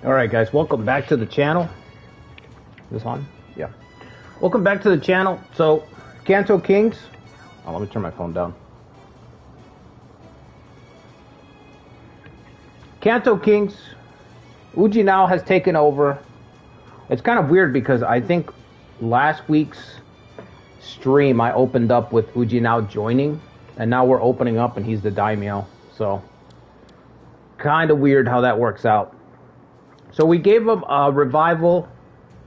Alright guys, welcome back to the channel. This on? Yeah. Welcome back to the channel. So, Kanto Kings. Oh, let me turn my phone down. Kanto Kings. Ujinao has taken over. It's kind of weird because I think last week's stream I opened up with Ujinao joining. And now we're opening up and he's the daimyo. So, kind of weird how that works out. So we gave him a revival,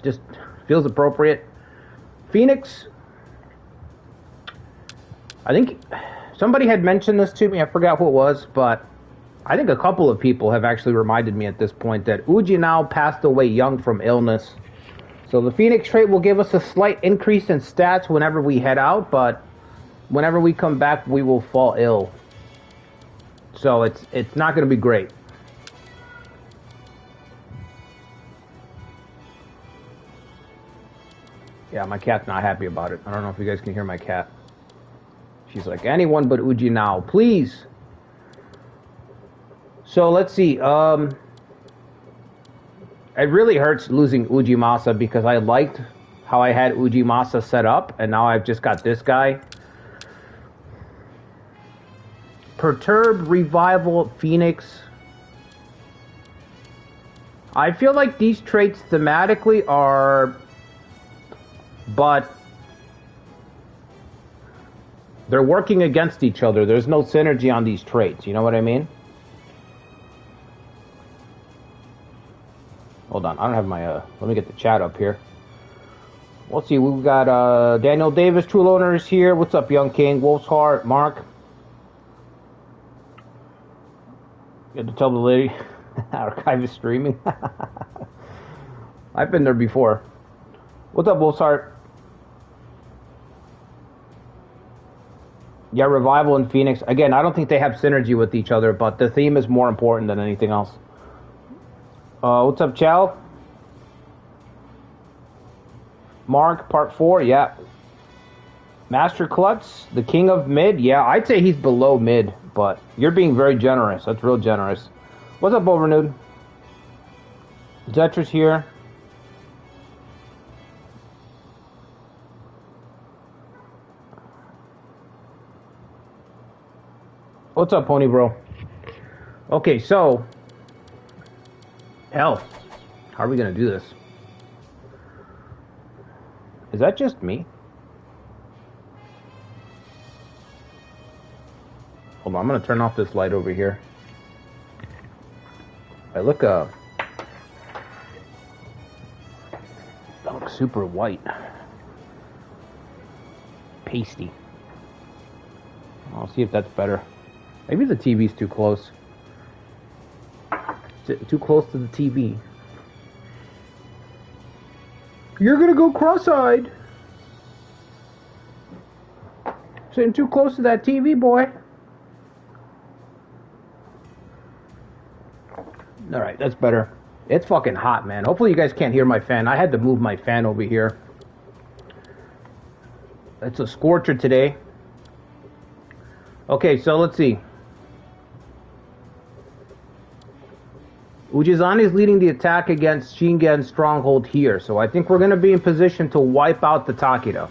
just feels appropriate. Phoenix, I think somebody had mentioned this to me, I forgot who it was, but I think a couple of people have actually reminded me at this point that Ujinao passed away young from illness. So the Phoenix trait will give us a slight increase in stats whenever we head out, but whenever we come back, we will fall ill. So it's not going to be great. Yeah, my cat's not happy about it. I don't know if you guys can hear my cat. She's like, anyone but Ujinao, please. So let's see. It really hurts losing Ujimasa because I liked how I had Ujimasa set up, and now I've just got this guy. Perturb, Revival, Phoenix. I feel like these traits thematically are... but they're working against each other. There's no synergy on these traits. You know what I mean? Hold on. I don't have my... let me get the chat up here. Let's see. We've got Daniel Davis, True Loner is here. What's up, Young King? Wolf's Heart, Mark. You had to tell the lady. Archive is streaming. I've been there before. What's up, Wolf's Heart? Yeah, Revival and Phoenix. Again, I don't think they have synergy with each other, but the theme is more important than anything else. What's up, Chow? Mark, part 4, yeah. Master Klutz, the king of mid. Yeah, I'd say he's below mid, but you're being very generous. That's real generous. What's up, Overnude? Zetra's here. What's up, Pony Bro? Okay, so... hell, how are we going to do this? Is that just me? Hold on, I'm going to turn off this light over here. I look, I look super white. Pasty. I'll see if that's better. Maybe the TV's too close. Too close to the TV. You're gonna go cross-eyed. Sitting too close to that TV, boy. Alright, that's better. It's fucking hot, man. Hopefully you guys can't hear my fan. I had to move my fan over here. It's a scorcher today. Okay, so let's see. Ujizane is leading the attack against Shingen's stronghold here, so I think we're going to be in position to wipe out the Takeda.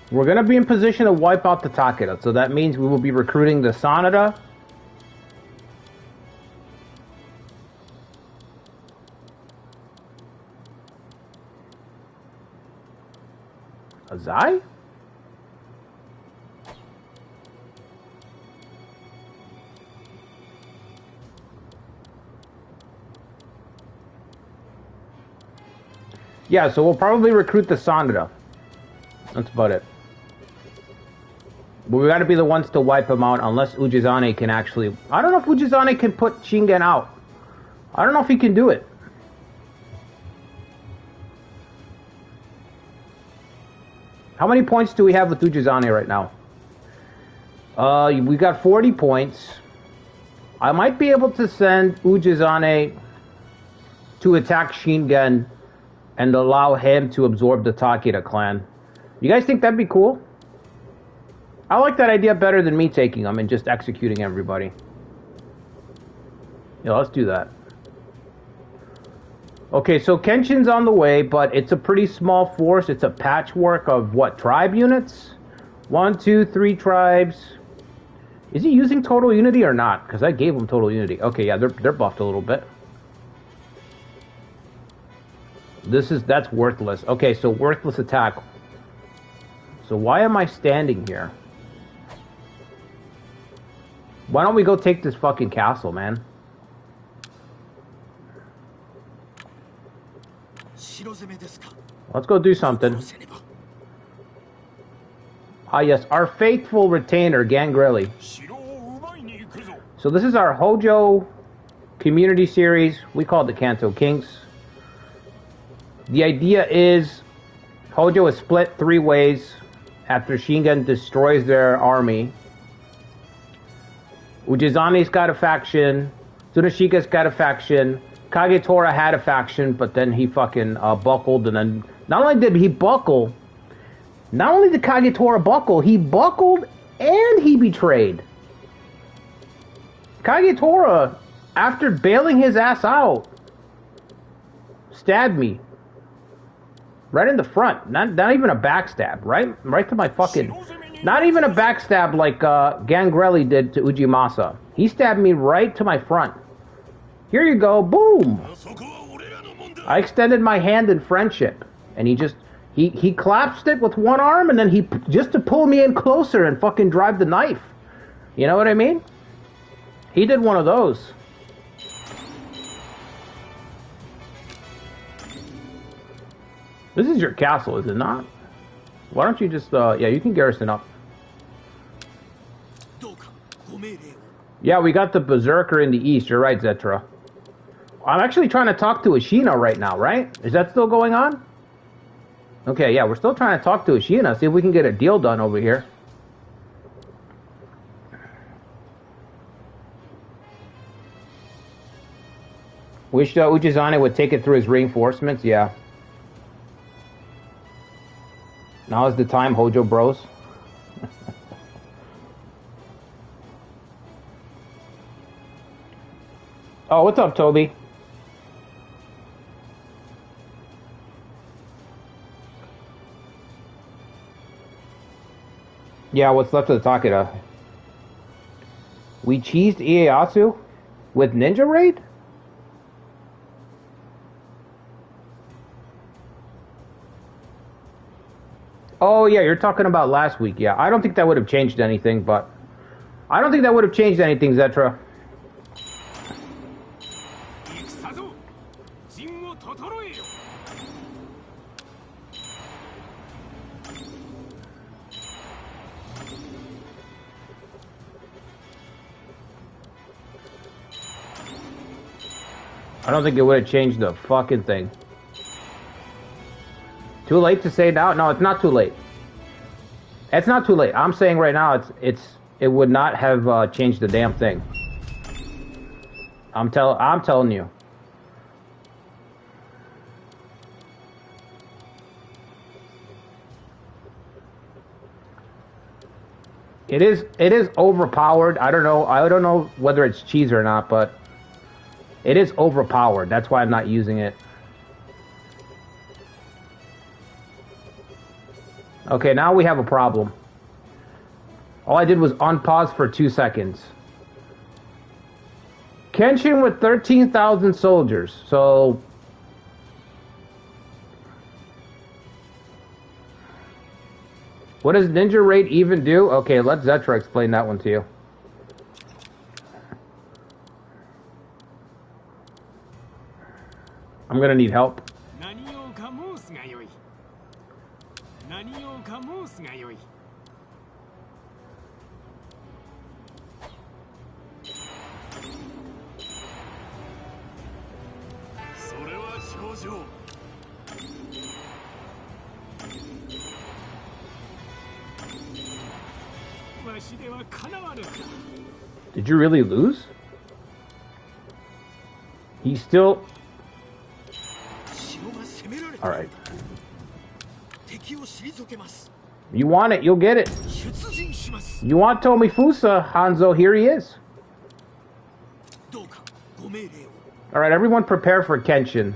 We're going to be in position to wipe out the Takeda, so that means we will be recruiting the Sanada. Azai? Yeah, so we'll probably recruit the Sanada. That's about it. But we gotta be the ones to wipe him out unless Ujizane can actually... I don't know if Ujizane can put Shingen out. I don't know if he can do it. How many points do we have with Ujizane right now? We got 40 points. I might be able to send Ujizane to attack Shingen and allow him to absorb the Takeda clan. You guys think that'd be cool? I like that idea better than me taking them and just executing everybody. Yeah, let's do that. Okay, so Kenshin's on the way, but it's a pretty small force. It's a patchwork of what, tribe units? 1, 2, 3 tribes. Is he using total unity or not? Because I gave him total unity. Okay, yeah, they're buffed a little bit. That's worthless. Okay, so worthless attack. So why am I standing here? Why don't we go take this fucking castle, man? Let's go do something. Ah, yes, our faithful retainer, Gangrelli. So this is our Hojo community series. We call it the Kanto Kings. The idea is Hojo is split 3 ways after Shingen destroys their army. Ujizane's got a faction. Tsunoshiga's got a faction. Kagetora had a faction, but then he fucking buckled, and then not only did he buckle, not only did Kagetora buckle, he buckled and he betrayed. Kagetora, after bailing his ass out, stabbed me. Right in the front. Not even a backstab. Right to my fucking... Not even a backstab like Gangrelli did to Ujimasa. He stabbed me right to my front. Here you go. Boom! I extended my hand in friendship. And he just... He collapsed it with one arm, and then he... Just to pull me in closer and fucking drive the knife. You know what I mean? He did one of those. This is your castle, is it not? Why don't you just, yeah, you can garrison up. Yeah, we got the Berserker in the east. You're right, Zetra. I'm actually trying to talk to Ashina right now, right? Is that still going on? Okay, yeah, we're still trying to talk to Ashina, see if we can get a deal done over here. Wish Ujizane would take it through his reinforcements, yeah. Now is the time, Hojo bros. Oh, what's up, Toby? Yeah, what's left of the Takeda? We cheesed Ieyasu with Ninja Raid? Oh, yeah, you're talking about last week. Yeah, I don't think that would have changed anything, but... I don't think that would have changed anything, Zetra. I don't think it would have changed the fucking thing. Too late to say now? No, it's not too late. It's not too late. I'm saying right now it would not have changed the damn thing. I'm telling you. It is overpowered. I don't know whether it's cheese or not, but it is overpowered. That's why I'm not using it. Okay, now we have a problem. All I did was unpause for 2 seconds. Kenshin with 13,000 soldiers, so... What does Ninja Raid even do? Okay, let Zetra explain that one to you. I'm gonna need help. Did you really lose? He's still... Alright. You want it, you'll get it. You want Tomifusa, Hanzo, here he is. Alright, everyone prepare for Kenshin.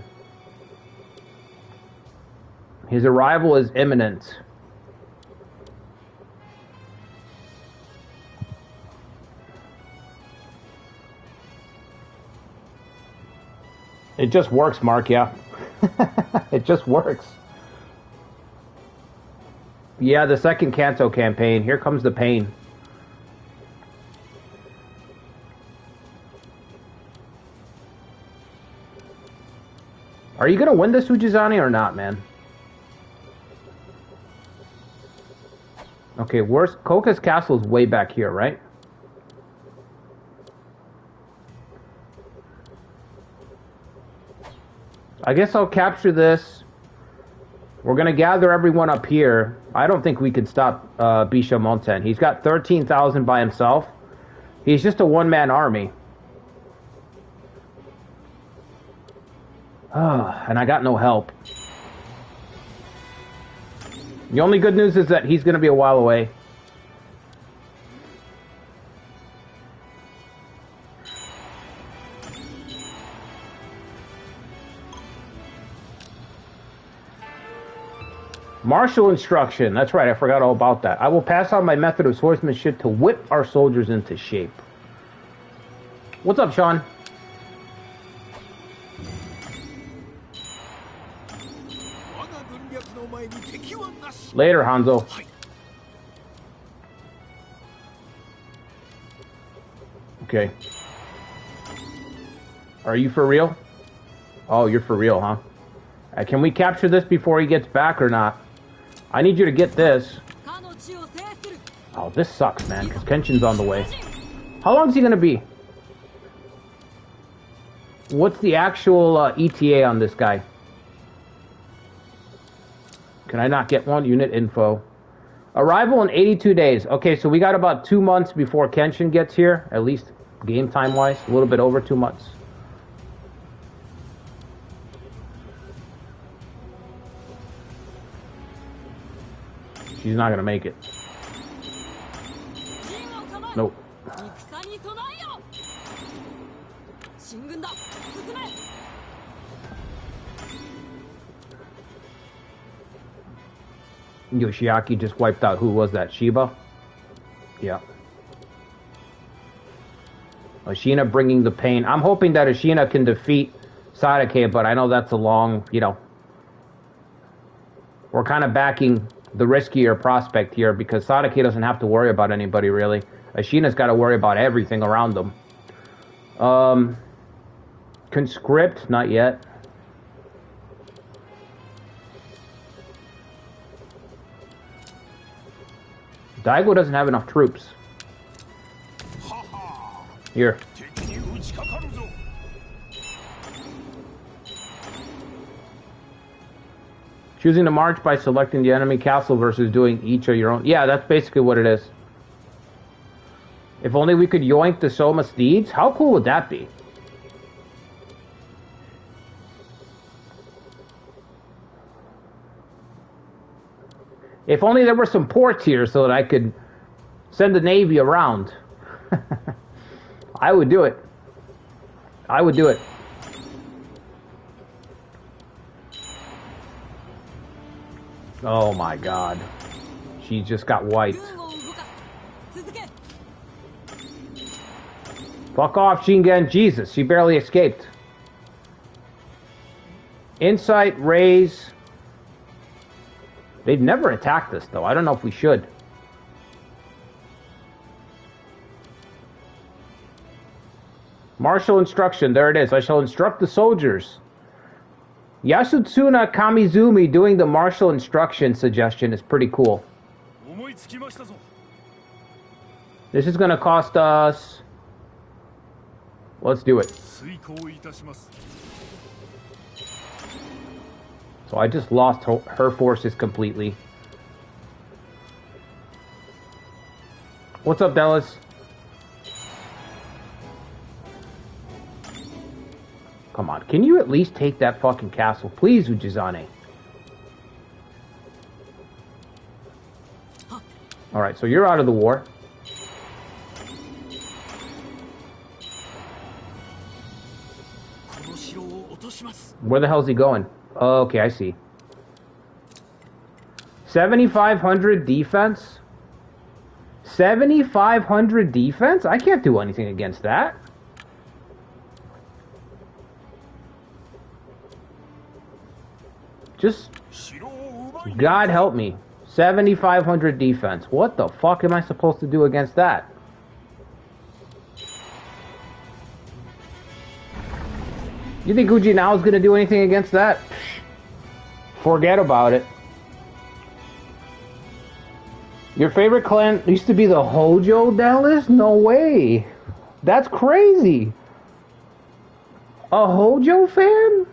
His arrival is imminent. It just works, Mark, yeah. It just works. Yeah, the second Kanto campaign. Here comes the pain. Are you gonna win this, Ujizani, or not, man? Okay, where's Koka's castle is way back here, right? I guess I'll capture this. We're gonna gather everyone up here. I don't think we can stop Bishamonten. He's got 13,000 by himself. He's just a one-man army. And I got no help. The only good news is that he's gonna be a while away. Martial instruction. That's right, I forgot all about that. I will pass on my method of swordsmanship to whip our soldiers into shape. What's up, Sean? Later, Hanzo. Okay. Are you for real? Oh, you're for real, huh? Can we capture this before he gets back or not? I need you to get this. Oh, this sucks, man, because Kenshin's on the way. How long is he going to be? What's the actual ETA on this guy? Can I not get one? Unit info. Arrival in 82 days. Okay, so we got about 2 months before Kenshin gets here. At least game time-wise. A little bit over 2 months. She's not gonna make it. Nope. Yoshiaki just wiped out, who was that, Shiba? Yeah. Ashina bringing the pain. I'm hoping that Ashina can defeat Sadake, but I know that's a long, you know. We're kind of backing the riskier prospect here because Sadake doesn't have to worry about anybody, really. Ashina's got to worry about everything around them. Conscript, not yet. Daigo doesn't have enough troops. Here. Choosing to march by selecting the enemy castle versus doing each of your own. Yeah, that's basically what it is. If only we could yoink the Soma steeds. How cool would that be? If only there were some ports here so that I could send the Navy around. I would do it. I would do it. Oh my god. She just got wiped. Fuck off, Shingen. Jesus, she barely escaped. Insight, raise. They've never attacked us, though. I don't know if we should. Martial instruction. There it is. I shall instruct the soldiers. Yasutsuna Kamizumi doing the martial instruction suggestion is pretty cool. This is going to cost us... Let's do it. So I just lost her forces completely. What's up, Dallas? Come on, can you at least take that fucking castle? Please, Ujizane. Alright, so you're out of the war. Where the hell's he going? Okay, I see. 7,500 defense? 7,500 defense? I can't do anything against that. Just... God help me. 7,500 defense. What the fuck am I supposed to do against that? You think Ujinao is going to do anything against that? Forget about it. Your favorite clan used to be the Hojo, Dallas? No way. That's crazy. A Hojo fan?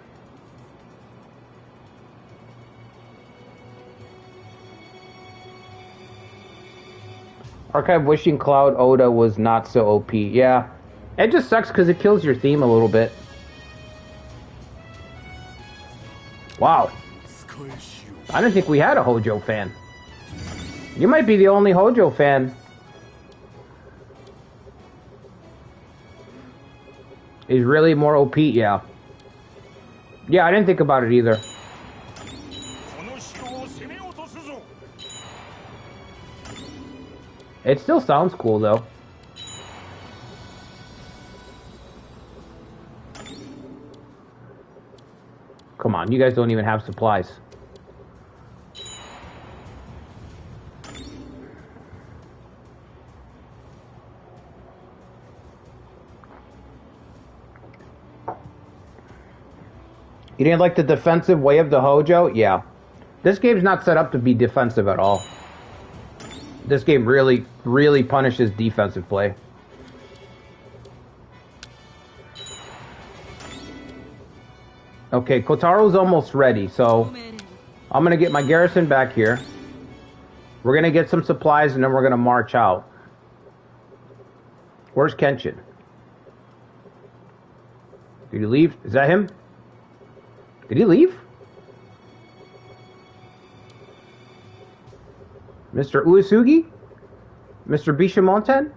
Archive wishing Cloud Oda was not so OP. Yeah. It just sucks because it kills your theme a little bit. Wow. I didn't think we had a Hojo fan. You might be the only Hojo fan. Is really more OP, yeah. Yeah, I didn't think about it either. It still sounds cool, though. Come on, you guys don't even have supplies. You didn't like the defensive way of the Hojo? Yeah. This game's not set up to be defensive at all. This game really, really punishes defensive play. Okay, Kotaro's almost ready, so I'm gonna get my garrison back here. We're gonna get some supplies and then we're gonna march out. Where's Kenshin? Did he leave? Is that him? Did he leave? Mr. Uesugi? Mr. Bishamonten?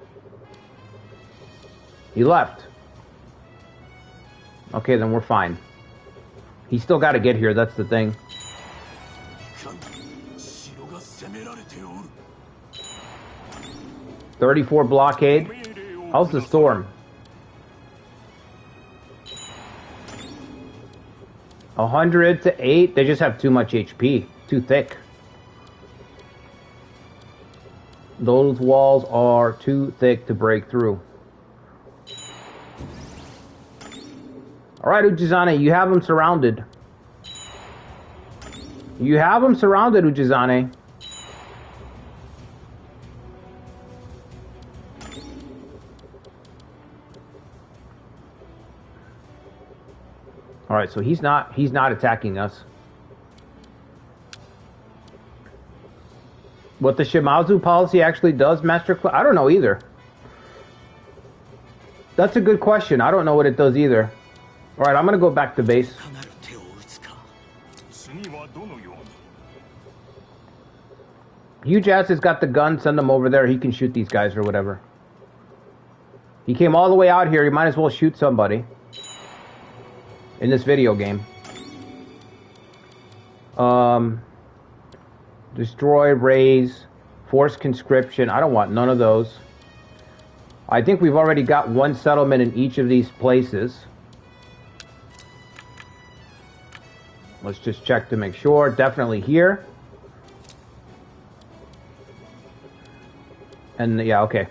He left. Okay, then we're fine. He's still got to get here, that's the thing. $34 blockade. How's the storm? 100 to 8. They just have too much HP. Too thick. Those walls are too thick to break through. Alright, Ujizane, you have them surrounded. You have them surrounded, Ujizane. Alright, so he's not attacking us. What the Shimazu policy actually does, Master Cloud? I don't know either. That's a good question. I don't know what it does either. Alright, I'm gonna go back to base. Huge Ass has got the gun, send him over there. He can shoot these guys or whatever. He came all the way out here. He might as well shoot somebody. In this video game. Destroy, raise, force conscription. I don't want none of those. I think we've already got one settlement in each of these places. Let's just check to make sure. Definitely here. And yeah, okay.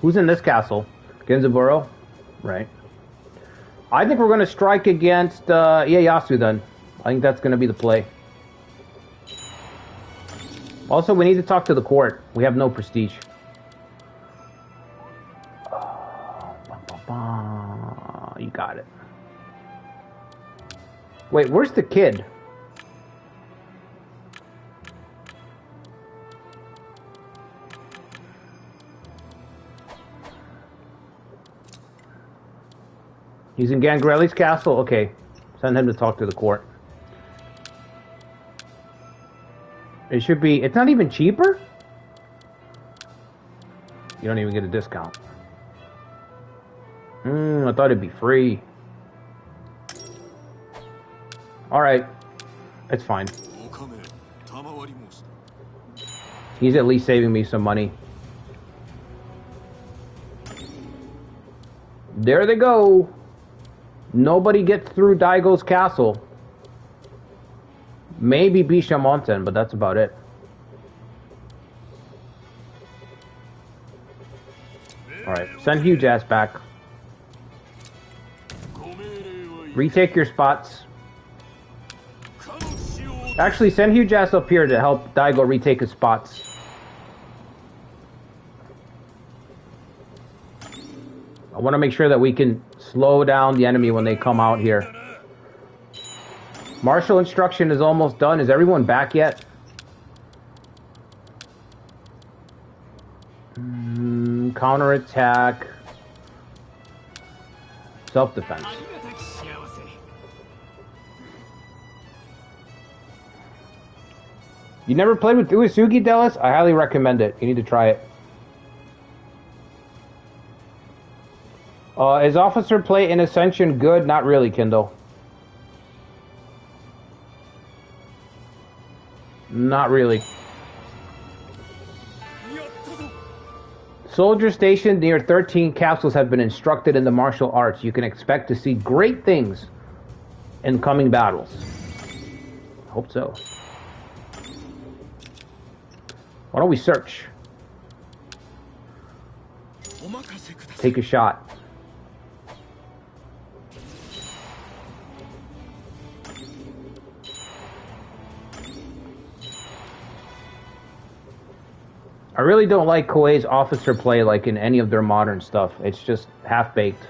Who's in this castle? Genzaburo? Right. I think we're going to strike against Ieyasu then. I think that's going to be the play. Also, we need to talk to the court. We have no prestige. You got it. Wait, where's the kid? He's in Gangreli's castle? Okay. Send him to talk to the court. It should be... It's not even cheaper? You don't even get a discount. I thought it'd be free. Alright. It's fine. He's at least saving me some money. There they go. Nobody gets through Daigo's castle. Maybe Bishamonten, but that's about it. Alright, send Huge Ass back. Retake your spots. Actually, send Huge Ass up here to help Daigo retake his spots. I want to make sure that we can slow down the enemy when they come out here. Martial instruction is almost done. Is everyone back yet? Counterattack. Self-defense. You never played with Uesugi, Dallas? I highly recommend it. You need to try it. Is Officer Play in Ascension good? Not really, Kindle. Not really. Soldiers stationed near 13 capsules have been instructed in the martial arts. You can expect to see great things in coming battles. Hope so. Why don't we search? Take a shot. I really don't like Koei's Officer Play like in any of their modern stuff. It's just half-baked.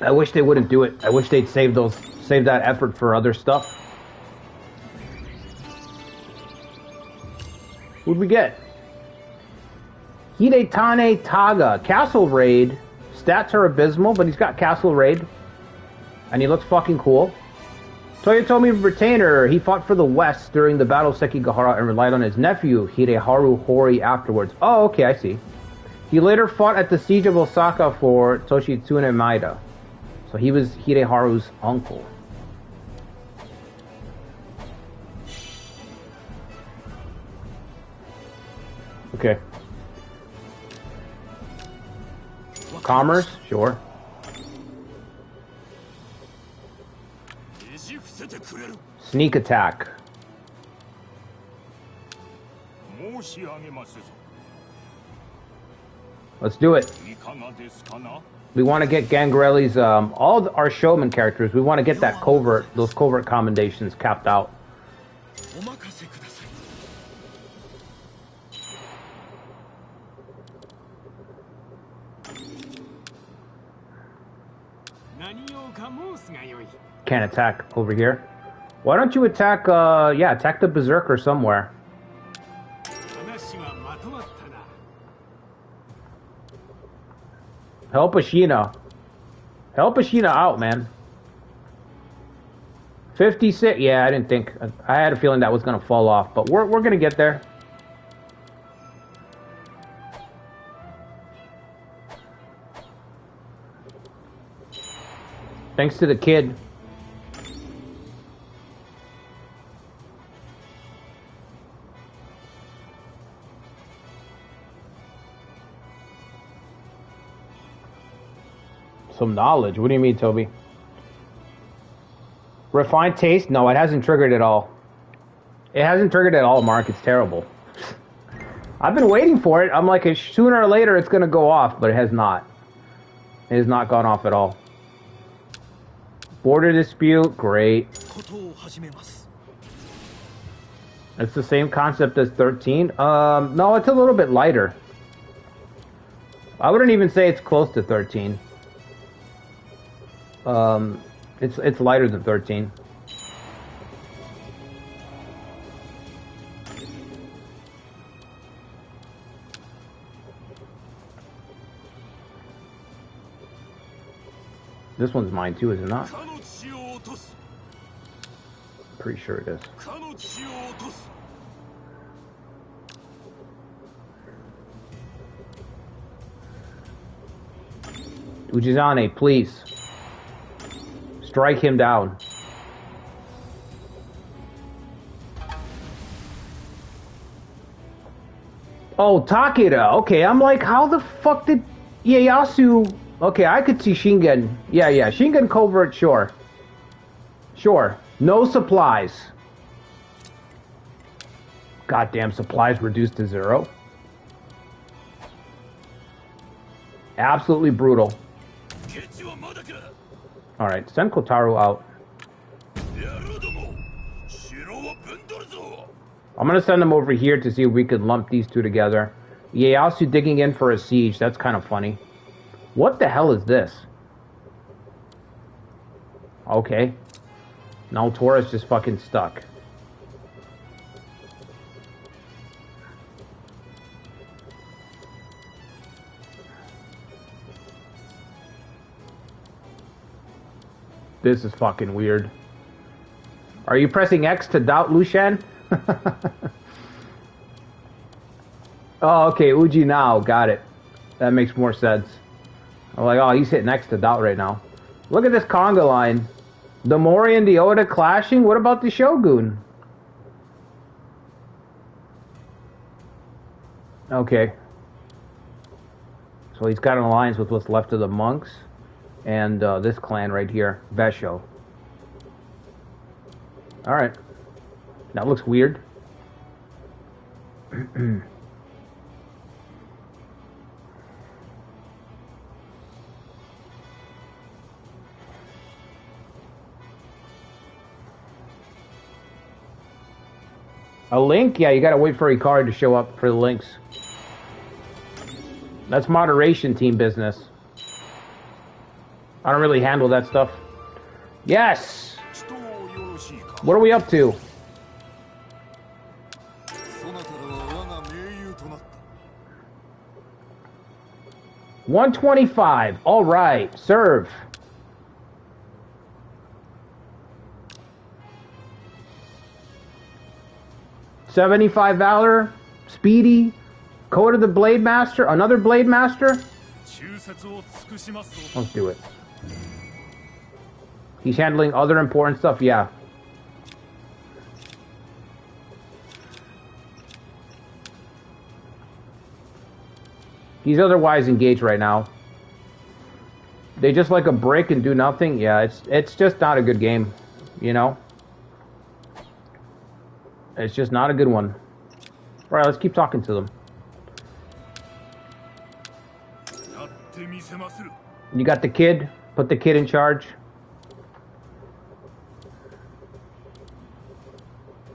I wish they wouldn't do it. I wish they'd save that effort for other stuff. Who'd we get? Hidetane Taga. Castle Raid. Stats are abysmal, but he's got Castle Raid. And he looks fucking cool. Toyotomi Retainer. He fought for the West during the Battle of Sekigahara and relied on his nephew, Hideharu Hori, afterwards. Oh, okay, I see. He later fought at the Siege of Osaka for Toshitsune Maeda. So he was Hideharu's uncle. Okay. Commerce? Sure. Sneak attack. Let's do it. We want to get Gangrelli's, all our showman characters, we want to get that covert, those covert commendations capped out. Can't attack over here. Why don't you attack, yeah, attack the Berserker somewhere. Help Ashina. Help Ashina out, man. 56, yeah, I didn't think, I had a feeling that was going to fall off, but we're going to get there. Thanks to the kid. Some knowledge. What do you mean, Toby? Refined taste? No, it hasn't triggered at all. It hasn't triggered at all, Mark. It's terrible. I've been waiting for it. I'm like, sooner or later it's going to go off, but it has not. It has not gone off at all. Border dispute? Great. It's the same concept as 13? No, it's a little bit lighter. I wouldn't even say it's close to 13. It's lighter than 13. This one's mine too, is it not? Pretty sure it is. Ujizane, please. Strike him down. Oh, Takeda. Okay, I'm like, how the fuck did Ieyasu... Okay, I could see Shingen. Yeah, Shingen covert, sure. Sure. No supplies. Goddamn supplies reduced to 0. Absolutely brutal. Alright, send Kotaro out. I'm gonna send them over here to see if we could lump these two together. Ieyasu digging in for a siege. That's kind of funny. What the hell is this? Okay. Now Taurus just fucking stuck. This is fucking weird. Are you pressing X to doubt Lushan? Oh, okay, Ujinao, got it. That makes more sense. I'm like, oh, he's hitting X to doubt right now. Look at this conga line. The Mori and the Oda clashing? What about the Shogun? Okay. So he's got an alliance with what's left of the monks. And this clan right here, Vesho. Alright. That looks weird. A link? Yeah, you gotta wait for Ikari to show up for the links. That's moderation team business. I don't really handle that stuff. Yes! What are we up to? $125. All right, serve. $75 valor, speedy, Code of the Blade Master, another Blade Master. Let's do it. He's handling other important stuff, yeah. He's otherwise engaged right now. They just like a brick and do nothing. Yeah, it's just not a good game, you know? It's just not a good one. All right, let's keep talking to them. You got the kid? Put the kid in charge.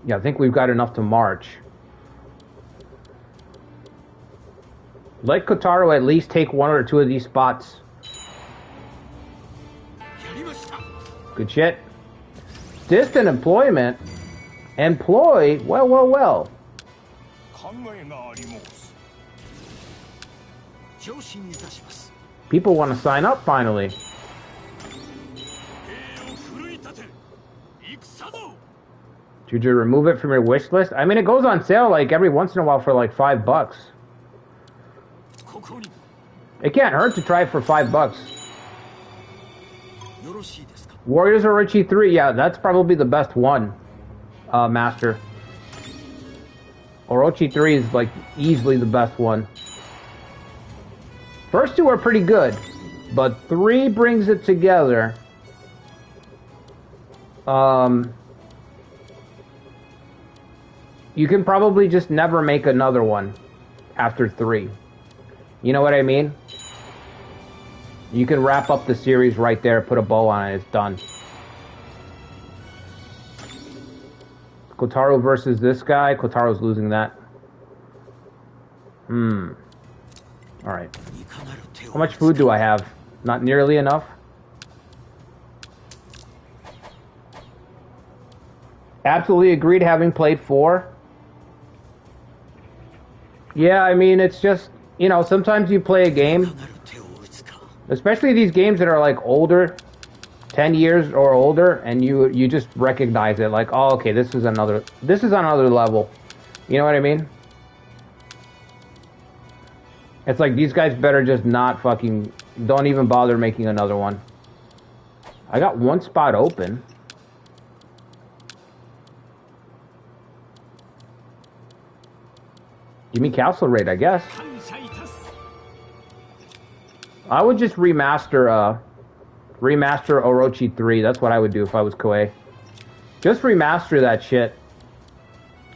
Yeah, I think we've got enough to march. Let Kotaro at least take one or two of these spots. Good shit. Distant employment. Employ? Well, well, well. People want to sign up finally. Should you remove it from your wish list? I mean, it goes on sale like every once in a while for like $5. It can't hurt to try it for $5. Warriors Orochi 3, yeah, that's probably the best one, Master. Orochi 3 is like easily the best one. First two are pretty good, but 3 brings it together. You can probably just never make another one after 3. You know what I mean? You can wrap up the series right there, put a bow on it, it's done. Kotaro versus this guy. Kotaro's losing that. Alright. How much food do I have? Not nearly enough. Absolutely agreed, having played 4. Yeah, I mean, it's just, you know, sometimes you play a game, especially these games that are like older, 10 years or older, and you just recognize it, like, oh, okay, this is another level. You know what I mean? It's like, these guys better just not fucking, don't even bother making another one. I got one spot open. Give me Castle Raid, I guess. I would just remaster Orochi 3. That's what I would do if I was Koei. Just remaster that shit.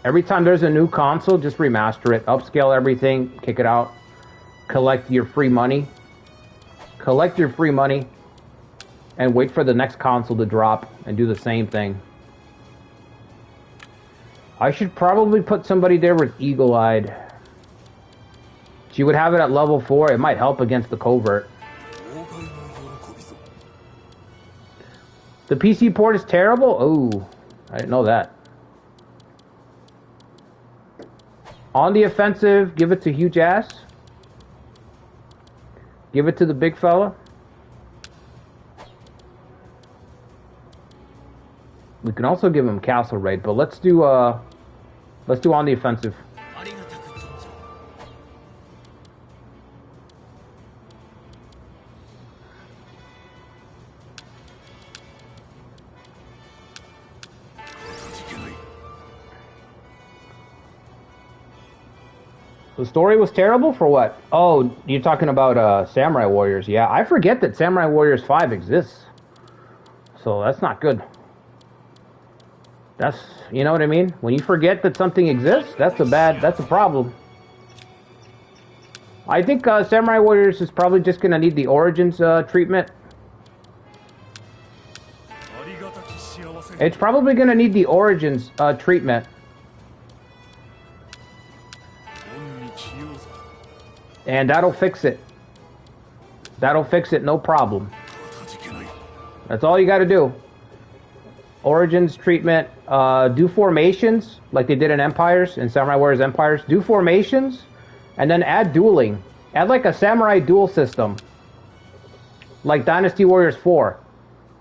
Every time there's a new console, just remaster it. Upscale everything, kick it out. Collect your free money. Collect your free money. And wait for the next console to drop and do the same thing. I should probably put somebody there with Eagle-Eyed. She would have it at level 4. It might help against the Covert. The PC port is terrible? Oh, I didn't know that. On the offensive, give it to Huge Ass. Give it to the big fella. We can also give him Castle Raid, but let's do on the offensive. The story was terrible for what? Oh, you're talking about Samurai Warriors. Yeah, I forget that Samurai Warriors 5 exists. So that's not good. That's, you know what I mean? When you forget that something exists, that's a problem. I think Samurai Warriors is probably just going to need the Origins treatment. It's probably going to need the Origins treatment. And that'll fix it. That'll fix it, no problem. That's all you got to do. Origins treatment. Do formations like they did in Empires, in Samurai Warriors Empires. Do formations, and then add dueling. Add like a samurai duel system, like Dynasty Warriors 4.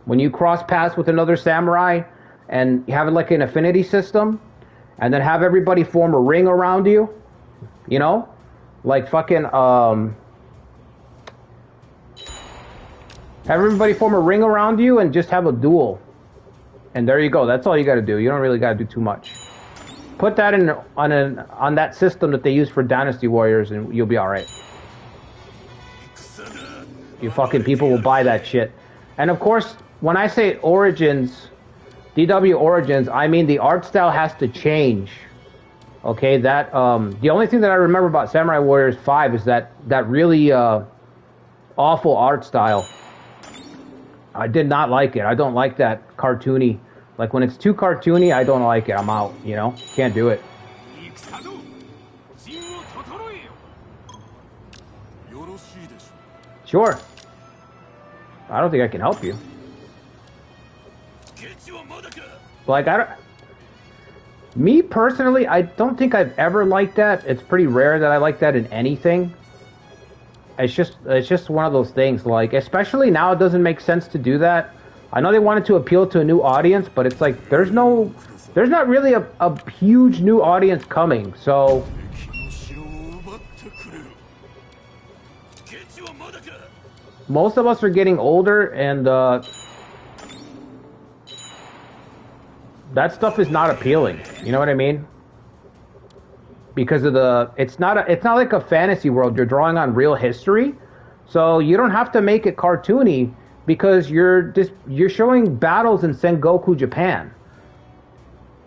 When you cross paths with another samurai, and you have it like an affinity system, and then have everybody form a ring around you. You know. Like fucking, have everybody form a ring around you and just have a duel. And there you go. That's all you got to do. You don't really got to do too much. Put that in on that system that they use for Dynasty Warriors, and you'll be all right. You fucking people will buy that shit. And of course, when I say Origins, DW Origins, I mean the art style has to change. Okay, that the only thing that I remember about Samurai Warriors 5 is that really awful art style. I did not like it. I don't like that cartoony. Like when it's too cartoony, I don't like it. I'm out, you know? Can't do it. Sure. I don't think I can help you. Like, me personally, I don't think I've ever liked that. It's pretty rare that I like that in anything. It's just one of those things. Like, especially now, it doesn't make sense to do that. I know they wanted to appeal to a new audience, but it's like there's not really a huge new audience coming. So most of us are getting older, and that stuff is not appealing. You know what I mean? Because of it's not like a fantasy world. You're drawing on real history, so you don't have to make it cartoony because you're showing battles in Sengoku Japan.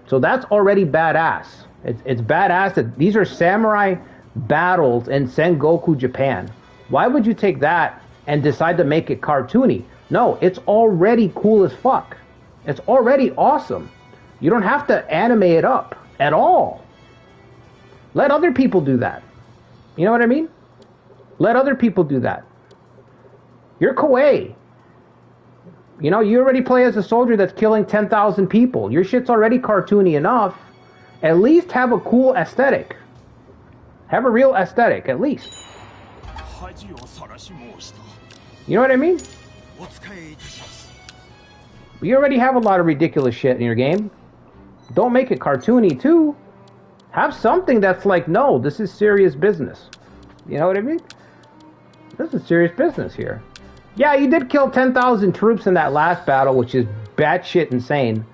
So that's already badass. It's badass that these are samurai battles in Sengoku Japan. Why would you take that and decide to make it cartoony? No, it's already cool as fuck. It's already awesome. You don't have to animate it up at all. Let other people do that. You know what I mean? Let other people do that. You're Koei. You know, you already play as a soldier that's killing 10,000 people. Your shit's already cartoony enough. At least have a cool aesthetic. Have a real aesthetic, at least. You know what I mean? You already have a lot of ridiculous shit in your game. Don't make it cartoony, too. Have something that's like, no, this is serious business. You know what I mean? This is serious business here. Yeah, you did kill 10,000 troops in that last battle, which is batshit insane.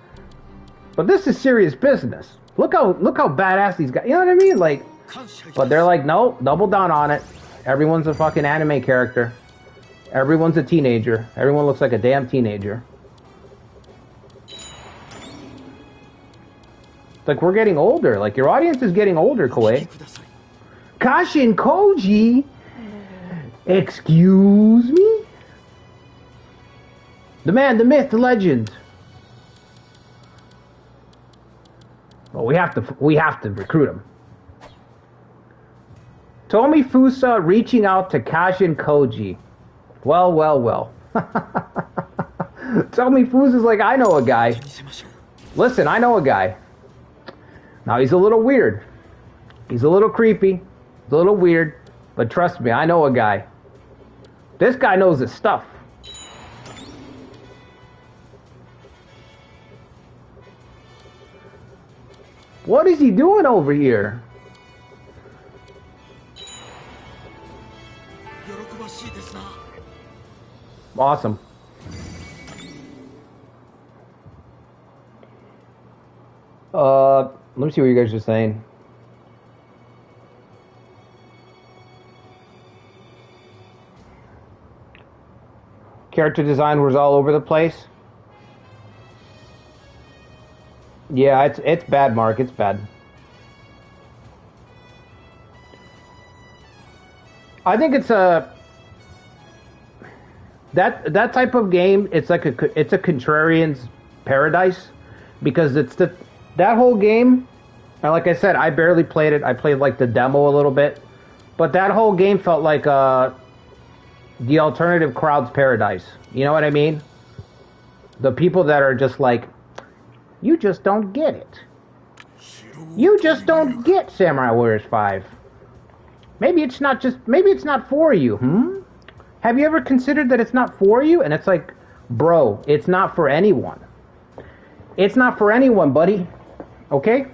But this is serious business. Look how badass these guys. You know what I mean? Like, but they're like, no, double down on it. Everyone's a fucking anime character. Everyone's a teenager. Everyone looks like a damn teenager. It's like we're getting older. Like your audience is getting older, Koei. Kashin Koji? Excuse me? The man, the myth, the legend. Well, we have to recruit him. Tomi Fusa reaching out to Kashin Koji. Well, well, well. Tomi Fusa's like, I know a guy. Listen, I know a guy. Now, he's a little weird. He's a little creepy. He's a little weird. But trust me, I know a guy. This guy knows his stuff. What is he doing over here? Awesome. Let me see what you guys are saying. Character design was all over the place. Yeah, it's bad, Mark. It's bad. I think it's a that type of game. It's like it's a contrarian's paradise because that whole game. And like I said, I barely played it. I played like the demo a little bit, but that whole game felt like the alternative crowd's paradise. You know what I mean? The people that are just like, you just don't get it. You just don't get Samurai Warriors 5. Maybe it's not for you. Have you ever considered that it's not for you? And it's like, bro, it's not for anyone. It's not for anyone, buddy. Okay?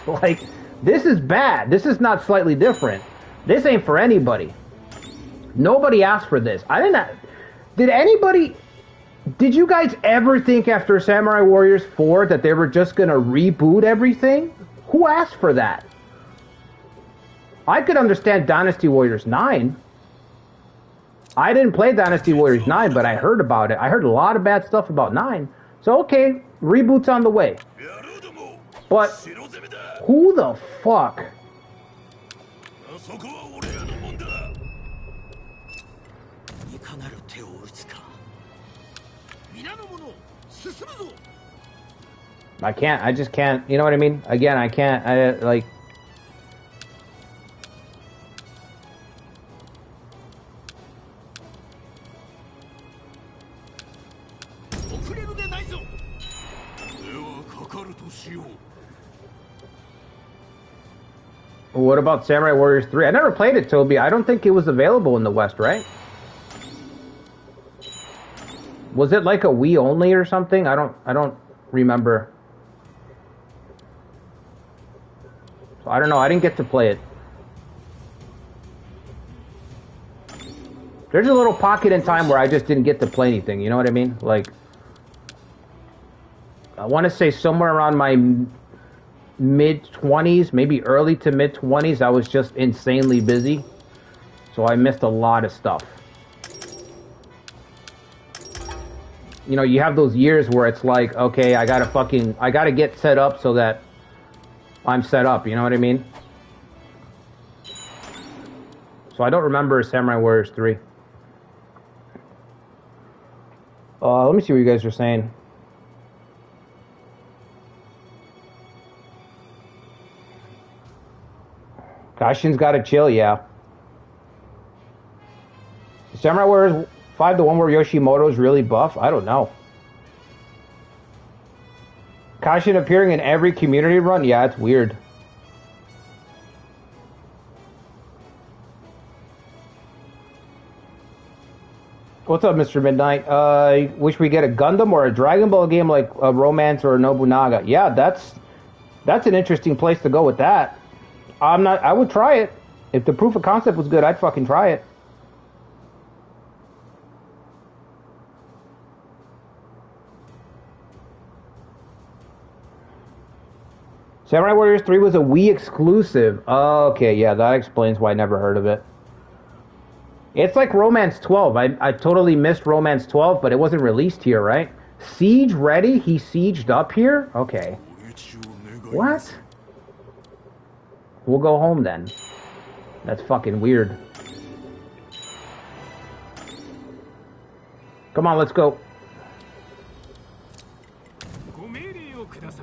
Like, this is bad. This is not slightly different. This ain't for anybody. Nobody asked for this. Did you guys ever think after Samurai Warriors 4 that they were just gonna reboot everything? Who asked for that? I could understand Dynasty Warriors 9. I didn't play Dynasty Warriors 9, but I heard about it. I heard a lot of bad stuff about 9. So okay, reboot's on the way. But who the fuck? I can't. I just can't. You know what I mean? Again, I can't. Like. What about Samurai Warriors 3? I never played it, Toby. I don't think it was available in the West, right? Was it like a Wii only or something? I don't remember. So I don't know. I didn't get to play it. There's a little pocket in time where I just didn't get to play anything. You know what I mean? Like, I want to say somewhere around my mid-20s, maybe early to mid-20s, I was just insanely busy. So I missed a lot of stuff. You know, you have those years where it's like, okay, I gotta get set up so that I'm set up, you know what I mean? So I don't remember Samurai Warriors 3. Let me see what you guys are saying. Kashin's gotta chill, yeah. Samurai Warriors 5, the one where Yoshimoto's really buff? I don't know. Kashin appearing in every community run? Yeah, it's weird. What's up, Mr. Midnight? Wish we get a Gundam or a Dragon Ball game like a Romance or a Nobunaga. Yeah, that's an interesting place to go with that. I would try it. If the proof of concept was good, I'd fucking try it. Samurai Warriors 3 was a Wii exclusive. Okay, yeah, that explains why I never heard of it. It's like Romance 12. I totally missed Romance 12, but it wasn't released here, right? Siege ready? He sieged up here? Okay. What? We'll go home then. That's fucking weird. Come on, let's go.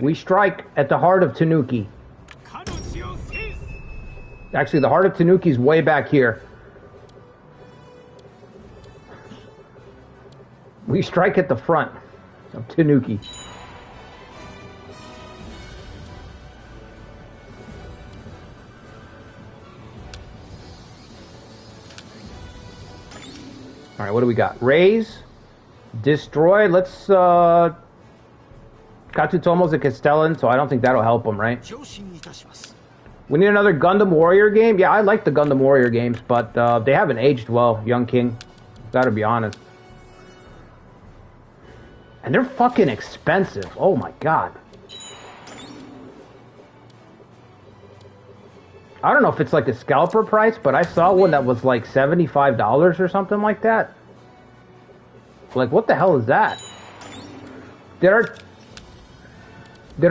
We strike at the heart of Tanuki. Actually, the heart of Tanuki's way back here. We strike at the front of Tanuki. Alright, what do we got? Raise. Destroy. Let's, Katsutomo's a Castellan, so I don't think that'll help him, right? We need another Gundam Warrior game? Yeah, I like the Gundam Warrior games, but they haven't aged well, Young King. Gotta be honest. And they're fucking expensive. Oh my god. I don't know if it's like a scalper price, but I saw one that was like $75 or something like that. Like, what the hell is that? Did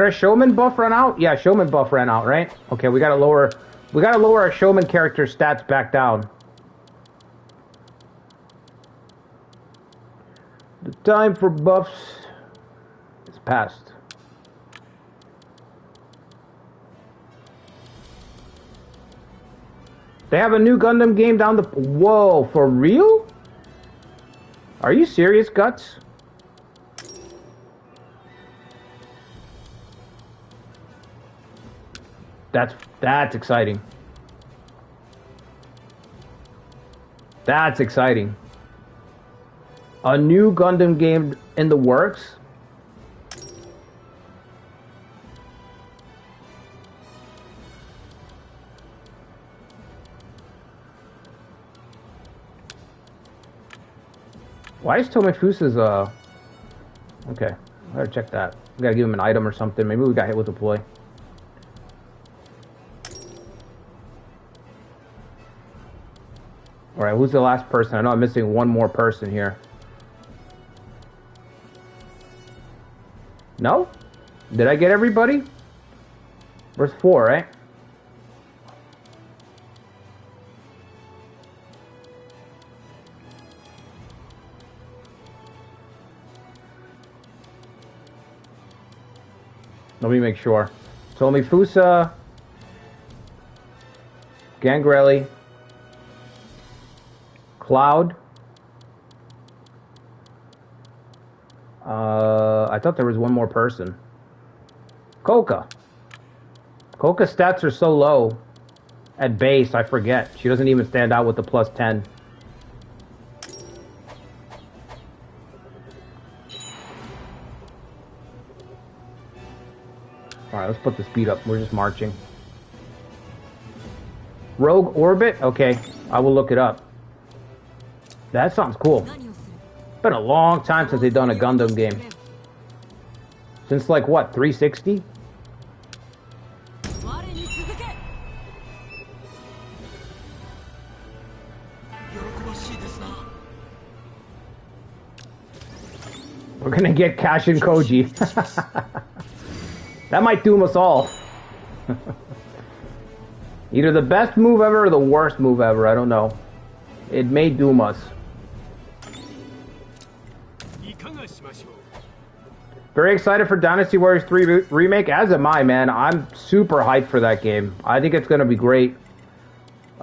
our showman buff run out? Yeah, showman buff ran out, right? Okay, we gotta lower our showman character stats back down. The time for buffs is past. They have a new Gundam game down the... Whoa, for real? Are you serious, Guts? That's exciting. That's exciting. A new Gundam game in the works? Why is Tomefusa's, okay, I gotta check that. We gotta give him an item or something. Maybe we got hit with a ploy. Alright, who's the last person? I know I'm missing one more person here. No? Did I get everybody? Where's 4, right? Let me make sure. Tomefusa, Gangrelli, Cloud. I thought there was one more person. Coca. Coca's stats are so low at base, I forget. She doesn't even stand out with the plus 10. Alright, let's put the speed up. We're just marching. Rogue Orbit? Okay, I will look it up. That sounds cool. It's been a long time since they've done a Gundam game. Since like what, 360? We're gonna get Kashin Koji. That might doom us all. Either the best move ever or the worst move ever, I don't know. It may doom us. Very excited for Dynasty Warriors 3 Remake, as am I, man. I'm super hyped for that game. I think it's going to be great.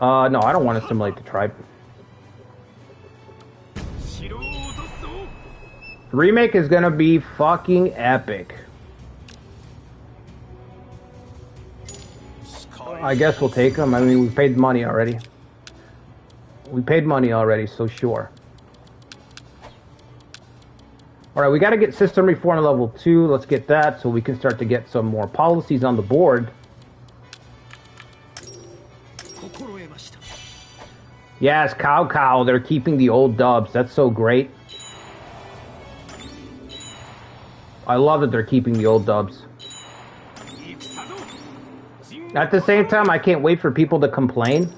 No, I don't want to simulate the tribe. Remake is going to be fucking epic. I guess we'll take them. I mean, we paid money already. We paid money already, so sure. Alright, we got to get System Reform level 2. Let's get that so we can start to get some more policies on the board. Yes, Cow. They're keeping the old dubs. That's so great. I love that they're keeping the old dubs. At the same time, I can't wait for people to complain.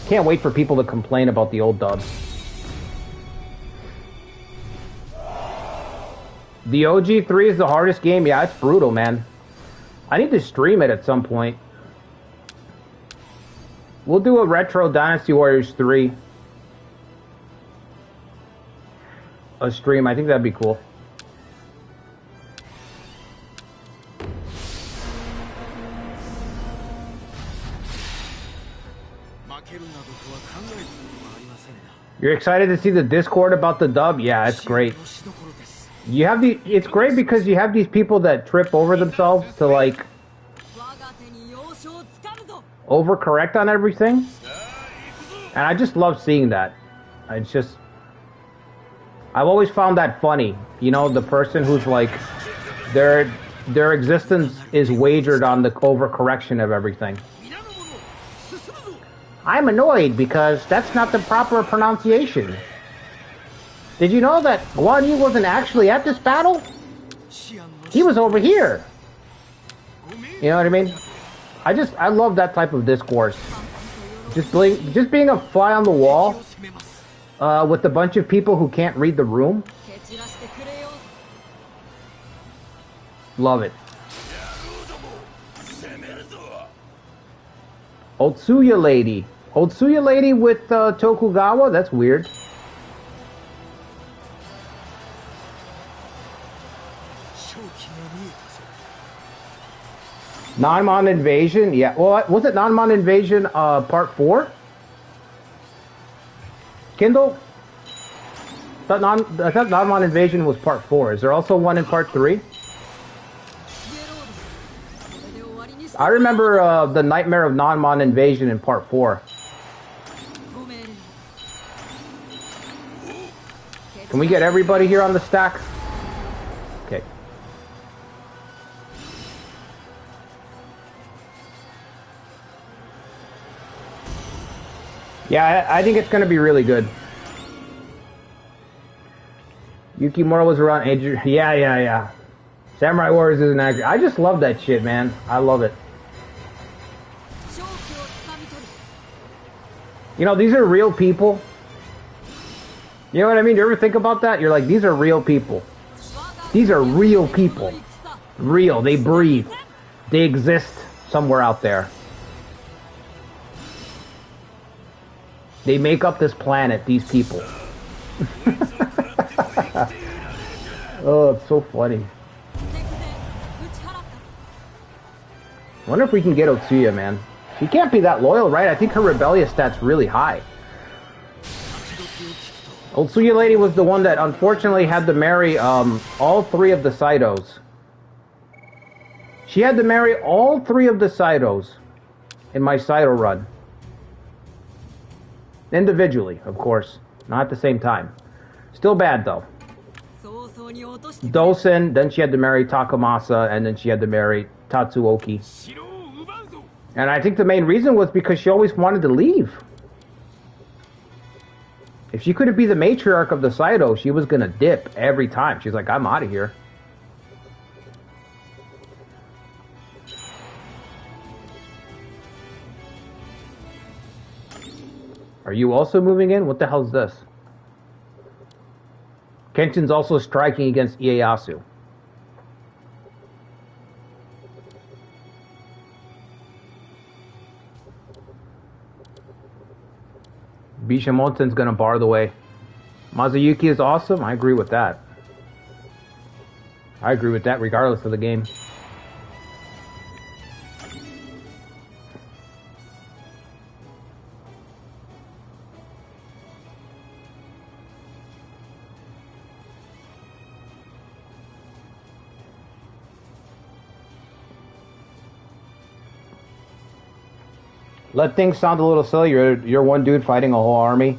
Can't wait for people to complain about the old dubs. The OG3 is the hardest game. Yeah, it's brutal, man. I need to stream it at some point. We'll do a retro Dynasty Warriors 3. A stream. I think that'd be cool. You're excited to see the Discord about the dub? Yeah, it's great. You have the. It's great because you have these people that trip over themselves to like overcorrect on everything, and I just love seeing that. It's just. I've always found that funny. You know, the person who's like, their existence is wagered on the overcorrection of everything. I'm annoyed because that's not the proper pronunciation. Did you know that Guan Yu wasn't actually at this battle? He was over here. You know what I mean? I love that type of discourse. Just being a fly on the wall with a bunch of people who can't read the room. Love it. Otsuya lady. Otsuya lady with Tokugawa? That's weird. Non-Mon Invasion? Yeah. Well, was it Non-Mon Invasion part 4? Kindle? I thought Non-Mon Invasion was part 4. Is there also one in part 3? I remember the Nightmare of Non-Mon Invasion in part 4. Can we get everybody here on the stack? Okay. Yeah, I think it's going to be really good. Yukimura was around age. Yeah. Samurai Warriors isn't accurate. I just love that shit, man. I love it. You know, these are real people. You know what I mean? Do you ever think about that? You're like, these are real people. These are real people. Real. They breathe. They exist somewhere out there. They make up this planet, these people. Oh, it's so funny. I wonder if we can get Otsuya, man. She can't be that loyal, right? I think her rebellious stat's really high. Otsuya lady was the one that unfortunately had to marry all 3 of the Saidos. She had to marry all 3 of the Saidos in my Saido run. Individually, of course. Not at the same time. Still bad, though. Dosen, then she had to marry Takamasa, and then she had to marry Tatsuoki. And I think the main reason was because she always wanted to leave. If she couldn't be the matriarch of the Saido, she was gonna dip every time. She's like, I'm out of here. Are you also moving in? What the hell is this? Kenshin's also striking against Ieyasu. Bishamonten's gonna bar the way. Mazuyuki is awesome. I agree with that. I agree with that regardless of the game. Let things sound a little silly. You're one dude fighting a whole army.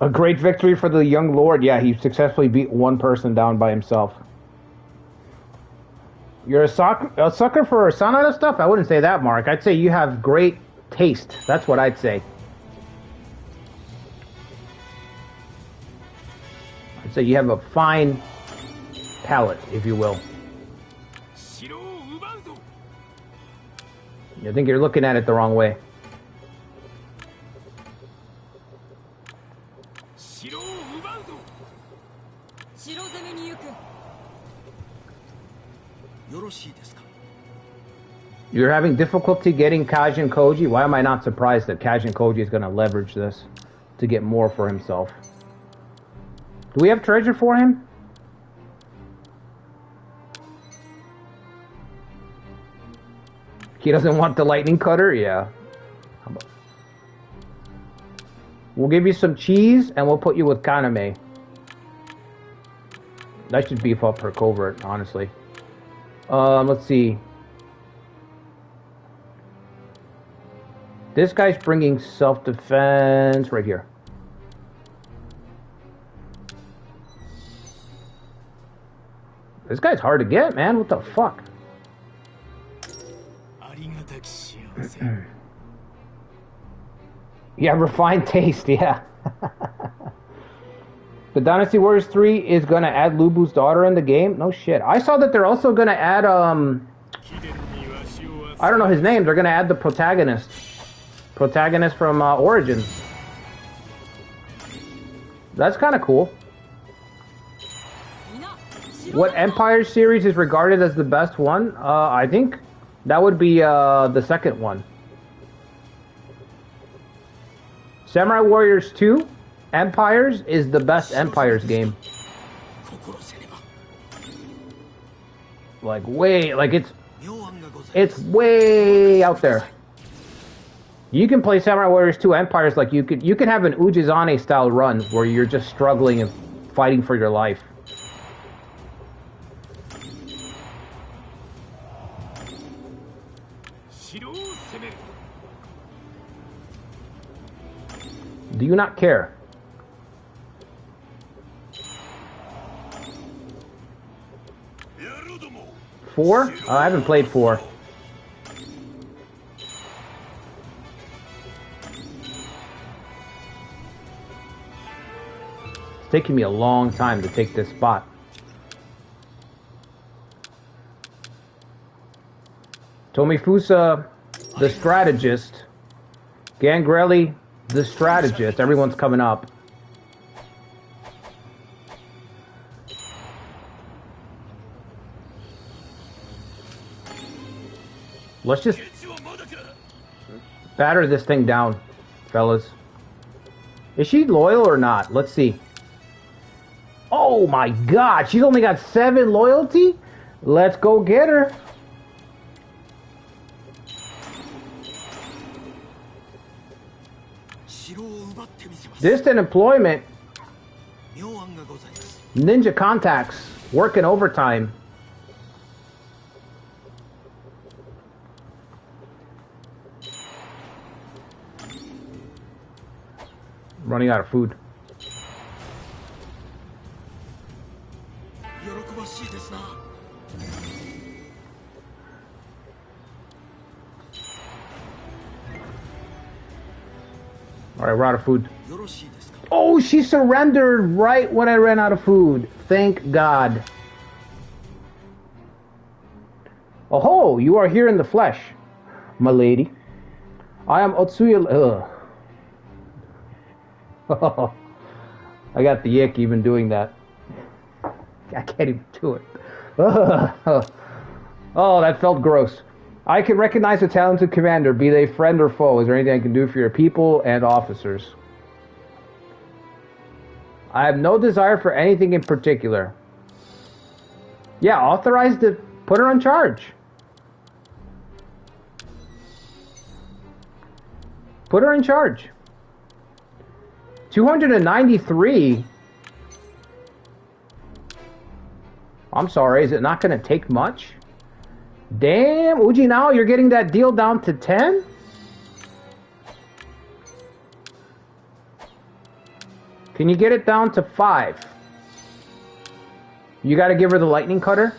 A great victory for the young lord. Yeah, he successfully beat one person down by himself. You're a sucker for Sanada stuff? I wouldn't say that, Mark. I'd say you have great taste. That's what I'd say. So you have a fine palate, if you will. I think you're looking at it the wrong way. You're having difficulty getting Kajin Koji? Why am I not surprised that Kajin Koji is going to leverage this to get more for himself? Do we have treasure for him? He doesn't want the lightning cutter? Yeah. We'll give you some cheese and we'll put you with Kaname. That should beef up her covert, honestly. Let's see. This guy's bringing self-defense right here. This guy's hard to get, man. What the fuck? Yeah, refined taste, yeah. The Dynasty Warriors 3 is going to add Lubu's daughter in the game? No shit. I saw that they're also going to add, I don't know his name. They're going to add the protagonist. Protagonist from Origins. That's kind of cool. What Empire series is regarded as the best one? I think that would be the second one. Samurai Warriors 2, Empires, is the best Empires game. Like it's way out there. You can play Samurai Warriors 2 Empires like you could have an Ujinao style run where you're just struggling and fighting for your life. Do you not care? 4? I haven't played 4. It's taking me a long time to take this spot. Tomifusa, the strategist. Gangrelli, the strategist. Everyone's coming up. Let's just batter this thing down, fellas. Is she loyal or not? Let's see. Oh my god, she's only got 7 loyalty? Let's go get her. Distant employment. Ninja contacts. Working overtime. Running out of food. Alright, we're out of food. Oh, she surrendered right when I ran out of food. Thank God. Oh, you are here in the flesh, my lady. I am Otsuya. I got the ick even doing that. I can't even do it. Oh, that felt gross. I can recognize a talented commander, be they friend or foe. Is there anything I can do for your people and officers? I have no desire for anything in particular. Yeah, authorize to put her in charge. Put her in charge. 293? I'm sorry, is it not going to take much? Damn, Ujinao, you're getting that deal down to 10? Can you get it down to 5? You got to give her the lightning cutter?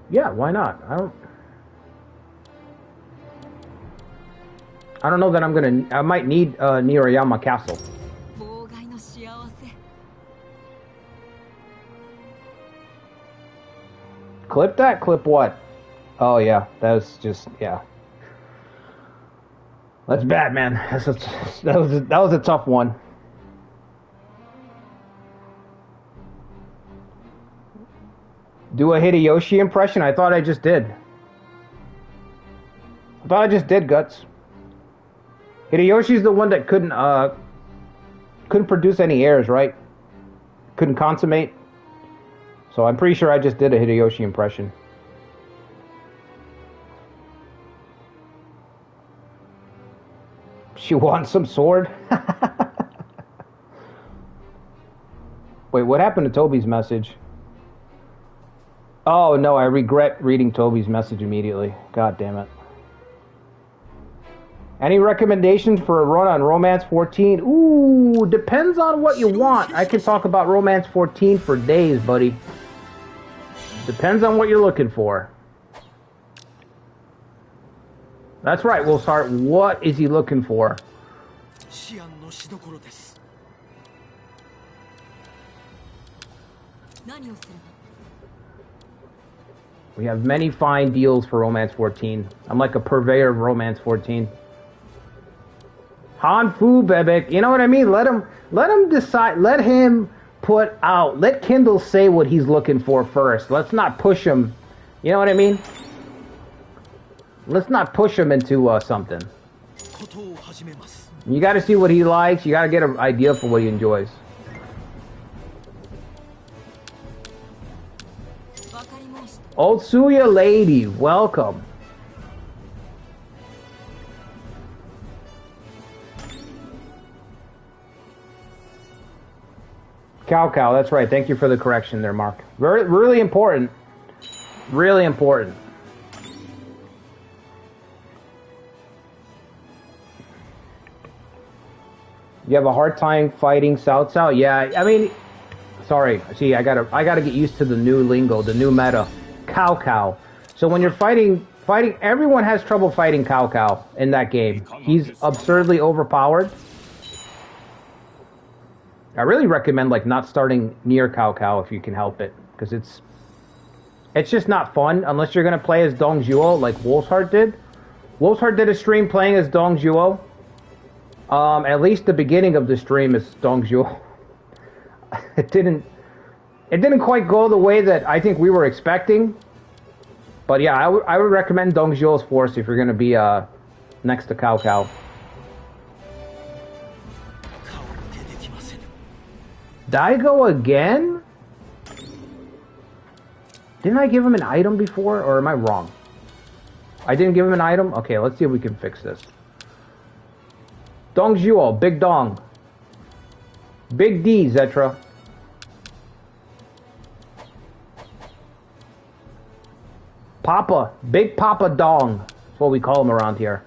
Yeah, why not? I don't know that I'm gonna... I might need Nirayama Castle. Clip that? Clip what? Oh, yeah. That was just... Yeah. That's bad, man. That was a tough one. Do a Hideyoshi impression? I thought I just did. Guts. Hideyoshi's the one that couldn't produce any heirs, right? Couldn't consummate. So I'm pretty sure I just did a Hideyoshi impression. She wants some sword? Wait, what happened to Toby's message? Oh, no, I regret reading Toby's message immediately. God damn it. Any recommendations for a run on Romance 14? Ooh, depends on what you want. I can talk about Romance 14 for days, buddy. Depends on what you're looking for. That's right, we'll start. What is he looking for? We have many fine deals for Romance 14. I'm like a purveyor of Romance 14. Hanfu Bebek, you know what I mean? Let him decide, let him put out, let Kindle say what he's looking for first. Let's not push him, you know what I mean? Let's not push him into something. You gotta see what he likes, you gotta get an idea for what he enjoys. Otsuya lady, welcome. Cow, that's right. Thank you for the correction there, Mark. Really important. Really important. You have a hard time fighting Cao. Yeah, I mean, sorry. See, I gotta get used to the new lingo, the new meta. Cow. So when you're fighting, everyone has trouble fighting Cow in that game. He's absurdly overpowered. I really recommend like not starting near Cow if you can help it, because it's just not fun unless you're gonna play as Dong Zhuo like Wolfsheart did. Wolfsheart did a stream playing as Dong Zhuo. At least the beginning of the stream is Dong Zhuo. It didn't quite go the way that I think we were expecting. But yeah, I would recommend Dong Zhuo's force if you're gonna be next to Cow. Daigo again? Didn't I give him an item before, or am I wrong? I didn't give him an item? Okay, let's see if we can fix this. Dong Zhuo, Big Dong. Big D, Zetra. Papa, Big Papa Dong. That's what we call him around here.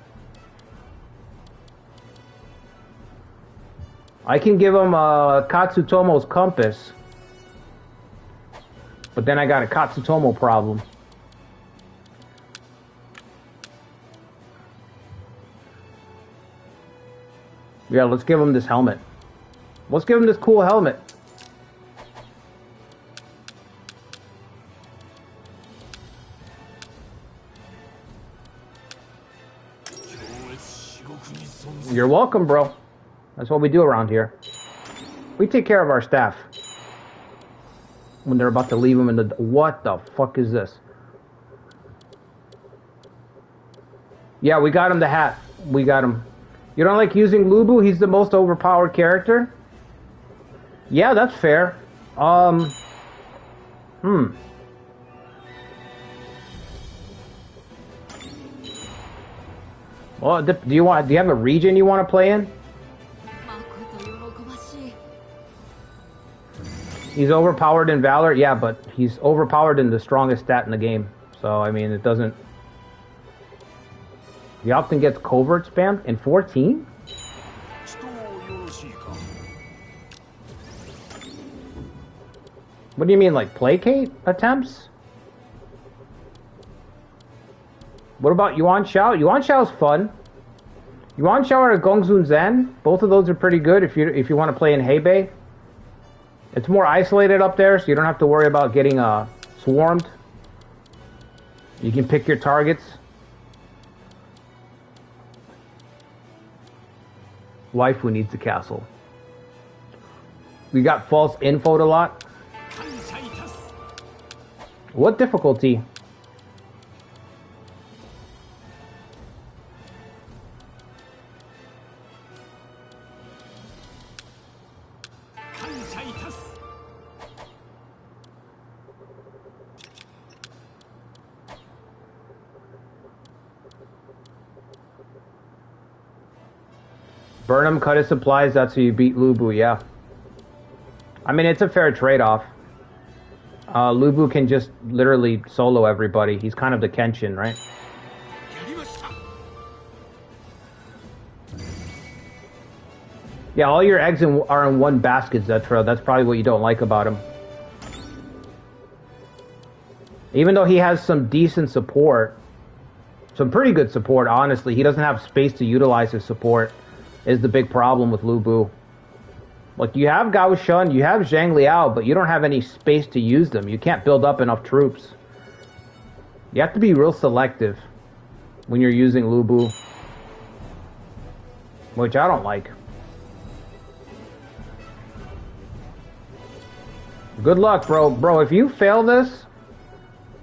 I can give him Katsutomo's compass. But then I got a Katsutomo problem. Yeah, let's give him this helmet. Let's give him this cool helmet. You're welcome, bro. That's what we do around here. We take care of our staff. When they're about to leave them in the... What the fuck is this? Yeah, we got him the hat. We got him. You don't like using Lubu? He's the most overpowered character? Yeah, that's fair. Well, do you have a region you want to play in? He's overpowered in Valor, yeah, but he's overpowered in the strongest stat in the game. So, I mean, it doesn't... He often gets covert spammed in 14? What do you mean, like placate attempts? What about Yuan Shao? Yuan Shao's fun. Yuan Shao or Gongsun Zen, both of those are pretty good if you want to play in Hebei. It's more isolated up there, so you don't have to worry about getting swarmed. You can pick your targets. Waifu needs the castle. We got false infoed a lot. What difficulty? Burnham cut his supplies, that's how you beat Lubu, yeah. I mean, it's a fair trade-off. Lubu can just literally solo everybody. He's kind of the Kenshin, right? Yeah, all your eggs are in one basket, Zetra. That's probably what you don't like about him. Even though he has some decent support, some pretty good support, honestly, he doesn't have space to utilize his support, is the big problem with Lubu. Like, you have Gao Shun, you have Zhang Liao, but you don't have any space to use them. You can't build up enough troops. You have to be real selective when you're using Lubu, which I don't like. Good luck, bro. Bro, if you fail this,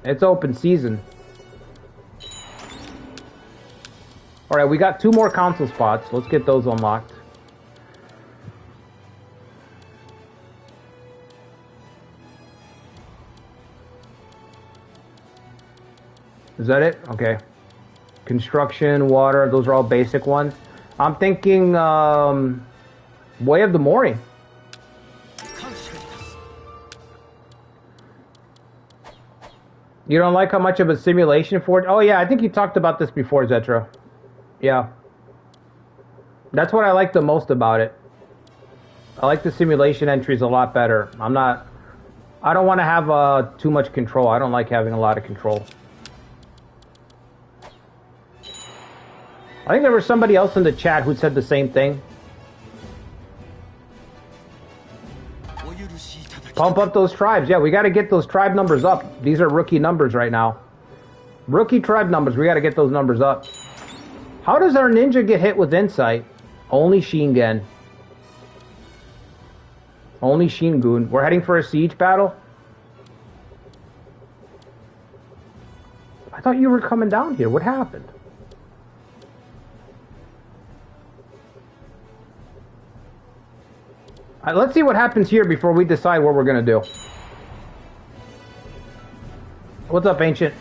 it's open season. Alright, we got 2 more council spots. Let's get those unlocked. Is that it? Okay. Construction, water, those are all basic ones. I'm thinking, Way of the Mori. You don't like how much of a simulation for it? Oh yeah, I think you talked about this before, Zetra. Yeah. That's what I like the most about it. I like the simulation entries a lot better. I don't want to have too much control. I don't like having a lot of control. I think there was somebody else in the chat who said the same thing. Pump up those tribes. Yeah, we got to get those tribe numbers up. These are rookie numbers right now. Rookie tribe numbers. We got to get those numbers up. How does our ninja get hit with insight? Only Shingen. Only Shingun. We're heading for a siege battle? I thought you were coming down here. What happened? Let's see what happens here before we decide what we're going to do. What's up, Ancient?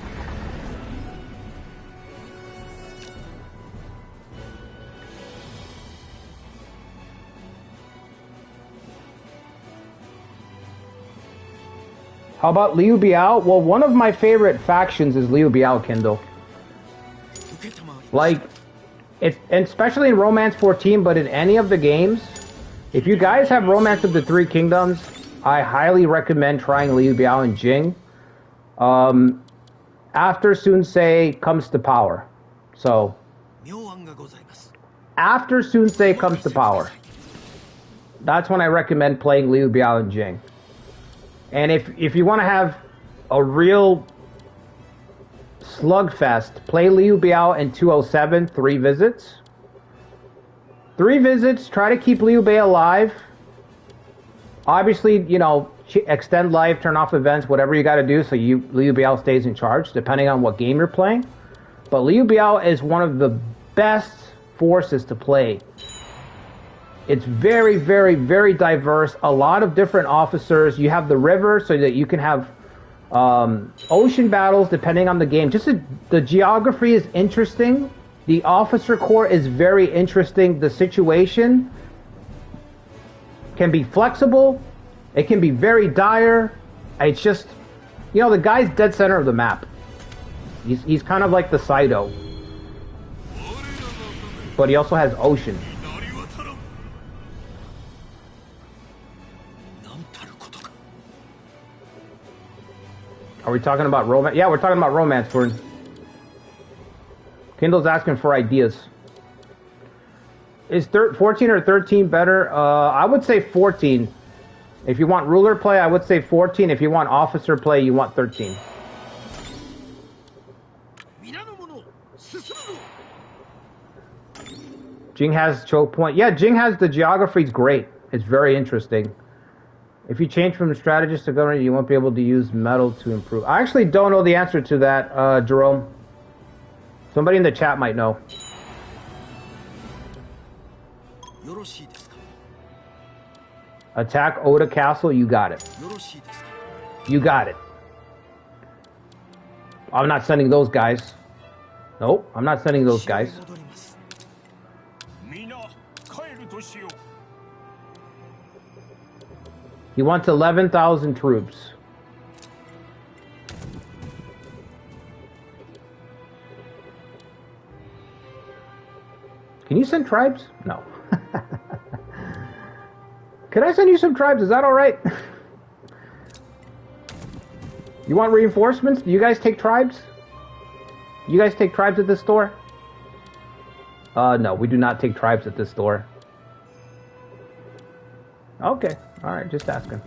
How about Liu Biao? Well, one of my favorite factions is Liu Biao, Kindle. Like, and especially in Romance 14, but in any of the games, if you guys have Romance of the Three Kingdoms, I highly recommend trying Liu Biao and Jing. After Sun Ce comes to power. So, after Sun Ce comes to power, that's when I recommend playing Liu Biao and Jing. And if you want to have a real slugfest, play Liu Biao in 207, 3 visits. 3 visits, try to keep Liu Bei alive. Obviously, you know, extend life, turn off events, whatever you got to do so Liu Biao stays in charge, depending on what game you're playing. But Liu Biao is one of the best forces to play. It's very, very, very diverse. A lot of different officers. You have the river so that you can have ocean battles depending on the game. Just the geography is interesting. The officer corps is very interesting. The situation can be flexible. It can be very dire. It's just, you know, the guy's dead center of the map. He's kind of like the Saido. But he also has ocean. Are we talking about romance? Yeah, we're talking about romance, Gordon. Kindle's asking for ideas. Is 14 or 13 better? I would say 14. If you want ruler play, I would say 14. If you want officer play, you want 13. Jing has choke point. Yeah, Jing has the geography is great. It's very interesting. If you change from strategist to governor, you won't be able to use metal to improve. I actually don't know the answer to that, Jerome. Somebody in the chat might know. Attack Oda Castle, you got it. You got it. I'm not sending those guys. Nope, I'm not sending those guys. He wants 11,000 troops. Can you send tribes? No. Can I send you some tribes? Is that all right? You want reinforcements? Do you guys take tribes? You guys take tribes at this store? No, we do not take tribes at this store. Okay, all right, just asking.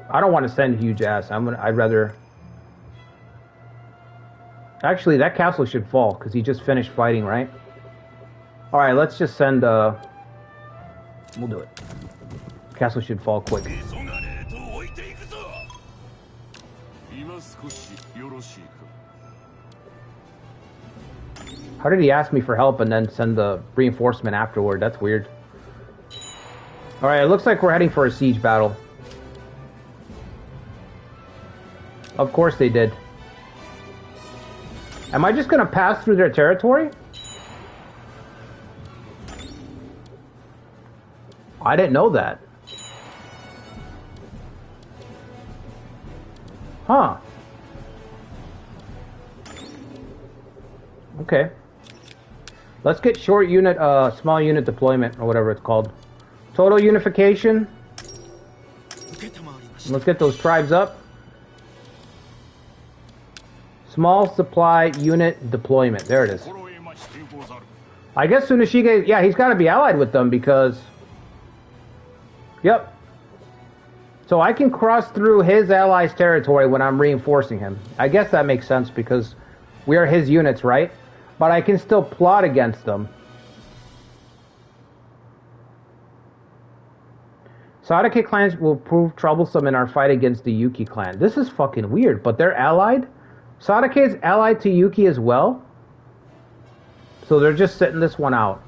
I don't want to send huge ass. I'd rather. Actually, that castle should fall because he just finished fighting, right? All right, let's just send. We'll do it. Castle should fall quick. How did he ask me for help and then send the reinforcement afterward? That's weird. Alright, it looks like we're heading for a siege battle. Of course they did. Am I just gonna pass through their territory? I didn't know that. Huh. Okay. Let's get short unit, small unit deployment, or whatever it's called. Total unification. Let's get those tribes up. Small supply unit deployment. There it is. I guess Tsuneshige, yeah, he's got to be allied with them because... Yep. So I can cross through his allies' territory when I'm reinforcing him. I guess that makes sense because we are his units, right? But I can still plot against them. Sadake clans will prove troublesome in our fight against the Yuki clan. This is fucking weird, but they're allied? Sadake is allied to Yuki as well? So they're just sitting this one out.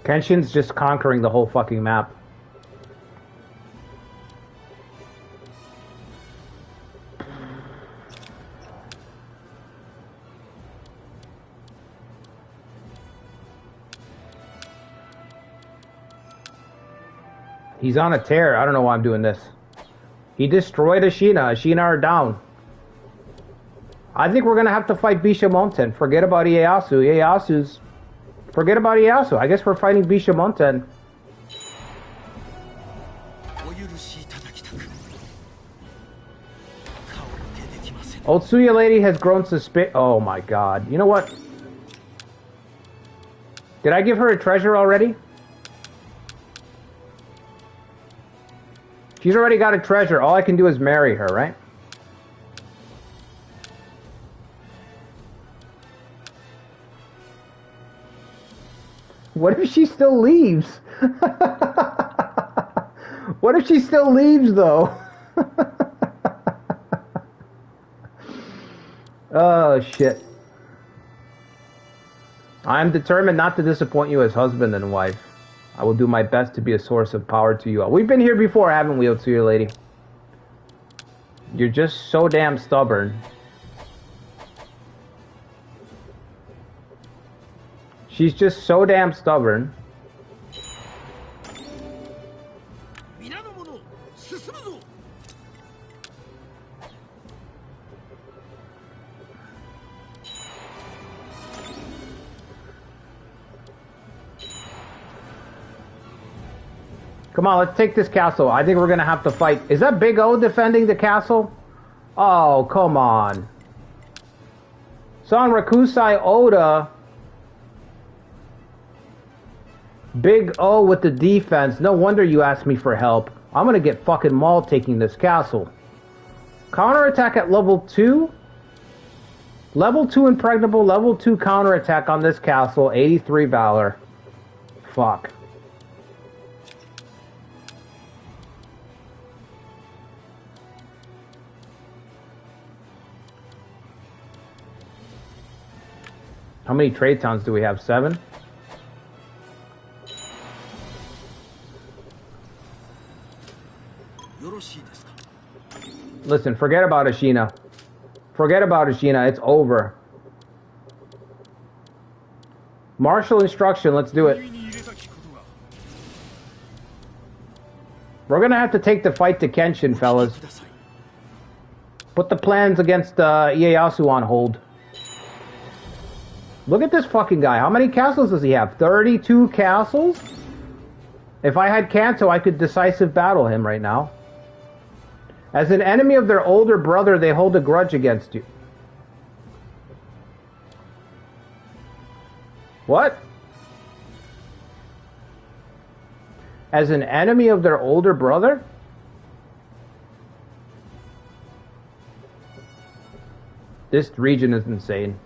Kenshin's just conquering the whole fucking map. He's on a tear. I don't know why I'm doing this. He destroyed Ashina. Ashina are down. I think we're going to have to fight Bishamonten. Forget about Ieyasu. Ieyasu's... Forget about Ieyasu. I guess we're fighting Bishamonten. Otsuya lady has grown suspicious. Oh my god. You know what? Did I give her a treasure already? She's already got a treasure. All I can do is marry her, right? What if she still leaves? What if she still leaves, though? Oh, shit. I am determined not to disappoint you as husband and wife. I will do my best to be a source of power to you all. We've been here before, haven't we, Otsuya lady? You're just so damn stubborn. She's just so damn stubborn. Come on, let's take this castle. I think we're gonna have to fight. Is that Big O defending the castle? Oh, come on. Sanrakusai Oda. Big O with the defense. No wonder you asked me for help. I'm gonna get fucking mauled taking this castle. Counterattack at level 2? Level 2 impregnable, level 2 counterattack on this castle. 83 valor. Fuck. How many trade towns do we have? 7? Listen, forget about Ashina. Forget about Ashina. It's over. Martial instruction. Let's do it. We're gonna have to take the fight to Kenshin, fellas. Put the plans against Ieyasu on hold. Look at this fucking guy. How many castles does he have? 32 castles? If I had Kanto, I could decisive battle him right now. As an enemy of their older brother, they hold a grudge against you. What? As an enemy of their older brother? This region is insane.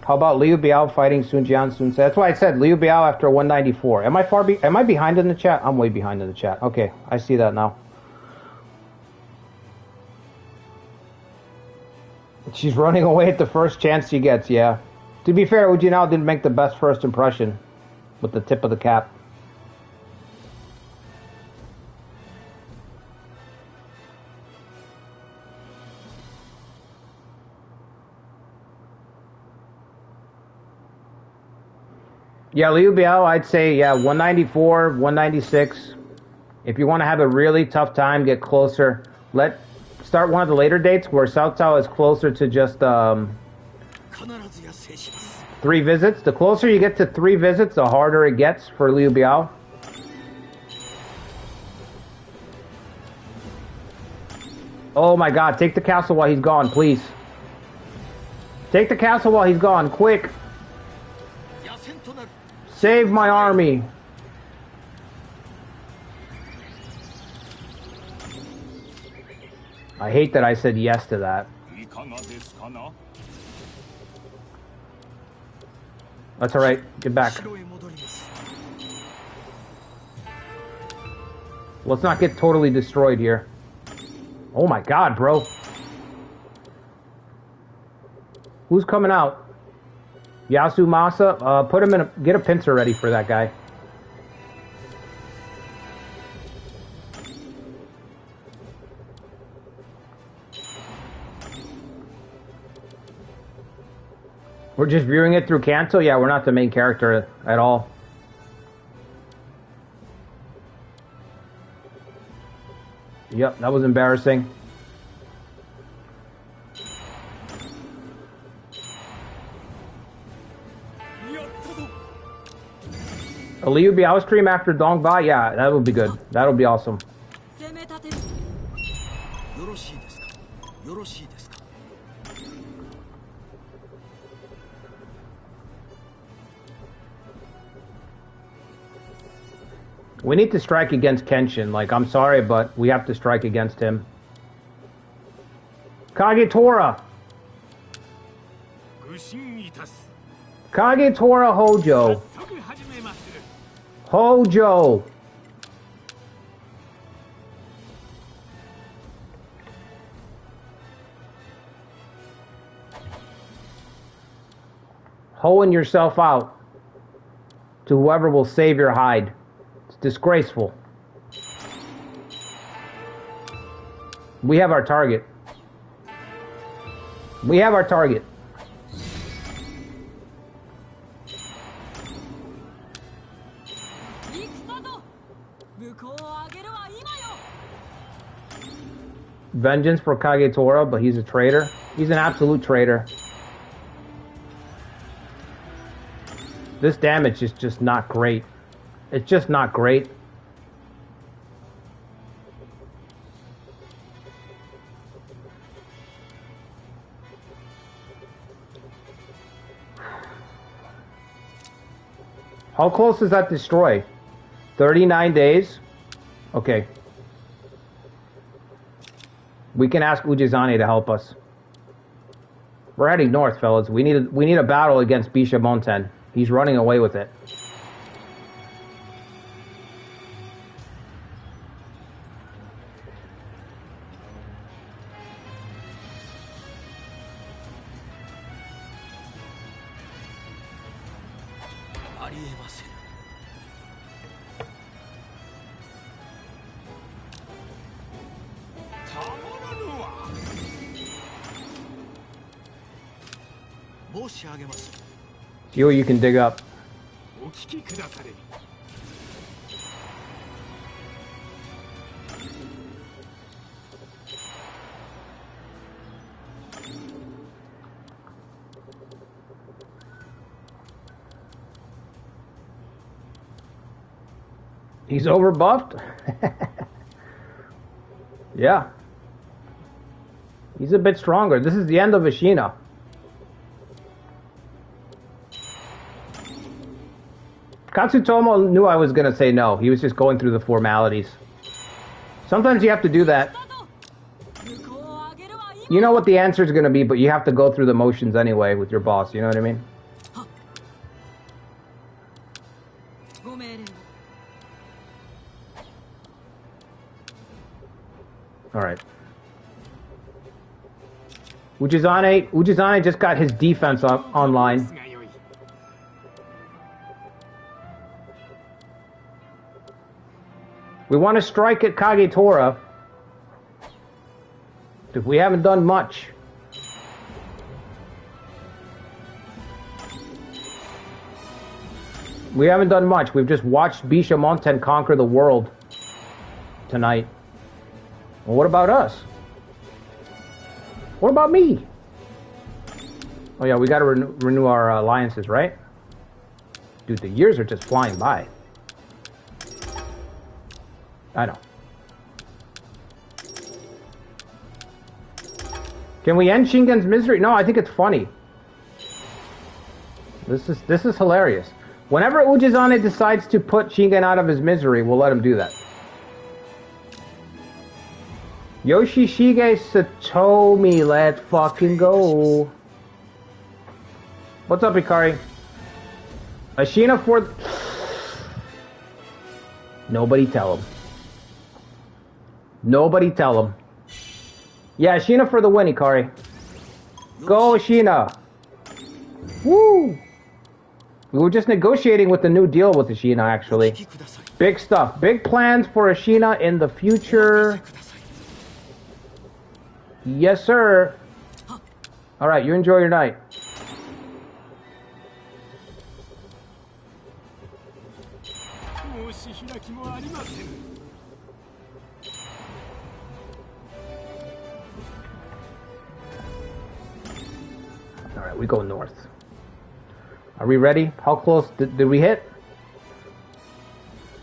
How about Liu Biao fighting Sun Jian Sun Se? That's why I said Liu Biao after 194. Am I behind in the chat? I'm way behind in the chat. Okay, I see that now. She's running away at the first chance she gets, yeah. To be fair, Ujinao didn't make the best first impression with the tip of the cap. Yeah, Liu Biao, I'd say, yeah, 194, 196. If you want to have a really tough time, get closer. Start one of the later dates where Cao Cao is closer to just 3 visits. The closer you get to 3 visits, the harder it gets for Liu Biao. Oh my god, take the castle while he's gone, please. Take the castle while he's gone, quick. Save my army. I hate that I said yes to that. That's alright. Get back. Let's not get totally destroyed here. Oh my god, bro. Who's coming out? Yasumasa? Put him in get a pincer ready for that guy. We're just viewing it through Kanto? Yeah, we're not the main character at all. Yep, that was embarrassing. A Liu Biao stream after Dongba? Yeah, that would be good. That would be awesome. We need to strike against Kenshin. Like, I'm sorry, but we have to strike against him. Kagetora! Kagetora Hojo! Hojo! Hoeing yourself out to whoever will save your hide. It's disgraceful. We have our target. We have our target. vengeance for Kagetora, but he's a traitor. He's an absolute traitor. This damage is just not great. It's just not great. How close is that destroy? 39 days? Okay. We can ask Ujizane to help us. We're heading north, fellas. We need a battle against Bishamonten. He's running away with it. See what you can dig up. He's overbuffed? Yeah. He's a bit stronger. This is the end of Ashina. Katsutomo knew I was going to say no. He was just going through the formalities. Sometimes you have to do that. You know what the answer is going to be, but you have to go through the motions anyway with your boss. You know what I mean? All right. Ujizane just got his defense online. We want to strike at Kagetora. We haven't done much. We haven't done much. We've just watched Bishamonten conquer the world tonight. Well, what about us? What about me? Oh yeah, we got to renew our alliances, right? Dude, the years are just flying by. I know. Can we end Shingen's misery? No, I think it's funny. This is hilarious. Whenever Ujizane decides to put Shingen out of his misery, we'll let him do that. Yoshishige Satomi, let's fucking go. What's up, Ikari? Ashina for... Nobody tell him. Nobody tell him. Yeah, Ashina for the win, Ikari. Go, Ashina. Woo! We were just negotiating with the new deal with Ashina, actually. Big stuff. Big plans for Ashina in the future. Yes, sir. Alright, you enjoy your night. Alright, we go north. Are we ready? How close did we hit?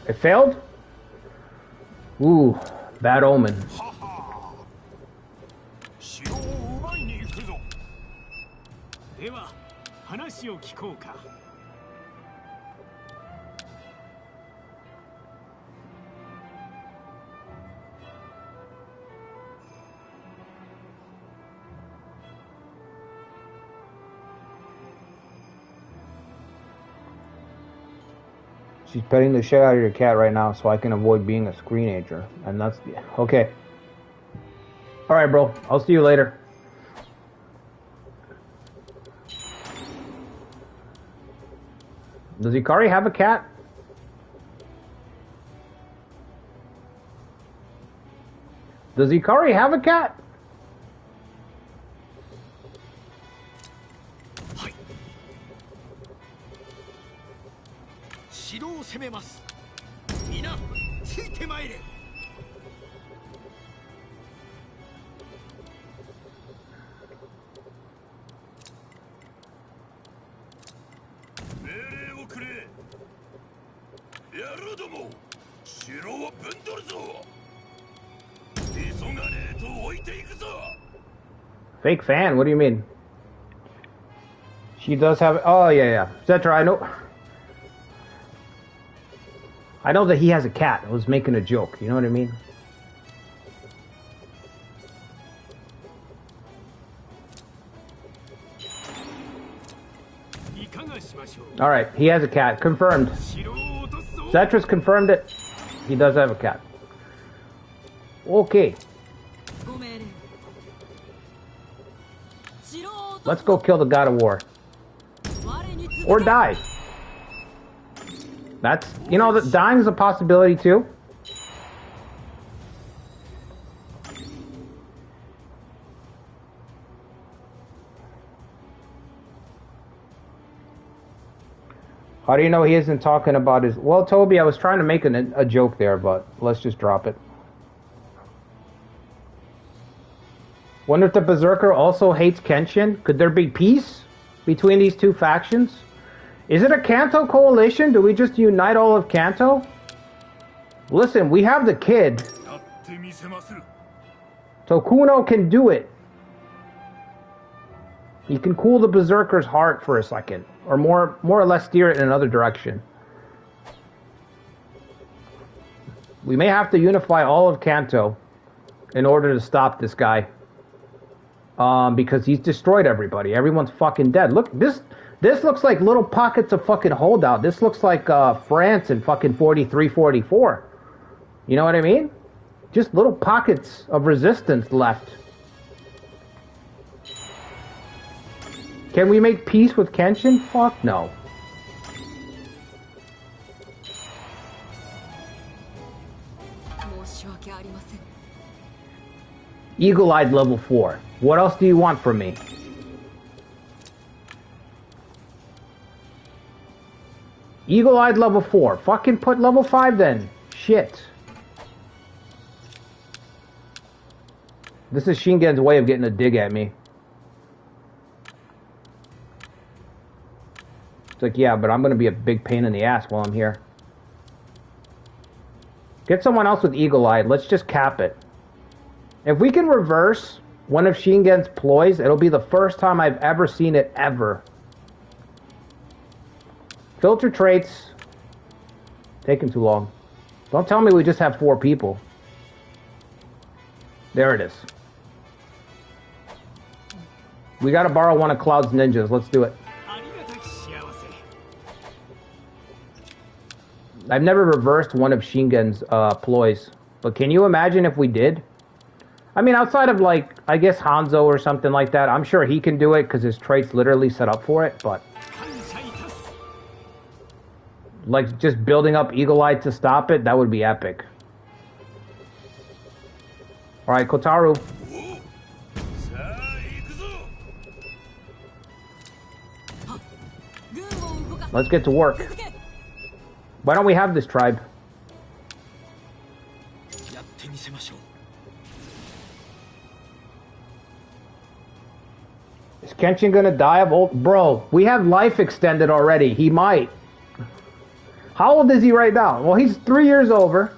It failed? Ooh, bad omen. She's petting the shit out of your cat right now so I can avoid being a screenager. And that's the... Okay. Alright, bro. I'll see you later. Does Ikari have a cat? Does Ikari have a cat? Fake fan? What do you mean? She does have... Oh, yeah. Zetra, I know that he has a cat. I was making a joke. You know what I mean? Alright, he has a cat. Confirmed. Zetra's confirmed it. He does have a cat. Okay. Let's go kill the God of War. Or die. That's... You know, dying is a possibility too. How do you know he isn't talking about his... Well, Toby, I was trying to make a joke there, but let's just drop it. Wonder if the Berserker also hates Kenshin? Could there be peace between these two factions? Is it a Kanto coalition? Do we just unite all of Kanto? Listen, we have the kid. Tokuno can do it. He can cool the Berserker's heart for a second. Or more or less steer it in another direction. We may have to unify all of Kanto in order to stop this guy. Because he's destroyed everybody. Everyone's fucking dead. Look, this looks like little pockets of fucking holdout. This looks like France in fucking 43, 44. You know what I mean? Just little pockets of resistance left. Can we make peace with Kenshin? Fuck no. Eagle-eyed level 4. What else do you want from me? Eagle-eyed level 4. Fucking put level 5 then. Shit. This is Shingen's way of getting a dig at me. It's like, yeah, but I'm gonna be a big pain in the ass while I'm here. Get someone else with eagle-eyed. Let's just cap it. If we can reverse one of Shingen's ploys, it'll be the first time I've ever seen it, ever. Filter traits. Taking too long. Don't tell me we just have 4 people. There it is. We gotta borrow one of Cloud's ninjas. Let's do it. I've never reversed one of Shingen's ploys. But can you imagine if we did? I mean, outside of, like, I guess Hanzo or something like that, I'm sure he can do it because his trait's literally set up for it, but... Like, just building up Eagle-Eye to stop it, that would be epic. Alright, Kotaru. Let's get to work. Why don't we have this tribe? Is Kenshin gonna die of old... Bro, we have life extended already. He might. How old is he right now? Well, he's 3 years over.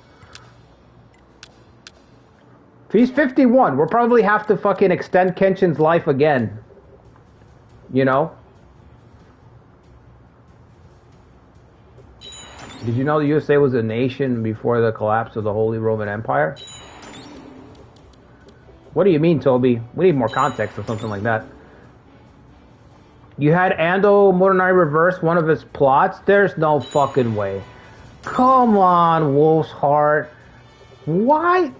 If he's 51, we'll probably have to fucking extend Kenshin's life again. You know? Did you know the USA was a nation before the collapse of the Holy Roman Empire? What do you mean, Toby? We need more context or something like that. You had Ando Morinari reverse one of his plots? There's no fucking way. Come on, Wolf's Heart. Why?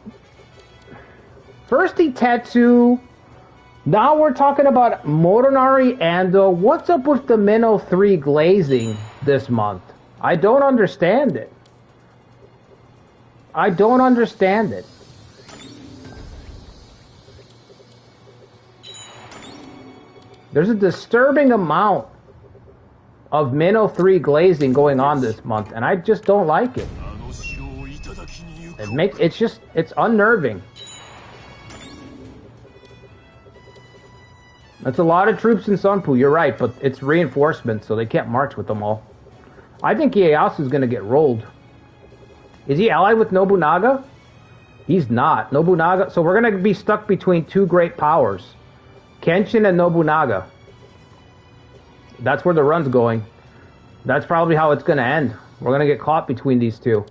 First he Tetsu. Now we're talking about Morinari Ando. What's up with the Minnow 3 glazing this month? I don't understand it. I don't understand it. There's a disturbing amount of Minnow 3 glazing going on this month, and I just don't like it. It's unnerving. That's a lot of troops in Sunpu, you're right, but it's reinforcements, so they can't march with them all. I think Ieyasu is going to get rolled. Is he allied with Nobunaga? He's not. Nobunaga... So we're going to be stuck between two great powers. Kenshin and Nobunaga. That's where the run's going. That's probably how it's going to end. We're going to get caught between these two.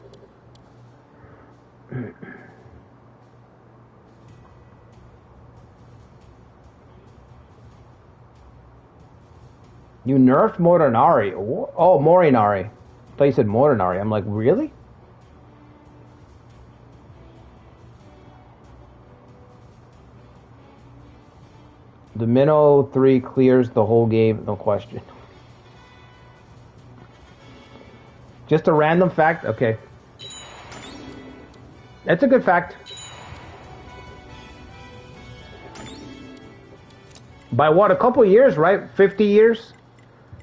You nerfed Morinari. Oh, Morinari. I thought you said Morinari. I'm like, really? The Minnow 3 clears the whole game, no question. Just a random fact? Okay. That's a good fact. By what, a couple years, right? 50 years?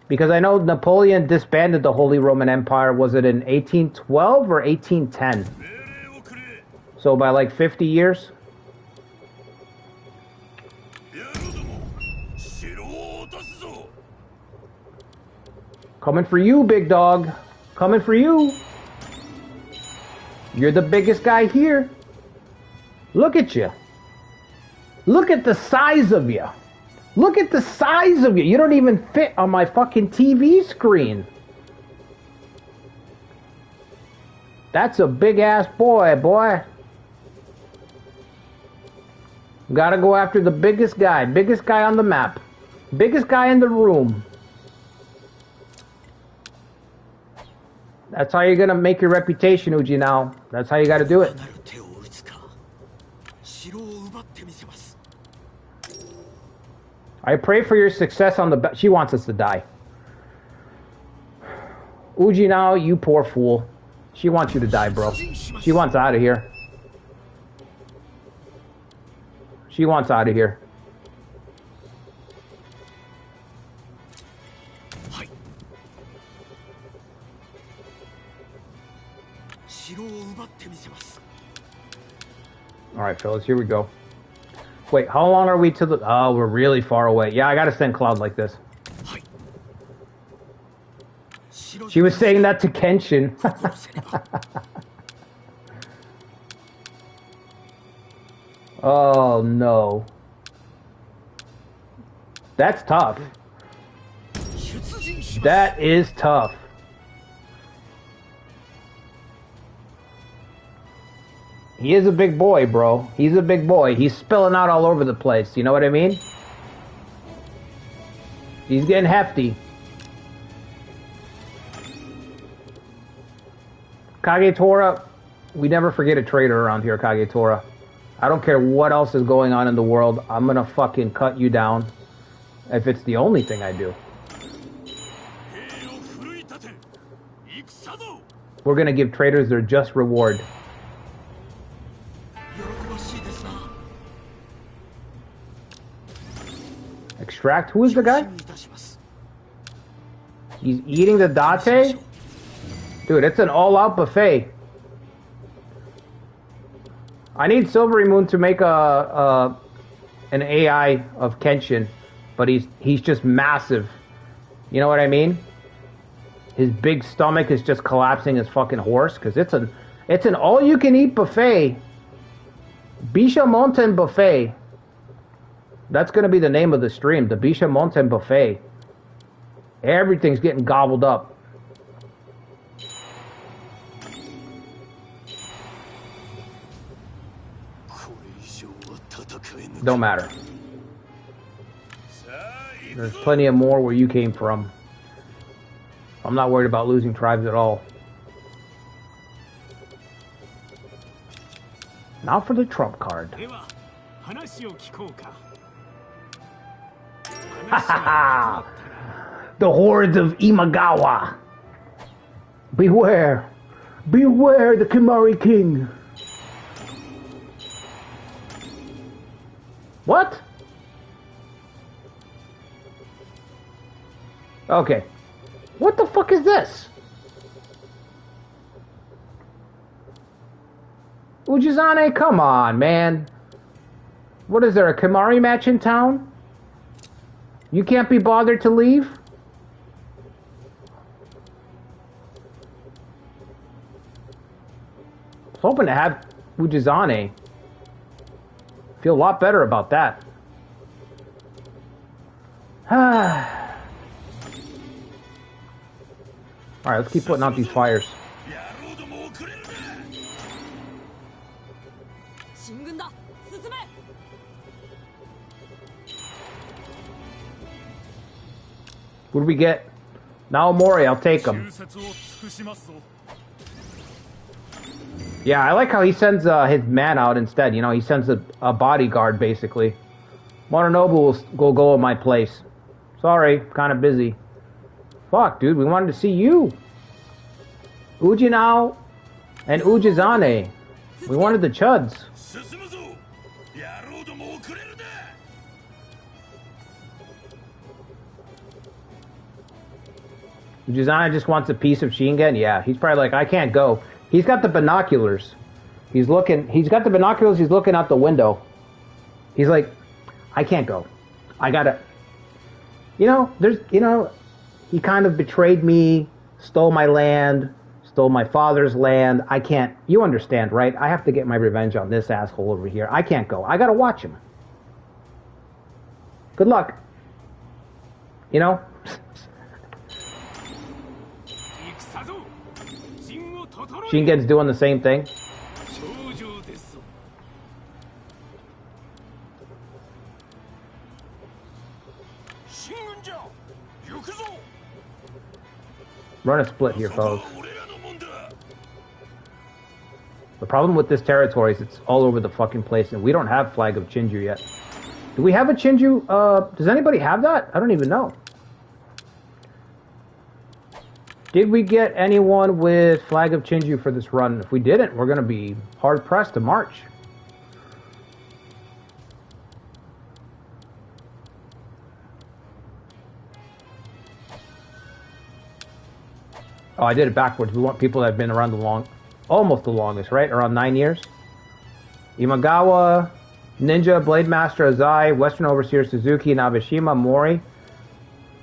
Because I know Napoleon disbanded the Holy Roman Empire, was it in 1812 or 1810? So by like 50 years? Coming for you, big dog. Coming for you. You're the biggest guy here. Look at you. Look at the size of you. Look at the size of you. You don't even fit on my fucking TV screen. That's a big ass boy, boy. Gotta go after the biggest guy. Biggest guy on the map. Biggest guy in the room. That's how you're gonna make your reputation, Ujinao. That's how you gotta do it. I pray for your success on the... She wants us to die. Ujinao, you poor fool. She wants you to die, bro. She wants out of here. She wants out of here. Alright, fellas, here we go. Wait, how long are we to the... Oh, we're really far away. Yeah, I gotta send Cloud like this. She was saying that to Kenshin. Oh, no. That's tough. That is tough. He is a big boy, bro. He's a big boy. He's spilling out all over the place. You know what I mean? He's getting hefty. Kagetora, we never forget a traitor around here, Kagetora. I don't care what else is going on in the world. I'm gonna fucking cut you down. If it's the only thing I do. We're gonna give traitors their just reward. Extract? Who is the guy? He's eating the date? Dude, it's an all-out buffet. I need Silvery Moon to make an AI of Kenshin, but he's just massive. You know what I mean? His big stomach is just collapsing his fucking horse, because it's an all-you-can-eat buffet. Bisha Mountain Buffet. That's going to be the name of the stream, the Bisha Mountain Buffet. Everything's getting gobbled up. Don't matter. There's plenty of more where you came from. I'm not worried about losing tribes at all. Now for the trump card. The hordes of Imagawa. Beware. Beware the Kimari King. What? Okay. What the fuck is this? Ujizane, come on, man. What is there, a Kimari match in town? You can't be bothered to leave? I was hoping to have Ujizane. Feel a lot better about that. Alright, let's keep putting out these fires. What do we get? Naomori, I'll take him. Yeah, I like how he sends his man out instead. You know, he sends a bodyguard, basically. Mononobu will go in my place. Sorry, kind of busy. Fuck, dude, we wanted to see you. Ujinao and Ujizane. We wanted the chuds. Ujizane just wants a piece of Shingen? Yeah, he's probably like, I can't go. He's got the binoculars. He's got the binoculars, he's looking out the window. He's like, I can't go. I gotta... You know, he kind of betrayed me, stole my land, stole my father's land. I can't... You understand, right? I have to get my revenge on this asshole over here. I can't go. I gotta watch him. Good luck. You know? Shingen's doing the same thing. Run a split here, folks. The problem with this territory is it's all over the fucking place, and we don't have Flag of Chinju yet. Do we have a Chinju? Does anybody have that? I don't even know. Did we get anyone with Flag of Chinju for this run? If we didn't, we're going to be hard-pressed to march. Oh, I did it backwards. We want people that have been around almost the longest, right? Around 9 years. Imagawa, Ninja, Blade Master Azai, Western Overseer Suzuki, Nabeshima, Mori.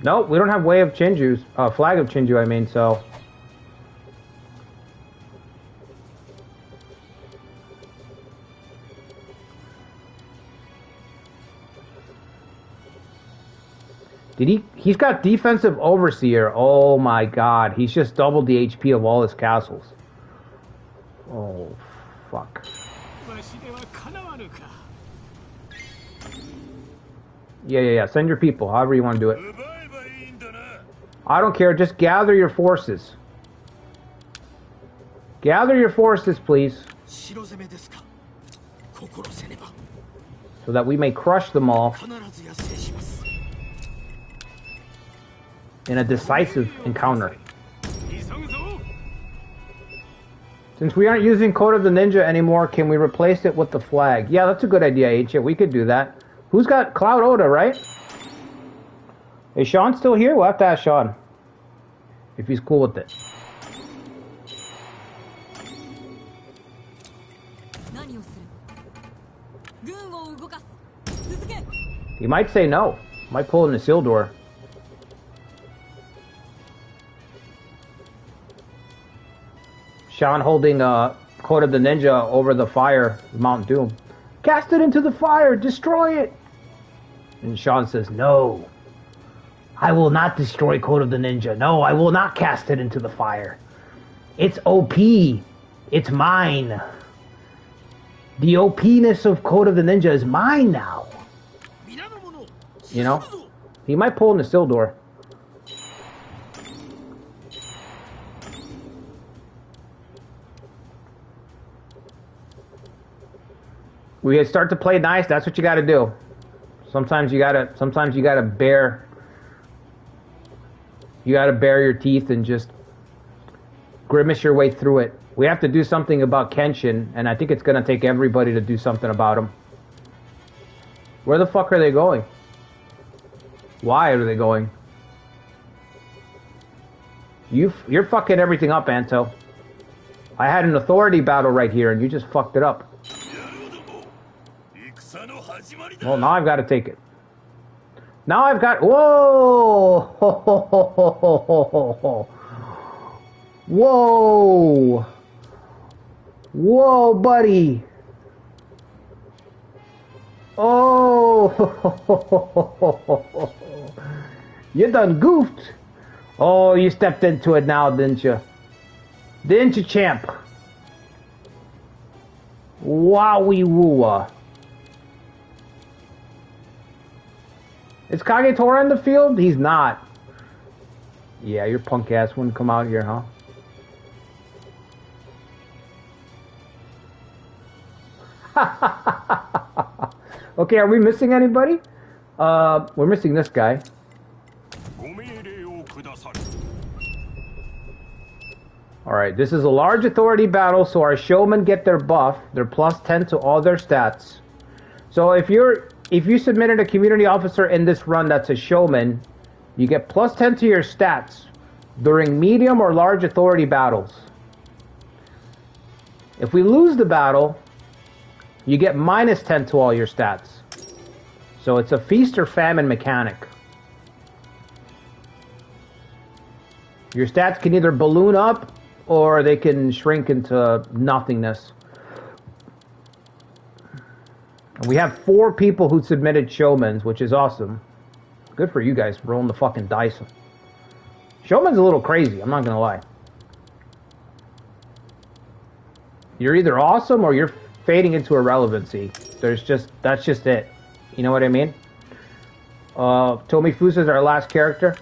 Nope, we don't have Way of Chinju's, Flag of Chinju, I mean, so. He's got Defensive Overseer. Oh my god, he's just doubled the HP of all his castles. Oh, fuck. Yeah, send your people, however you want to do it. I don't care, just gather your forces. Gather your forces, please. So that we may crush them all in a decisive encounter. Since we aren't using Code of the Ninja anymore, can we replace it with the flag? Yeah, that's a good idea, Ancient. We could do that. Who's got Cloud Oda, right? Is Sean still here? We'll have to ask Sean if he's cool with it. He might say no. Might pull in the Isildur. Sean holding Code of the Ninja over the fire of Mount Doom. Cast it into the fire! Destroy it! And Sean says, no. I will not destroy Code of the Ninja. No, I will not cast it into the fire. It's OP. It's mine. The OP-ness of Code of the Ninja is mine now. You know? He might pull in the Isildur. We start to play nice. That's what you got to do. Sometimes you gotta bear. You gotta bare your teeth and just grimace your way through it. We have to do something about Kenshin, and I think it's gonna take everybody to do something about him. Where the fuck are they going? Why are they going? You're fucking everything up, Anto. I had an authority battle right here, and you just fucked it up. Well, now I've got to take it. Now I've got... Whoa! Whoa! Whoa, buddy! Oh! You done goofed! Oh, you stepped into it now, didn't you? Didn't you, champ? Wowie wooa. Is Kagetora in the field? He's not. Yeah, your punk ass wouldn't come out here, huh? Okay, are we missing anybody? We're missing this guy. Alright, this is a large authority battle, so our showmen get their buff. They're plus 10 to all their stats. So if you submitted a community officer in this run that's a showman, you get plus 10 to your stats during medium or large authority battles. If we lose the battle, you get minus 10 to all your stats. So it's a feast or famine mechanic. Your stats can either balloon up or they can shrink into nothingness. And we have 4 people who submitted showmans, which is awesome. Good for you guys rolling the fucking dice. Showman's a little crazy, I'm not gonna lie. You're either awesome or you're fading into irrelevancy. That's just it. You know what I mean? Tomifusa's our last character.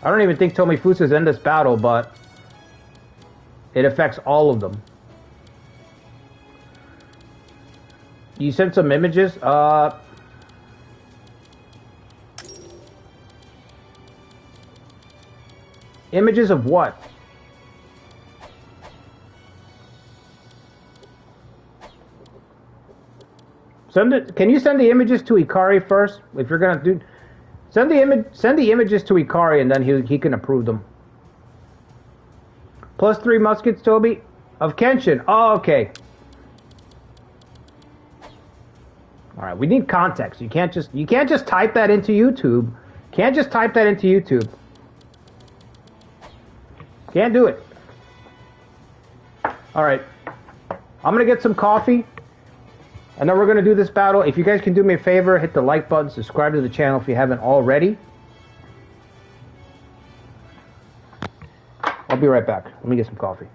I don't even think Tomifusa's in this battle, but it affects all of them. You sent some images? Images of what? Can you send the images to Ikari first? If you're gonna do, send the images to Ikari and then he can approve them. Plus 3 muskets, Toby, of Kenshin. Oh, okay. All right, we need context. You can't just type that into YouTube. Can't just type that into YouTube. Can't do it. All right, I'm gonna get some coffee. And then we're going to do this battle. If you guys can do me a favor, hit the like button, subscribe to the channel if you haven't already. I'll be right back. Let me get some coffee.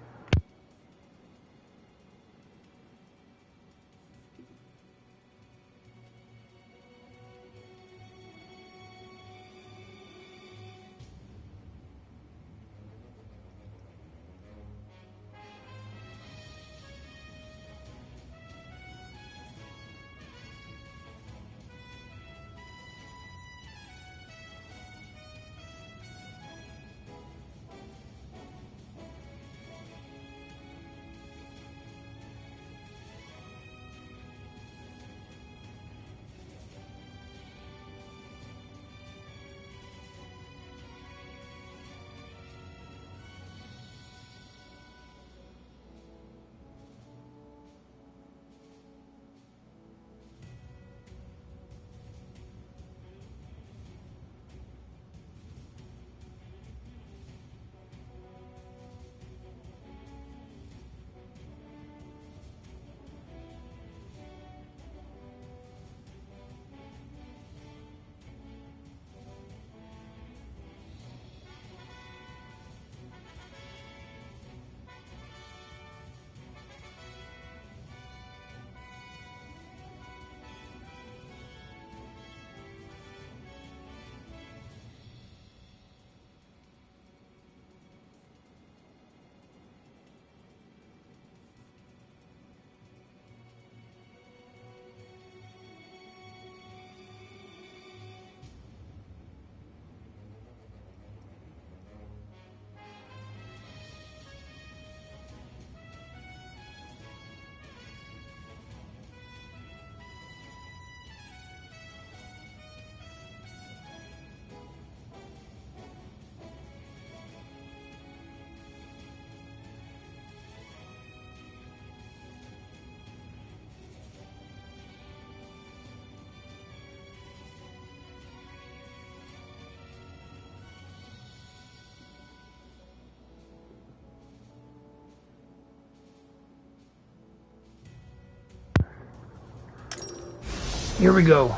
Here we go.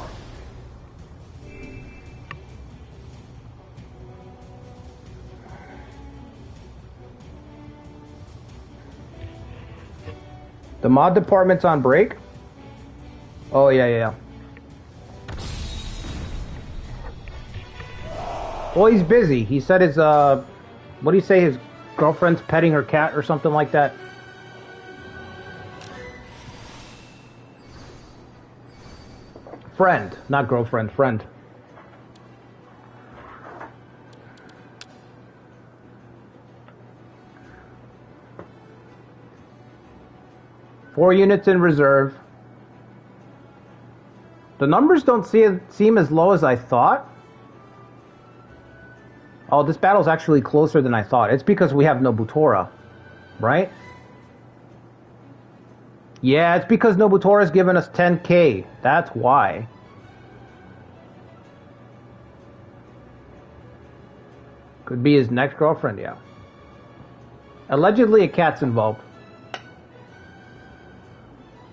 The mod department's on break? Oh, yeah. Well, he's busy. He said his, what do you say, his girlfriend's petting her cat or something like that? Friend, not girlfriend, friend. Four units in reserve. The numbers don't seem as low as I thought. Oh, this battle's actually closer than I thought. It's because we have Nobutora, right? Yeah, it's because Nobutora's given us 10k. That's why. Could be his next girlfriend, yeah. Allegedly, a cat's involved.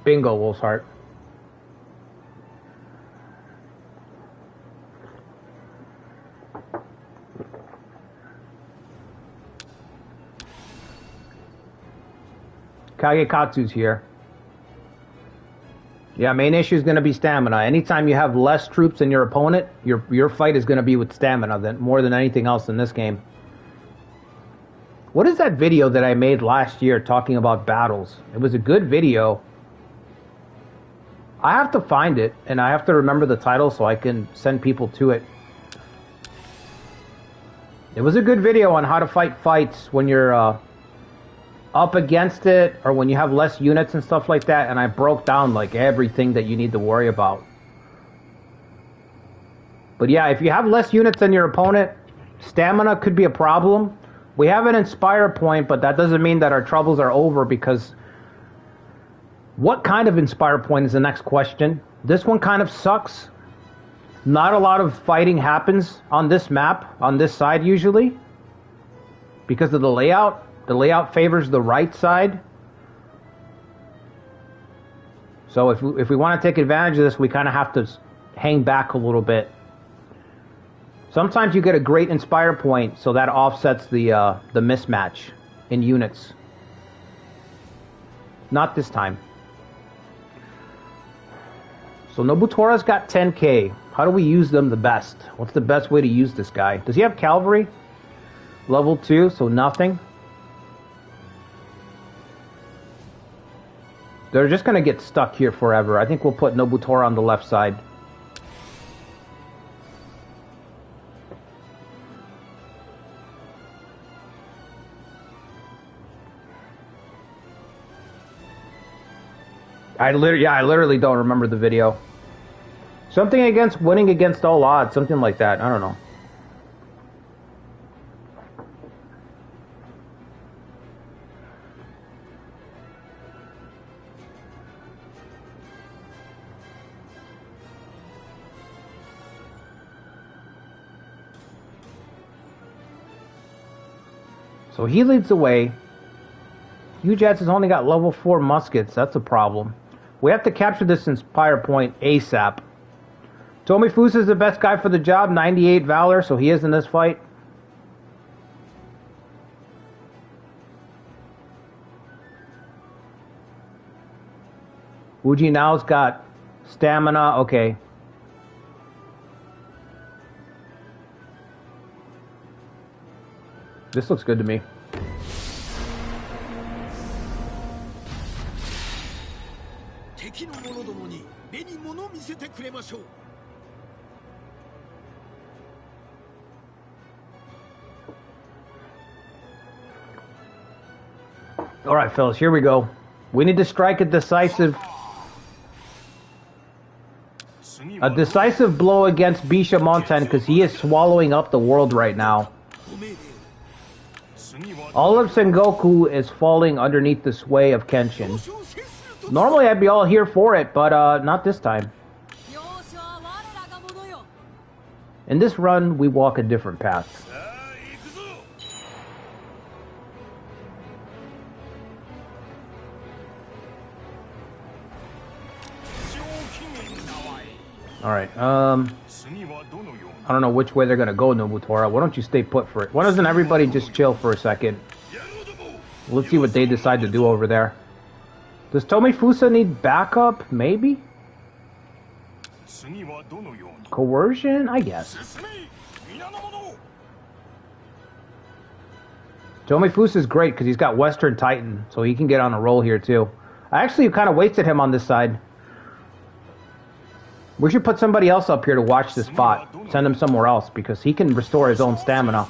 Bingo, Wolfsheart. Kagekatsu's here. Yeah, main issue is going to be stamina. Anytime you have less troops than your opponent, your fight is going to be with stamina more than anything else in this game. What is that video that I made last year talking about battles? It was a good video. I have to find it, and I have to remember the title so I can send people to it. It was a good video on how to fight fights when you're up against it, or when you have less units and stuff like that, and I broke down like everything that you need to worry about. But yeah, if you have less units than your opponent, stamina could be a problem. We have an Inspire point, but that doesn't mean that our troubles are over, because what kind of Inspire point is the next question. This one kind of sucks. Not a lot of fighting happens on this map, on this side usually, because of the layout. The layout favors the right side. So if we want to take advantage of this, we kind of have to hang back a little bit. Sometimes you get a great Inspire point, so that offsets the mismatch in units. Not this time. So Nobutora's got 10k. How do we use them the best? What's the best way to use this guy? Does he have cavalry? Level 2, so nothing. They're just going to get stuck here forever. I think we'll put Nobutora on the left side. I literally don't remember the video. Something against winning against all odds. Something like that. I don't know. So he leads the way. Ujats has only got level 4 muskets. That's a problem. We have to capture this Inspire point ASAP. Tomifusa is the best guy for the job. 98 Valor, so he is in this fight. Ujinao's got stamina. Okay. This looks good to me. All right, fellas, here we go. We need to strike a decisive blow against Bisha Monten, because he is swallowing up the world right now. All of Sengoku is falling underneath the sway of Kenshin. Normally I'd be all here for it, but not this time. In this run, we walk a different path. Alright, I don't know which way they're gonna go, Nobutora. Why don't you stay put for it? Why doesn't everybody just chill for a second? Let's see what they decide to do over there. Does Tomifusa need backup? Maybe? Coercion? I guess. Tomifusa is great because he's got Western Titan, so he can get on a roll here too. I actually kind of wasted him on this side. We should put somebody else up here to watch this spot. Send him somewhere else because he can restore his own stamina.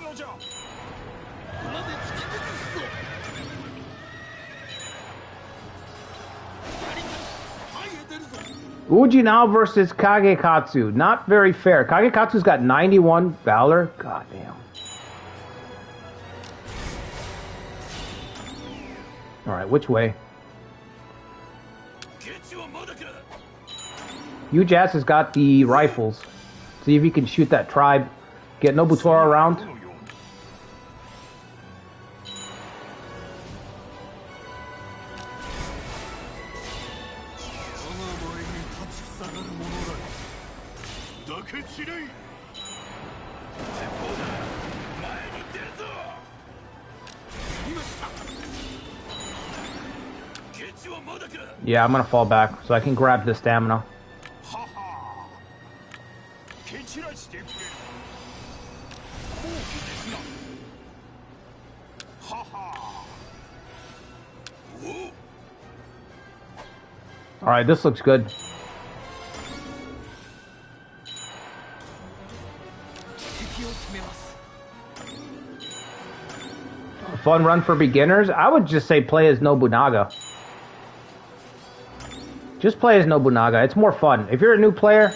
Ujinao versus Kagekatsu. Not very fair. Kagekatsu's got 91 Valor. God damn. Alright, which way? Ujaz has got the rifles. See if he can shoot that tribe. Get Nobutora around. Yeah, I'm gonna fall back so I can grab the stamina. Alright, this looks good. A fun run for beginners? I would just say play as Nobunaga. Just play as Nobunaga. It's more fun. If you're a new player...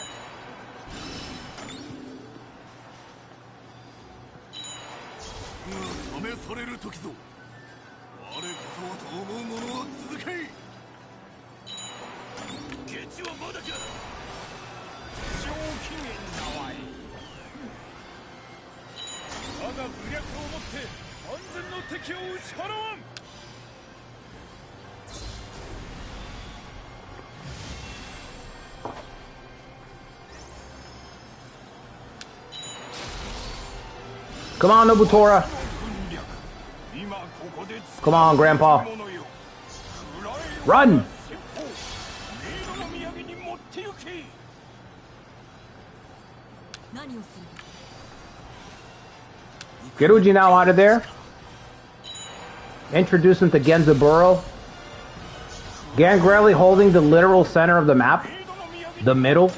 Come on, Nobutora. Come on, Grandpa. Run! Get Ujinao out of there. Introduce him to Genzaburo. Gangrelli holding the literal center of the map. The middle.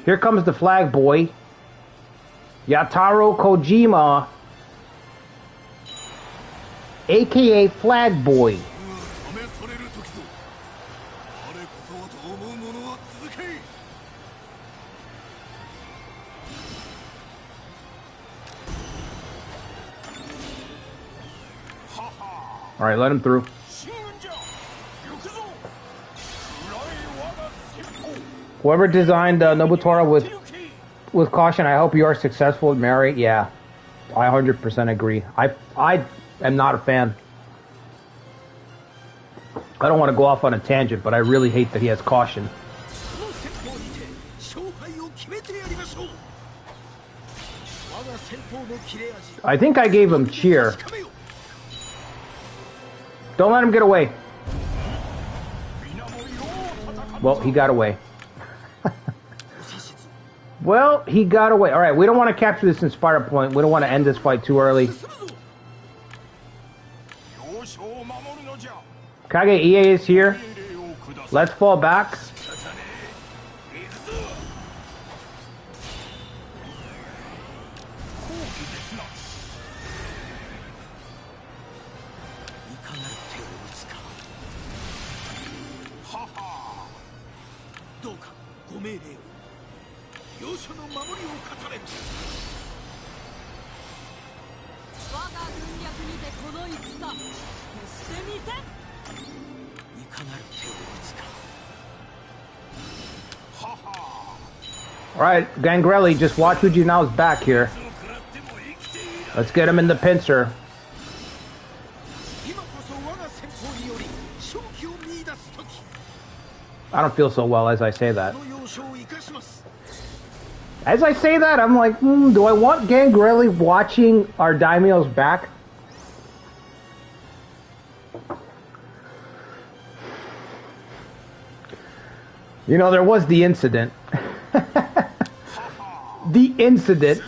Here comes the flag boy. Yataro Kojima. AKA Flag Boy. Alright, let him through. Whoever designed Nobutora with caution, I hope you are successful, Mary. Yeah, I 100% agree. I am not a fan. I don't want to go off on a tangent, but I really hate that he has caution. I think I gave him cheer. Don't let him get away. Well, he got away. Well, he got away. Alright, we don't want to capture this Inspire point. We don't want to end this fight too early. Kage EA is here. Let's fall back. Alright, Gangrelli, just watch Ujinao's back here. Let's get him in the pincer. I don't feel so well as I say that. As I say that, I'm like, do I want Gangrelli watching our daimyo's back? You know, there was the incident. The incident.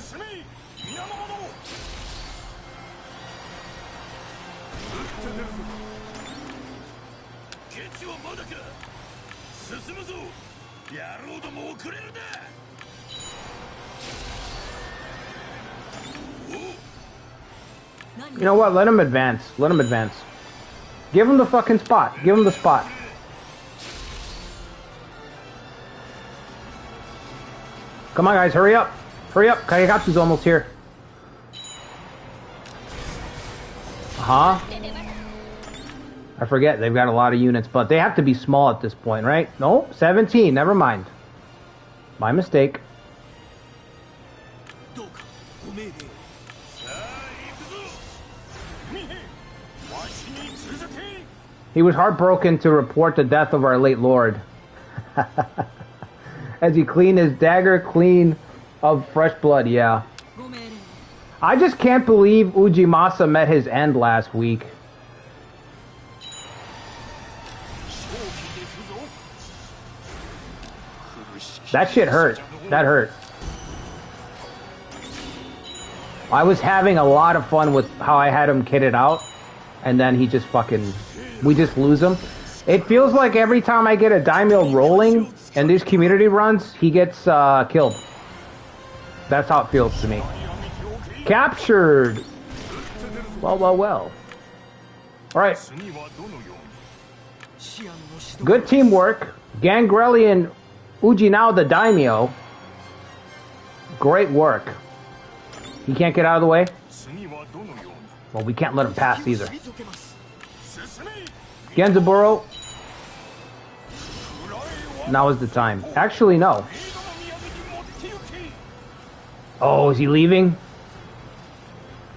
You know what? Let him advance. Let him advance. Give him the fucking spot. Give him the spot. Come on, guys. Hurry up. Hurry up. Kagegatsu's almost here. Uh-huh. I forget. They've got a lot of units, but they have to be small at this point, right? No? 17. Never mind. My mistake. He was heartbroken to report the death of our late lord. As he cleaned his dagger clean of fresh blood, yeah. I just can't believe Ujimasa met his end last week. That shit hurt. That hurt. I was having a lot of fun with how I had him kitted out, and then he just fucking... We just lose him. It feels like every time I get a daimyo rolling in these community runs, he gets killed. That's how it feels to me. Captured! Well, well, well. Alright. Good teamwork. Gangrelli and Ujinao the daimyo. Great work. He can't get out of the way? Well, we can't let him pass either. Genzaburo. Now is the time. Actually, no. Oh, is he leaving?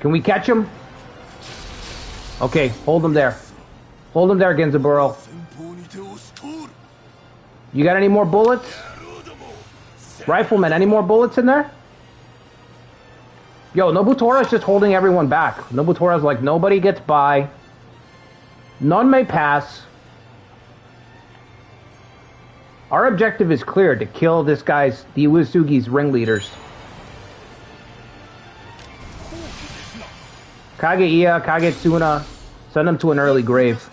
Can we catch him? Okay, hold him there. Hold him there, Genzaburo. You got any more bullets? Rifleman, any more bullets in there? Yo, Nobutora's just holding everyone back. Nobutora's like, nobody gets by. None may pass. Our objective is clear, to kill this guy's, the Uesugi's ringleaders. Kageiya, Kagetsuna, send them to an early grave.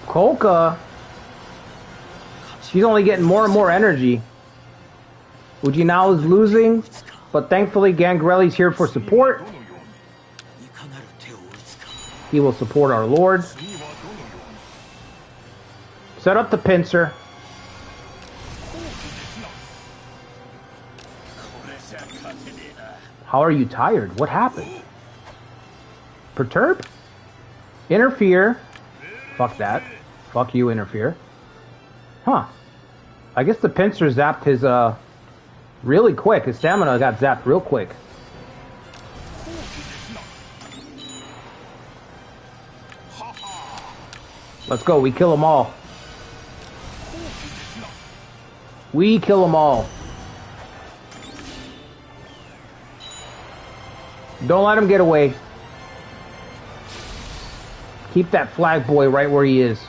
Kolka, she's only getting more and more energy. Ujinao is losing, but thankfully Gangrelli's here for support. He will support our lord. Set up the pincer. How are you tired? What happened? Perturb? Interfere. Fuck that. Fuck you, interfere. Huh. I guess the pincer zapped his, really quick. His stamina got zapped real quick. Let's go. We kill them all. We kill them all. Don't let him get away. Keep that flag boy right where he is.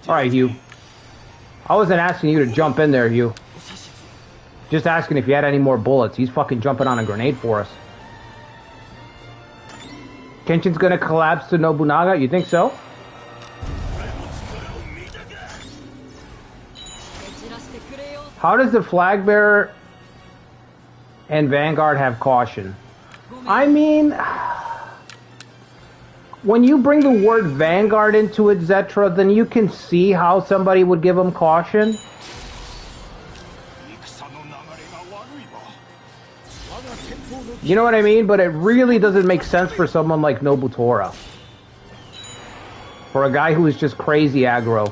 Alright, Hugh. I wasn't asking you to jump in there, Hugh. Just asking if you had any more bullets. He's fucking jumping on a grenade for us. Kenshin's gonna collapse to Nobunaga? You think so? How does the flag bearer and Vanguard have caution? I mean, when you bring the word Vanguard into it, Zetra, then you can see how somebody would give them caution. You know what I mean? But it really doesn't make sense for someone like Nobutora. For a guy who is just crazy aggro.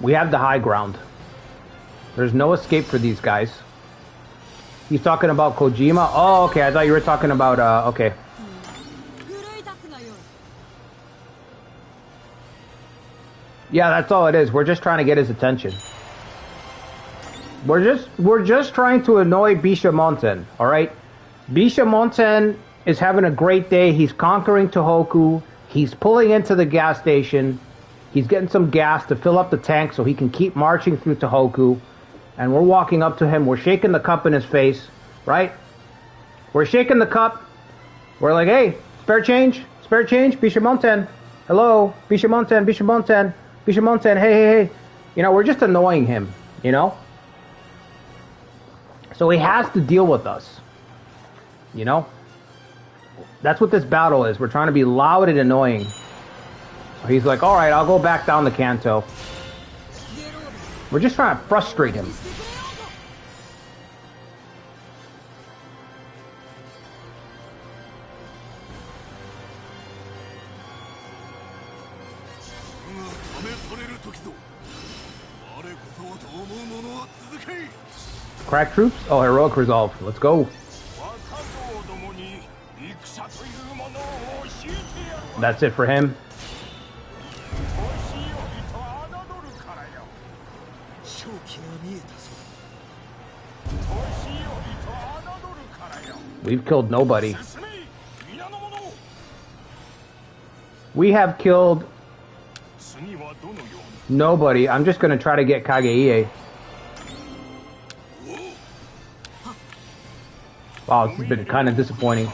We have the high ground. There's no escape for these guys. He's talking about Kojima? Oh, okay. I thought you were talking about, okay. Yeah, that's all it is. We're just trying to get his attention. We're just trying to annoy Bishamonten, alright? Bishamonten is having a great day. He's conquering Tohoku. He's pulling into the gas station. He's getting some gas to fill up the tank so he can keep marching through Tohoku. And we're walking up to him. We're shaking the cup in his face, right? We're shaking the cup. We're like, hey, spare change, Bishamonten. Hello, Bishamonten, hey. You know, we're just annoying him, you know? So he has to deal with us, you know? That's what this battle is. We're trying to be loud and annoying. So he's like, all right, I'll go back down to Kanto. We're just trying to frustrate him. Crack troops? Oh, heroic resolve. Let's go. That's it for him. We've killed nobody. We have killed nobody. I'm just going to try to get Kage-ie. Wow, this has been kind of disappointing.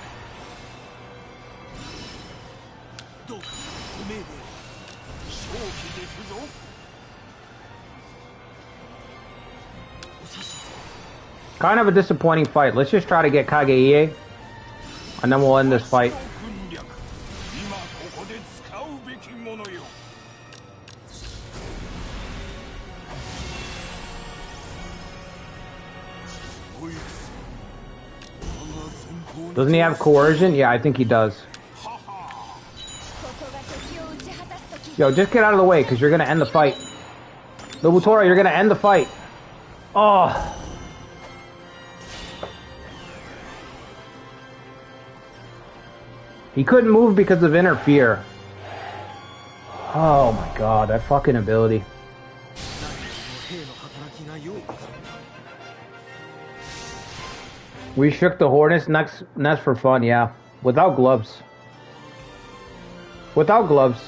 Kind of a disappointing fight. Let's just try to get Kage-ie, and then we'll end this fight. Doesn't he have coercion? Yeah, I think he does. Yo, just get out of the way, because you're going to end the fight. Nobutora, you're going to end the fight. Oh. He couldn't move because of interfere. Oh my god, that fucking ability. We shook the Hornet's nest for fun, yeah. Without gloves. Without gloves.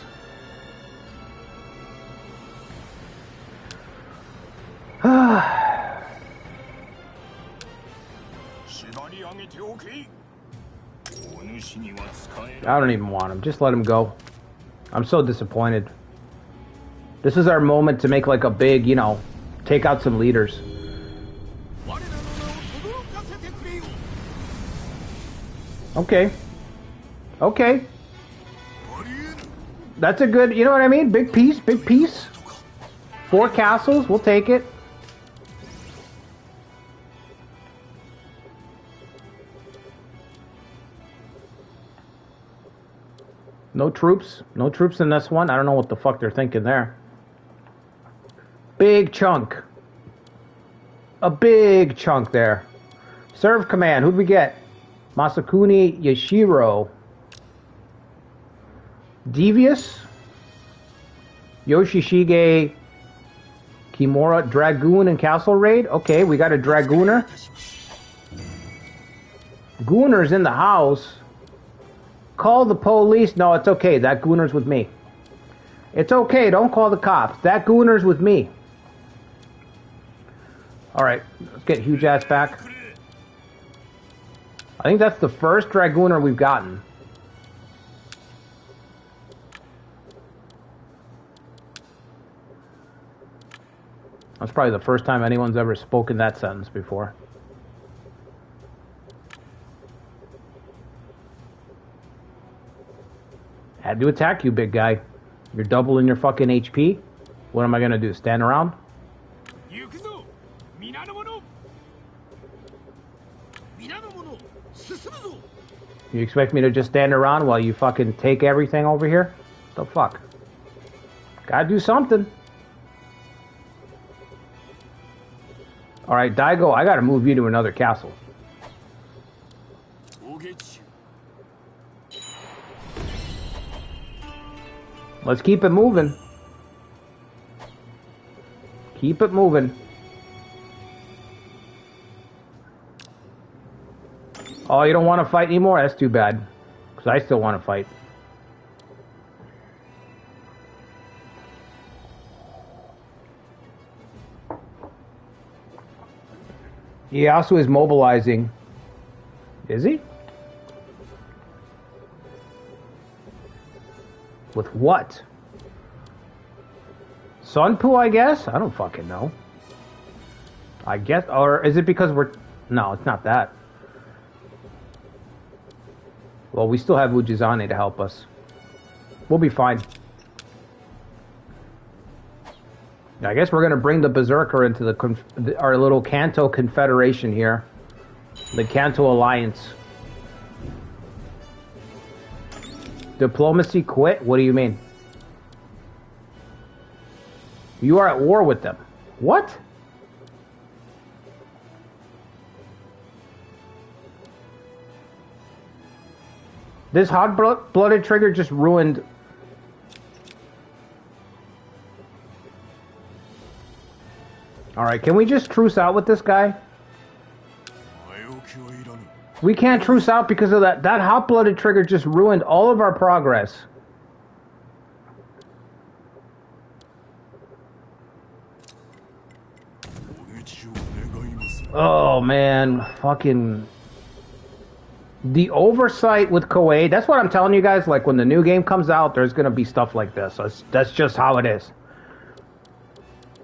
I don't even want him. Just let him go. I'm so disappointed. This is our moment to make like a big, you know, take out some leaders. Okay. Okay. That's a good, you know what I mean? Big piece, big piece. 4 castles, we'll take it. No troops. No troops in this one. I don't know what the fuck they're thinking there. Big chunk. A big chunk there. Serve command. Who'd we get? Masakuni Yashiro. Devious. Yoshishige Kimura. Dragoon and Castle Raid. Okay, we got a Dragooner. Gooner's in the house. Call the police. No, it's okay. That Gooner's with me. It's okay. Don't call the cops. That Gooner's with me. Alright. Let's get Huge Ass back. I think that's the first Dragooner we've gotten. That's probably the first time anyone's ever spoken that sentence before. Had to attack you, big guy. You're doubling your fucking HP. What am I gonna do? Stand around? You expect me to just stand around while you fucking take everything over here? The fuck? Gotta do something. Alright, Daigo, I gotta move you to another castle. Let's keep it moving. Keep it moving. Oh, you don't want to fight anymore? That's too bad. Because I still want to fight. Ieyasu is mobilizing. Is he? With what? Sunpu, I guess? I don't fucking know. I guess, or is it because we're... No, it's not that. Well, we still have Ujizane to help us. We'll be fine. I guess we're going to bring the Berserker into our little Kanto Confederation here. The Kanto Alliance. Diplomacy quit? What do you mean? You are at war with them. What? This hot-blooded trigger just ruined... Alright, can we just truce out with this guy? We can't truce out because of that. That hot-blooded trigger just ruined all of our progress. Oh, man. Fucking... The oversight with Koei, that's what I'm telling you guys. Like, when the new game comes out, there's going to be stuff like this. That's just how it is.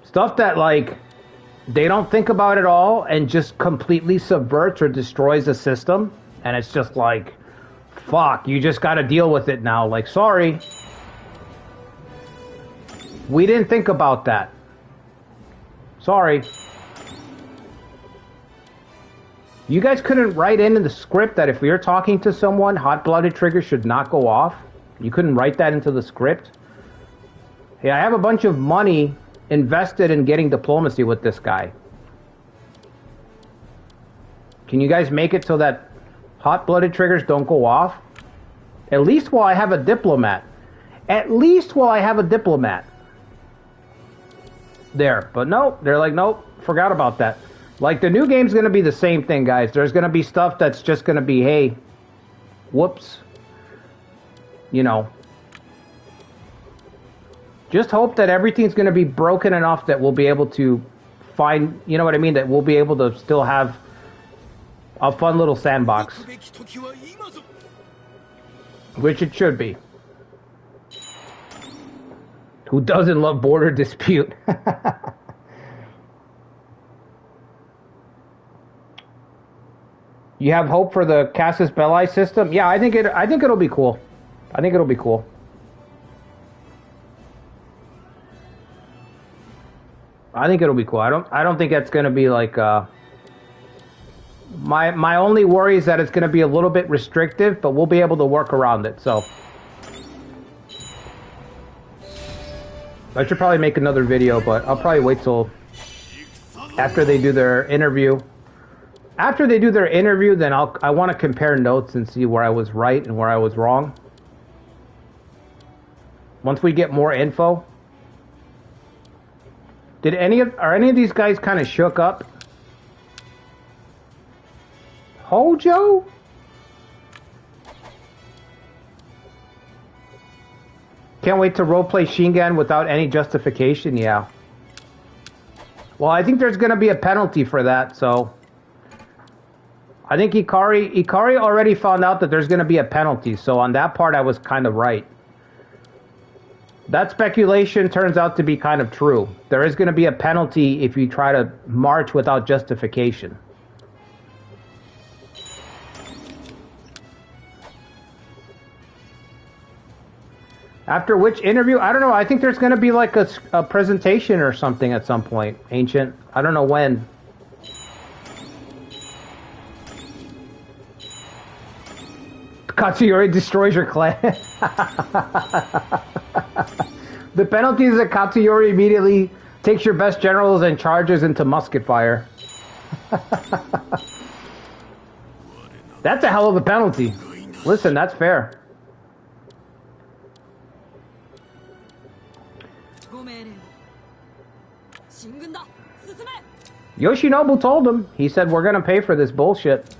Stuff that, like... They don't think about it all and just completely subverts or destroys the system. And it's just like, fuck, you just gotta deal with it now. Like, sorry. We didn't think about that. Sorry. You guys couldn't write in the script that if we were talking to someone, hot-blooded trigger should not go off? You couldn't write that into the script? Hey, I have a bunch of money invested in getting diplomacy with this guy. Can you guys make it so that hot-blooded triggers don't go off? At least while I have a diplomat. At least while I have a diplomat. There. But no, they're like, nope, forgot about that. Like, the new game's going to be the same thing, guys. There's going to be stuff that's just going to be, hey, whoops. You know. Just hope that everything's going to be broken enough that we'll be able to find, you know what I mean? That we'll be able to still have a fun little sandbox. Which it should be. Who doesn't love border dispute? You have hope for the Casus Belli system? Yeah, I think it'll be cool. I think it'll be cool. I think it'll be cool. I don't think that's going to be like my only worry is that it's going to be a little bit restrictive, but we'll be able to work around it. So I should probably make another video, but I'll probably wait till after they do their interview. After they do their interview, then I want to compare notes and see where I was right and where I was wrong. Once we get more info. Are any of these guys kind of shook up? Hojo? Can't wait to roleplay Shingan without any justification, yeah. Well, I think there's going to be a penalty for that, so... I think Ikari already found out that there's going to be a penalty, so on that part I was kind of right. That speculation turns out to be kind of true. There is going to be a penalty if you try to march without justification. After which interview? I don't know. I think there's going to be like a presentation or something at some point. Ancient. I don't know when. Katsuyori destroys your clan. The penalty is that Katsuyori immediately takes your best generals and charges into musket fire. That's a hell of a penalty. Listen, that's fair. Yoshinobu told him. He said, we're going to pay for this bullshit.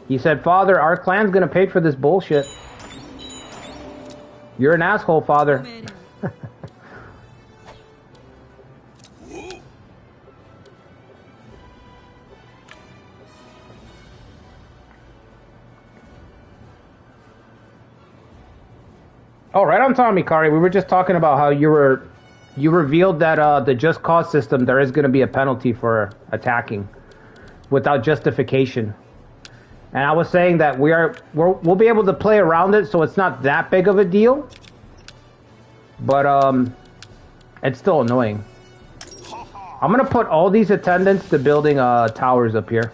He said, Father, our clan's going to pay for this bullshit. You're an asshole, Father. Oh, right on time, Mikari. We were just talking about how you revealed that the just cause system, there is going to be a penalty for attacking without justification. And I was saying that we'll be able to play around it, so it's not that big of a deal. But it's still annoying. I'm gonna put all these attendants to building towers up here.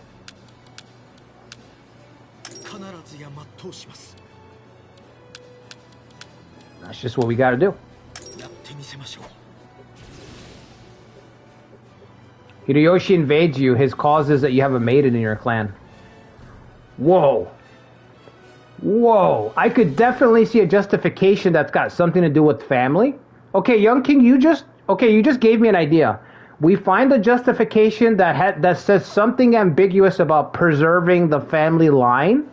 That's just what we gotta do. Hideyoshi invades you. His cause is that you have a maiden in your clan. Whoa. Whoa. I could definitely see a justification that's got something to do with family. Okay, Young King, you just gave me an idea. We find a justification that says something ambiguous about preserving the family line.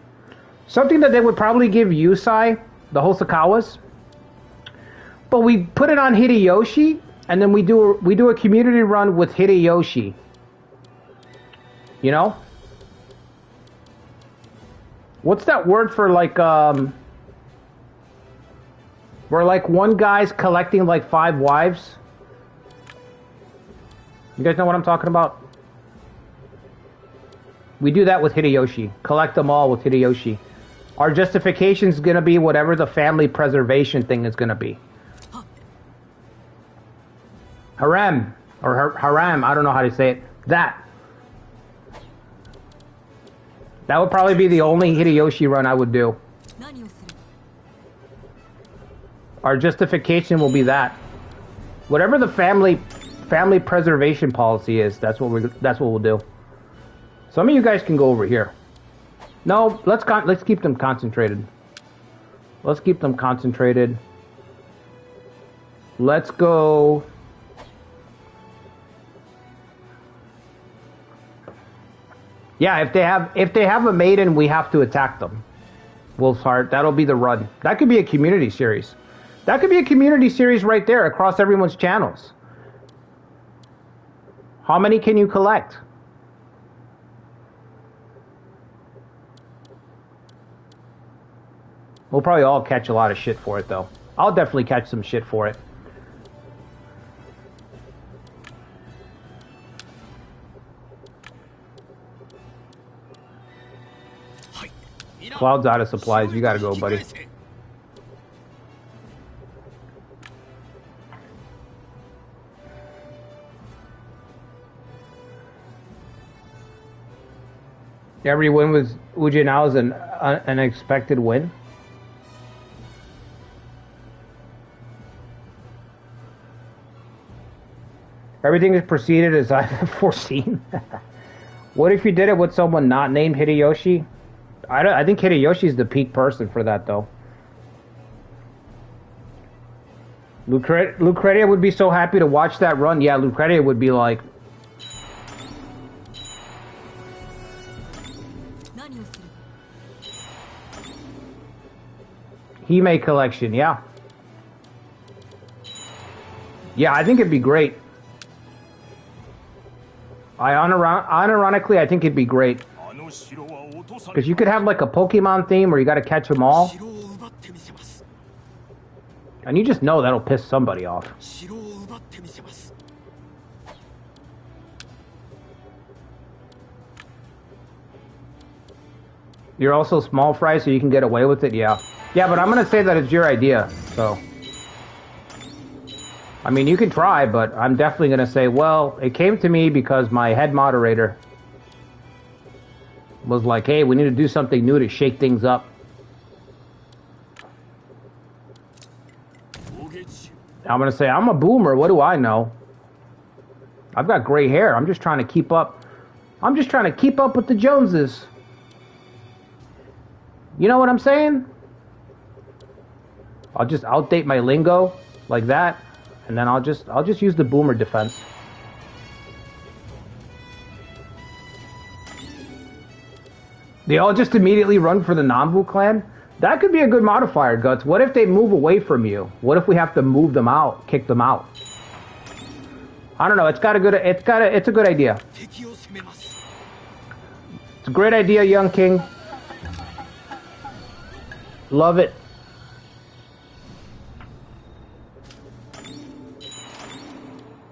Something that they would probably give Yusai, the Hosokawas. But we put it on Hideyoshi, and then we do a community run with Hideyoshi. You know? What's that word for like where like one guy's collecting like 5 wives? You guys know what I'm talking about? We do that with Hideyoshi. Collect them all with Hideyoshi. Our justification is going to be whatever the family preservation thing is going to be. Harem. Or haram. I don't know how to say it. That would probably be the only Hideyoshi run I would do. Our justification will be that. Whatever the family preservation policy is, that's what we'll do. Some of you guys can go over here. No, let's keep them concentrated. Let's keep them concentrated. Let's go. Yeah, if they have a maiden, we have to attack them. Wolf's Heart, that'll be the run. That could be a community series. That could be a community series right there across everyone's channels. How many can you collect? We'll probably all catch a lot of shit for it, though. I'll definitely catch some shit for it. Cloud's out of supplies. You gotta go, buddy. Every win with Ujinao is an unexpected win. Everything is proceeded as I've foreseen. What if you did it with someone not named Hideyoshi? I think Hideyoshi's the peak person for that, though. Lucretia would be so happy to watch that run. Yeah, Lucretia would be like... Hime collection, yeah. Yeah, I think it'd be great. Unironically, I think it'd be great. Because you could have like a Pokemon theme where you gotta catch them all. And you just know that'll piss somebody off. You're also small fry, so you can get away with it, yeah. Yeah, but I'm gonna say that it's your idea, so. I mean, you can try, but I'm definitely gonna say, well, it came to me because my head moderator was like, hey, we need to do something new to shake things up. I'm gonna say, I'm a boomer, what do I know? I've got gray hair, I'm just trying to keep up. I'm just trying to keep up with the Joneses. You know what I'm saying? I'll just outdate my lingo like that, and then I'll just use the boomer defense. They all just immediately run for the Nambu clan? That could be a good modifier, Guts. What if they move away from you? What if we have to move them out, kick them out? I don't know. It's a good idea. It's a great idea, young king. Love it.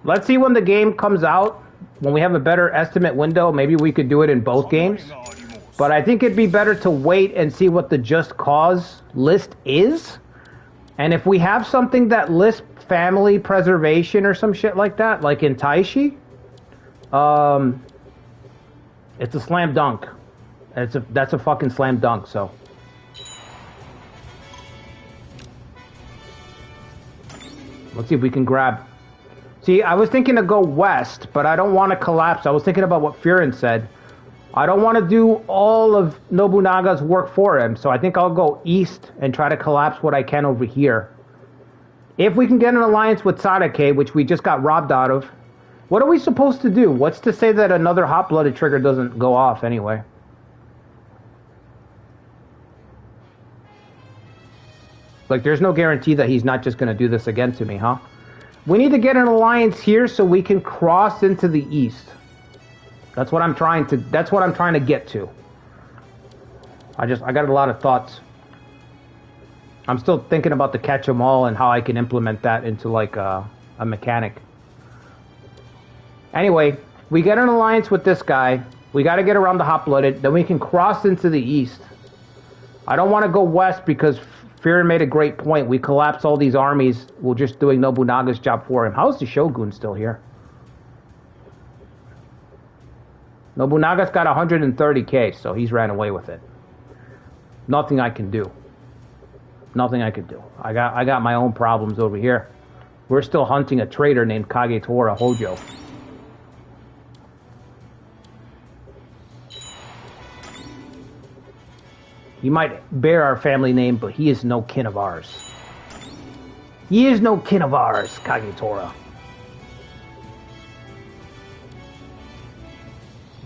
Let's see when the game comes out. When we have a better estimate window, maybe we could do it in both games. But I think it'd be better to wait and see what the Just Cause list is. And if we have something that lists family preservation or some shit like that, like in Taishi, it's a slam dunk. That's a fucking slam dunk, so. Let's see if we can grab. See, I was thinking to go west, but I don't want to collapse. I was thinking about what Furin said. I don't want to do all of Nobunaga's work for him, so I think I'll go east and try to collapse what I can over here. If we can get an alliance with Sadake, which we just got robbed out of, what are we supposed to do? What's to say that another hot-blooded trigger doesn't go off anyway? Like, there's no guarantee that he's not just going to do this again to me, huh? We need to get an alliance here so we can cross into the east. That's what I'm trying to get to. I got a lot of thoughts. I'm still thinking about the catch 'em all and how I can implement that into like a mechanic. Anyway, we get an alliance with this guy. We got to get around the hot-blooded. Then we can cross into the east. I don't want to go west because Furin made a great point. We collapse all these armies. We're just doing Nobunaga's job for him. How's the Shogun still here? Nobunaga's got 130k, so he's ran away with it. Nothing I can do. Nothing I can do. I got my own problems over here. We're still hunting a traitor named Kagetora Hojo. He might bear our family name, but he is no kin of ours. He is no kin of ours, Kagetora.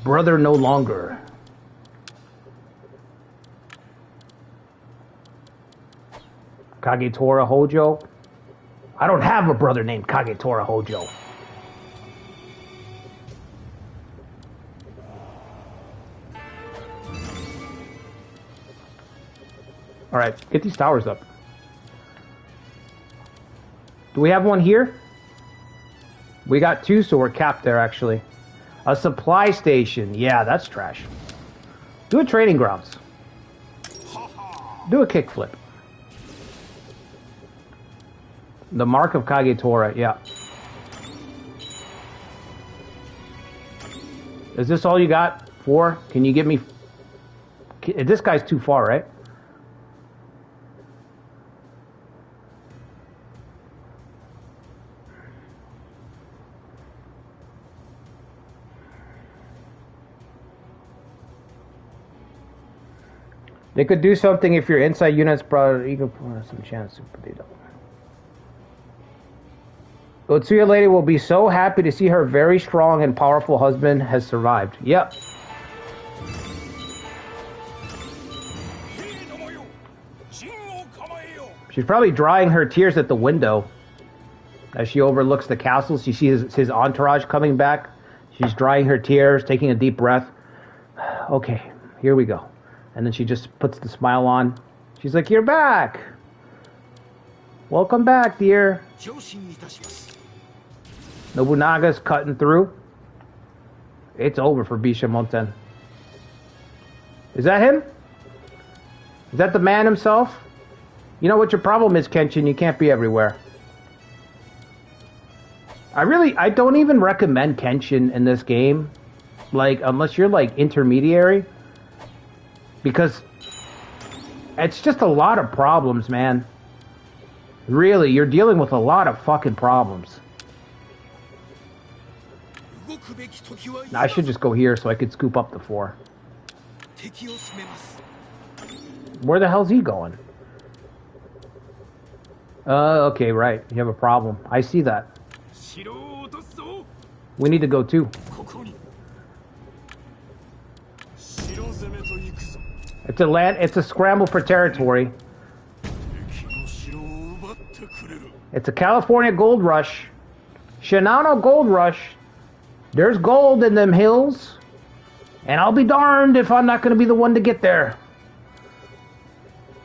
Brother no longer. Kagetora Hojo? I don't have a brother named Kagetora Hojo. Alright, get these towers up. Do we have one here? We got two, so we're capped there, actually. A supply station. Yeah, that's trash. Do a training grounds. Do a kickflip. The mark of Kagetora, yeah. Is this all you got? 4? Can you give me... This guy's too far, right? They could do something if your inside units brought equal some chance to put it up. Otsuya lady will be so happy to see her very strong and powerful husband has survived. Yep. She's probably drying her tears at the window. As she overlooks the castle, she sees his entourage coming back. She's drying her tears, taking a deep breath. Okay, here we go. And then she just puts the smile on. She's like, you're back. Welcome back, dear. Nobunaga's cutting through. It's over for Bishamonten. Is that him? Is that the man himself? You know what your problem is, Kenshin? You can't be everywhere. I don't even recommend Kenshin in this game. Like, unless you're, like, intermediary. Because it's just a lot of problems, man. Really, you're dealing with a lot of fucking problems. Now, I should just go here so I could scoop up the 4. Where the hell's he going? Okay, right. You have a problem. I see that. We need to go too. It's a scramble for territory. It's a California gold rush. Shinano gold rush. There's gold in them hills. And I'll be darned if I'm not going to be the one to get there.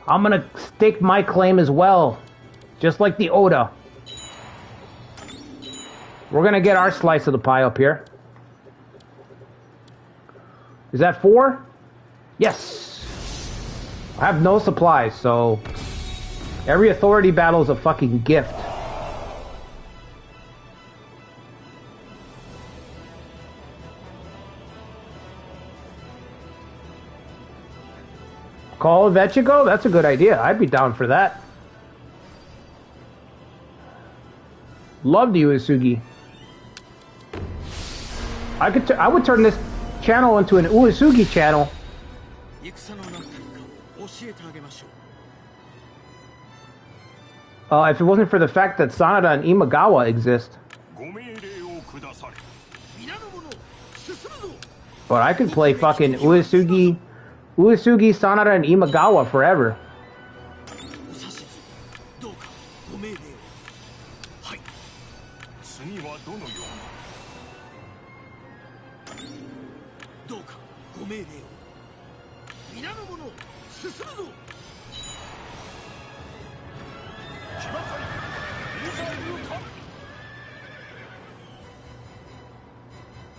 I'm going to stake my claim as well. Just like the Oda. We're going to get our slice of the pie up here. Is that 4? Yes. I have no supplies, so every authority battle is a fucking gift. Call Vechigo? That's a good idea. I'd be down for that. Love the Uesugi. I would turn this channel into an Uesugi channel. If it wasn't for the fact that Sanada and Imagawa exist. But I could play fucking Uesugi, Sanada, and Imagawa forever.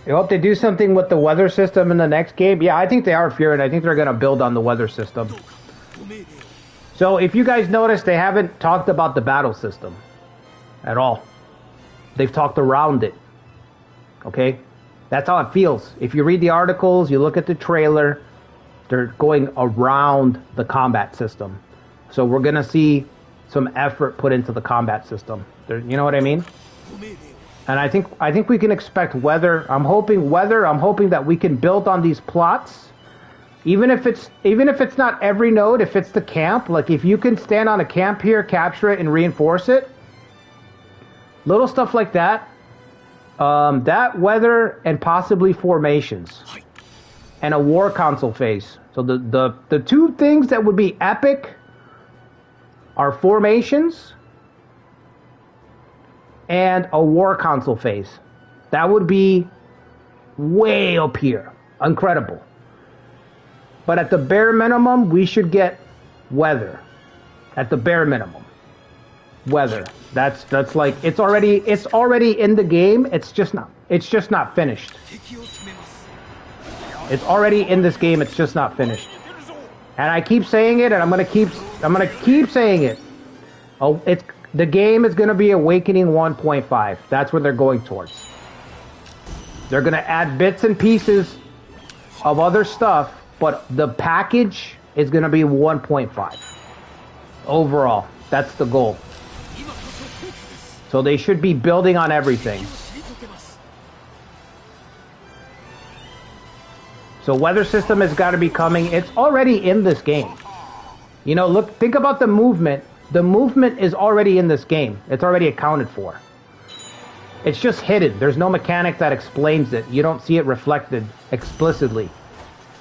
I hope they do something with the weather system in the next game. Yeah, I think they are, Fury, and I think they're going to build on the weather system. So, if you guys notice, they haven't talked about the battle system at all. They've talked around it. Okay? That's how it feels. If you read the articles, you look at the trailer, they're going around the combat system. So, we're going to see some effort put into the combat system. You know what I mean? And I think we can expect weather. I'm hoping that we can build on these plots. Even if it's not every node, if it's the camp, like if you can stand on a camp here, capture it and reinforce it. Little stuff like that. That weather and possibly formations. And a war console phase. So the two things that would be epic are formations and a war console phase. That would be way up here. Incredible. But at the bare minimum, we should get weather. At the bare minimum. Weather. That's like it's already in the game. It's just not finished. It's already in this game, it's just not finished. And I keep saying it, and I'm gonna keep saying it. Oh, the game is going to be Awakening 1.5. That's what they're going towards. They're going to add bits and pieces of other stuff, but the package is going to be 1.5. Overall, that's the goal. So they should be building on everything. So weather system has got to be coming. It's already in this game. You know, look, think about the movement. The movement is already in this game. It's already accounted for. It's just hidden. There's no mechanic that explains it. You don't see it reflected explicitly.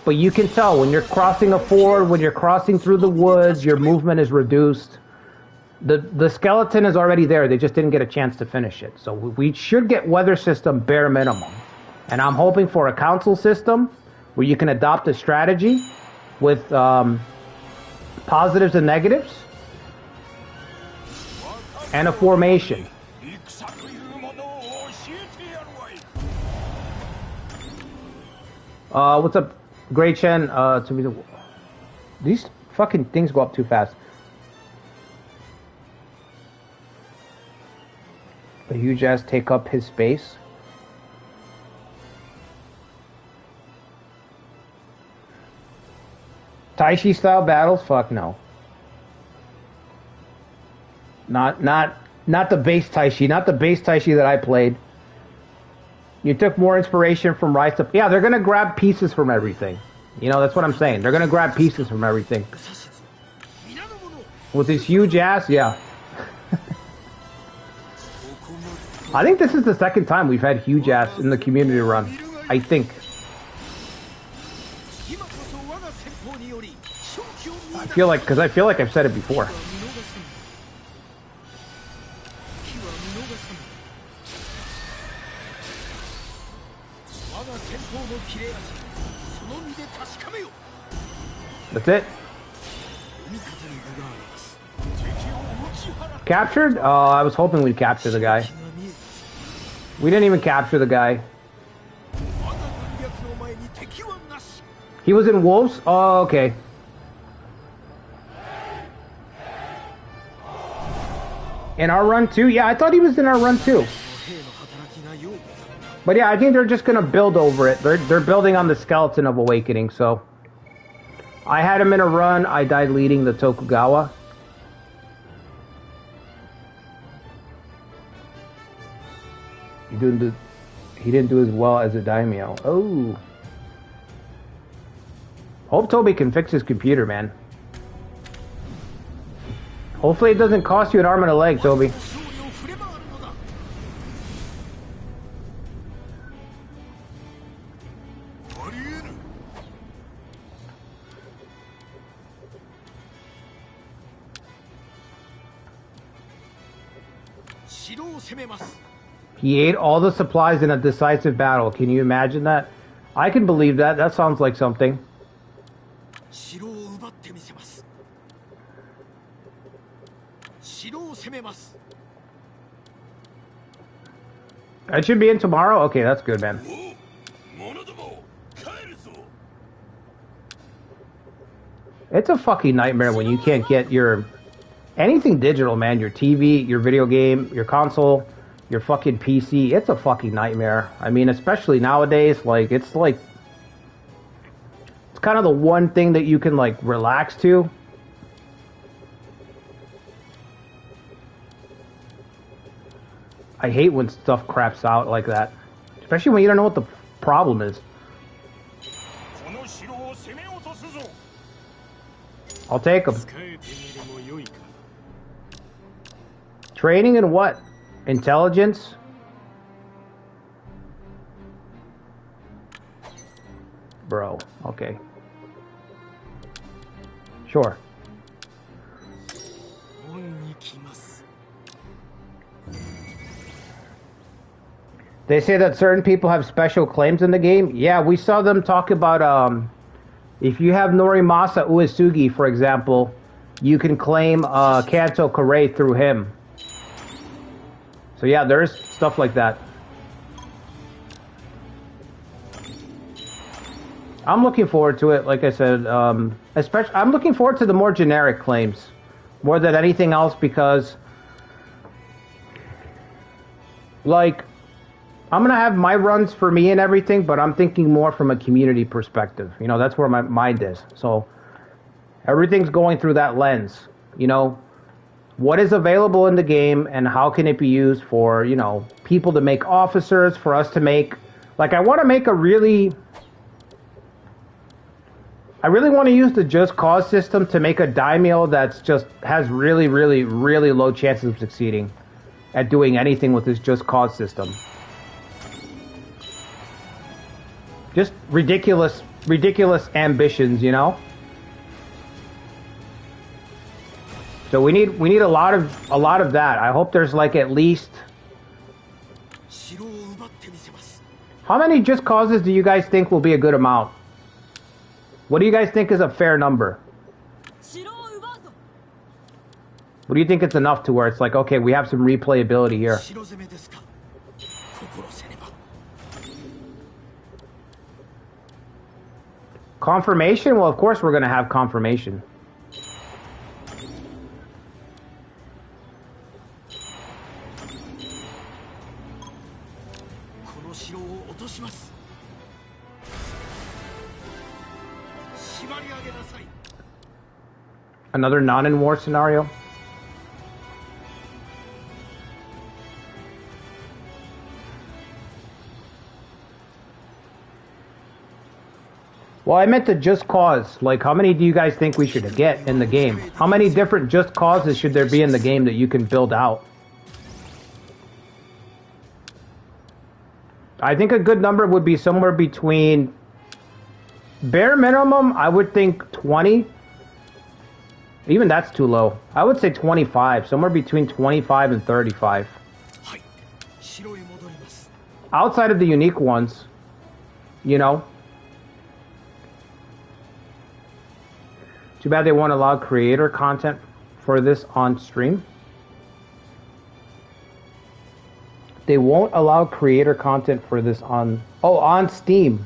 But you can tell when you're crossing a ford, when you're crossing through the woods, your movement is reduced. The skeleton is already there. They just didn't get a chance to finish it. So we should get weather system bare minimum. And I'm hoping for a council system where you can adopt a strategy with positives and negatives. And a formation. What's up, Great Chen? These fucking things go up too fast. The huge ass take up his space. Taishi style battles? Fuck no. Not the base Taishi, not the base Taishi that I played. You took more inspiration from Rise to... Yeah, they're gonna grab pieces from everything. You know, that's what I'm saying. They're gonna grab pieces from everything. With his huge ass, yeah. I think this is the second time we've had huge ass in the community run. I think. I feel like I've said it before. That's it. Captured? Oh, I was hoping we'd capture the guy. We didn't even capture the guy. He was in Wolves? Oh, okay. In our run too? Yeah, I thought he was in our run too. But yeah, I think they're just gonna build over it. They're building on the skeleton of Awakening, so... I had him in a run, I died leading the Tokugawa. He didn't do as well as a daimyo. Oh. Hope Toby can fix his computer, man. Hopefully it doesn't cost you an arm and a leg, Toby. He ate all the supplies in a decisive battle. Can you imagine that? I can believe that. That sounds like something. I should be in tomorrow? Okay, that's good, man. It's a fucking nightmare when you can't get your... anything digital, man. Your TV, your video game, your console, your fucking PC. It's a fucking nightmare. I mean, especially nowadays, like, it's kind of the one thing that you can, like, relax to. I hate when stuff craps out like that. Especially when you don't know what the problem is. I'll take them. Training in what? Intelligence? Bro, okay. Sure. They say that certain people have special claims in the game. Yeah, we saw them talk about, if you have Norimasa Uesugi, for example, you can claim Kanto Kare through him. So yeah, there's stuff like that. I'm looking forward to it, like I said. Especially, I'm looking forward to the more generic claims, more than anything else, because, like, I'm gonna have my runs for me and everything, but I'm thinking more from a community perspective. You know, that's where my mind is. So everything's going through that lens. You know, what is available in the game and how can it be used for, you know, people to make officers, for us to make, like, I want to make a really... I really want to use the Just Cause system to make a daimyo that's just has really, really, really low chances of succeeding at doing anything with this Just Cause system. Just ridiculous ambitions, you know? So we need a lot of that. I hope there's like at least... How many Just Causes do you guys think will be a good amount? What do you guys think is a fair number? What do you think it's enough to where it's like, okay, we have some replayability here? Confirmation? Well, of course we're going to have confirmation. Another non-in-war scenario? Well, I meant the just cause. Like, how many do you guys think we should get in the game? How many different just causes should there be in the game that you can build out? I think a good number would be somewhere between, bare minimum, I would think 20. Even that's too low. I would say 25. Somewhere between 25 and 35. Outside of the unique ones, you know. Too bad they won't allow creator content for this on stream. They won't allow creator content for this on... Oh, on Steam.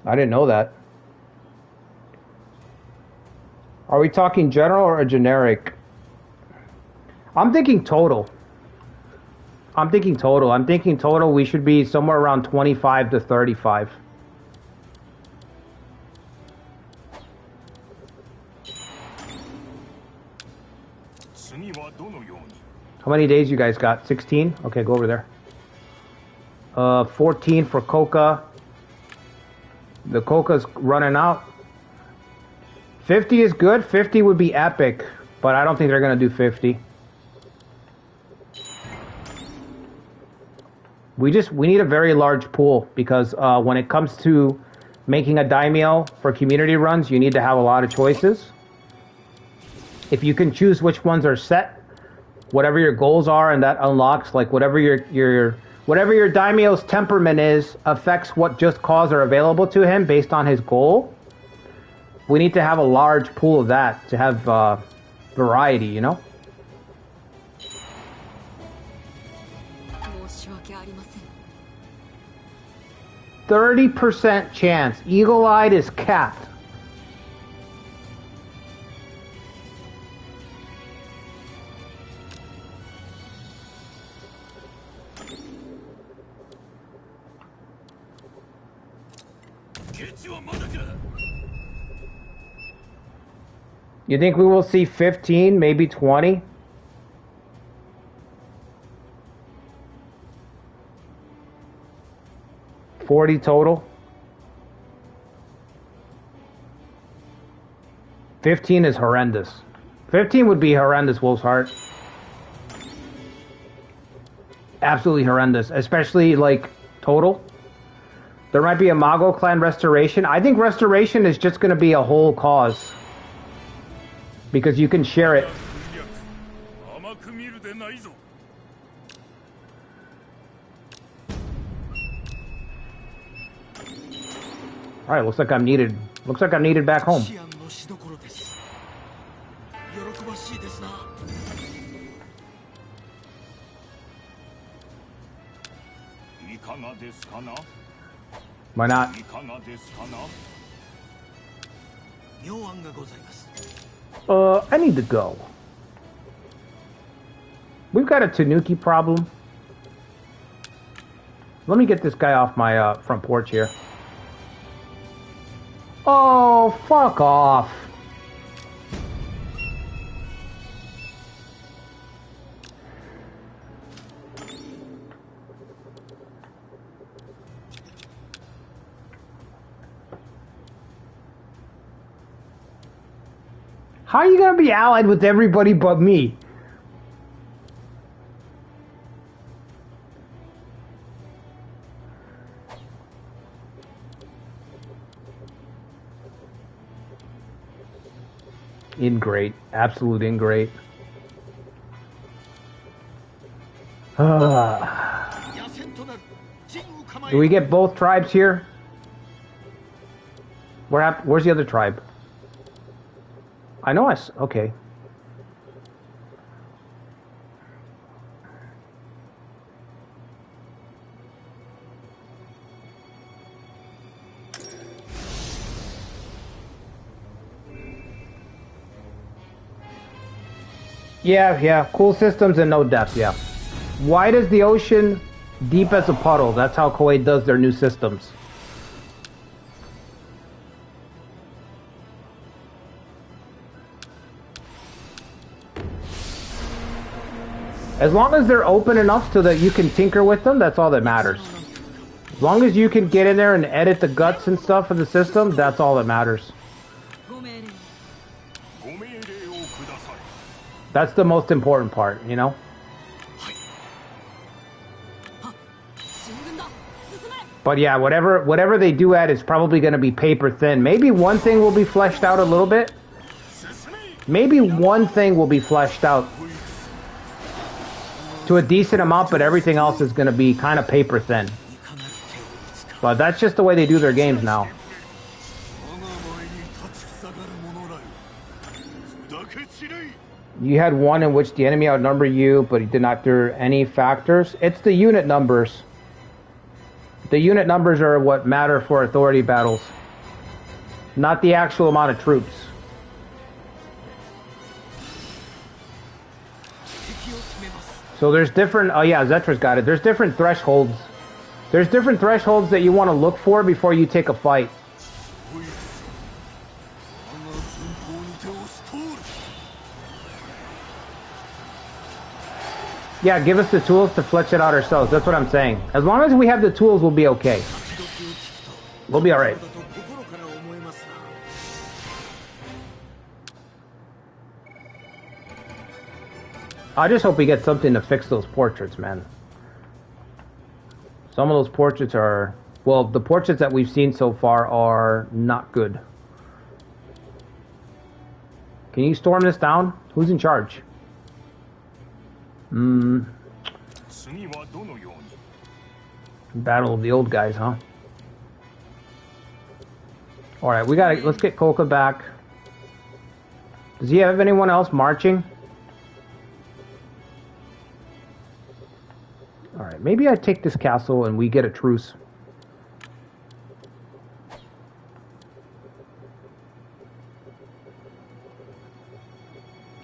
I didn't know that. Are we talking general or a generic? I'm thinking total. I'm thinking total we should be somewhere around 25 to 35. How many days you guys got? 16? Okay, go over there. 14 for Coca. The Coca's running out. 50 is good. 50 would be epic, but I don't think they're going to do 50. We need a very large pool because when it comes to making a daimyo for community runs, you need to have a lot of choices. If you can choose which ones are set, whatever your goals are, and that unlocks, like, whatever your daimyo's temperament is, affects what just cause are available to him based on his goal. We need to have a large pool of that to have variety, you know? %30 chance. Eagle-eyed is capped. You think we will see 15, maybe 20? $40 total? 15 is horrendous. 15 would be horrendous, Wolf's Heart. Absolutely horrendous, especially, like, total. There might be a Mago Clan restoration. I think restoration is just going to be a whole cause. Because you can share it. Alright, looks like I'm needed. Looks like I'm needed back home. Why not? I need to go. We've got a Tanuki problem. Let me get this guy off my front porch here. Oh, fuck off. How are you gonna be allied with everybody but me? Ingrate. Absolute ingrate. Do we get both tribes here? Where's the other tribe? I know okay. Yeah, cool systems and no depth, yeah. Wide as the ocean, deep as a puddle. That's how Koei does their new systems. As long as they're open enough so that you can tinker with them, that's all that matters. As long as you can get in there and edit the guts and stuff of the system, that's all that matters. That's the most important part, you know? But yeah, whatever they do add is probably going to be paper thin. Maybe one thing will be fleshed out a little bit. Maybe one thing will be fleshed out to a decent amount, but everything else is going to be kind of paper thin. But that's just the way they do their games now. You had one in which the enemy outnumbered you, but he did not through any factors. It's the unit numbers. The unit numbers are what matter for authority battles, not the actual amount of troops. So there's different, oh yeah, Zetra's got it. There's different thresholds. There's different thresholds that you want to look for before you take a fight. Yeah, give us the tools to flesh it out ourselves. That's what I'm saying. As long as we have the tools, we'll be okay. We'll be alright. I just hope we get something to fix those portraits, man. Some of those portraits are... Well, the portraits that we've seen so far are not good. Can you storm this down? Who's in charge? Battle of the old guys, huh? Alright, we gotta... Let's get Koka back. Does he have anyone else marching? Alright, maybe I take this castle and we get a truce.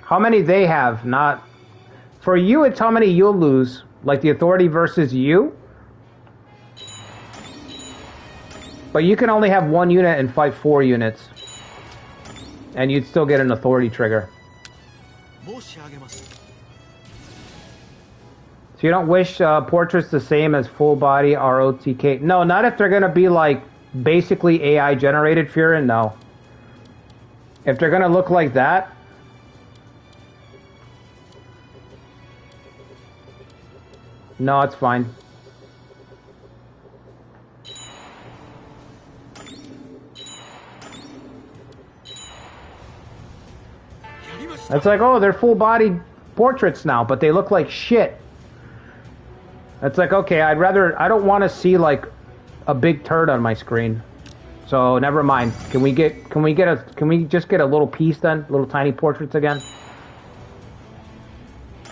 How many they have, not... For you, it's how many you'll lose. Like the authority versus you. But you can only have one unit and fight 4 units. And you'd still get an authority trigger. So you don't wish portraits the same as full body ROTK? No, not if they're going to be like basically AI generated Furin, no. If they're going to look like that... No, it's fine. It's like, oh, they're full-body portraits now, but they look like shit. It's like, okay, I don't want to see like a big turd on my screen. So never mind. Can we just get a little piece then? Little tiny portraits again?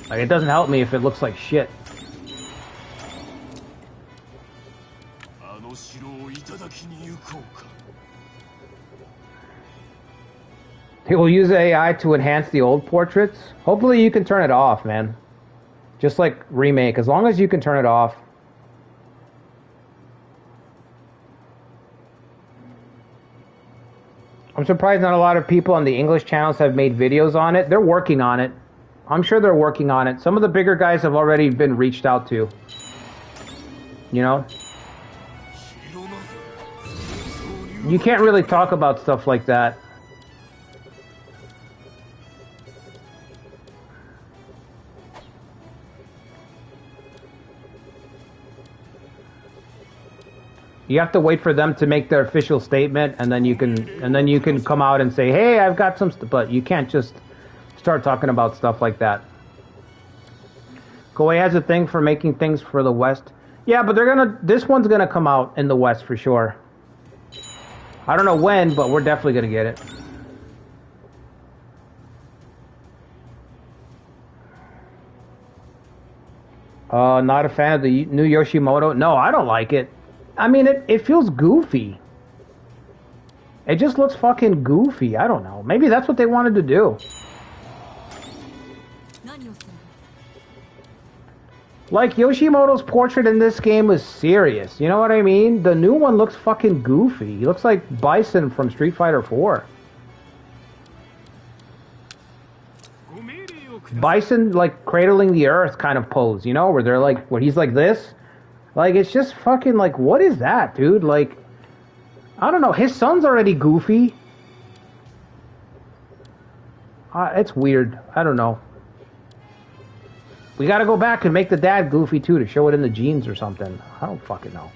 Like, it doesn't help me if it looks like shit. He will use AI to enhance the old portraits. Hopefully you can turn it off, man. Just like Remake, as long as you can turn it off. I'm surprised not a lot of people on the English channels have made videos on it. They're working on it. I'm sure they're working on it. Some of the bigger guys have already been reached out to. You know? You can't really talk about stuff like that. You have to wait for them to make their official statement, and then you can come out and say, "Hey, I've got some stuff." But you can't just start talking about stuff like that. Koei has a thing for making things for the West. Yeah, but this one's gonna come out in the West for sure. I don't know when, but we're definitely gonna get it. Not a fan of the new Yoshimoto. No, I don't like it. I mean, it feels goofy. It just looks fucking goofy. I don't know. Maybe that's what they wanted to do. Like, Yoshimoto's portrait in this game was serious. You know what I mean? The new one looks fucking goofy. He looks like Bison from Street Fighter 4. Bison, like, cradling the earth kind of pose, you know? Where they're like, where he's like this. Like, it's just fucking, like, what is that, dude? Like, I don't know. His son's already goofy. It's weird. I don't know. We gotta go back and make the dad goofy too to show it in the genes or something. I don't fucking know.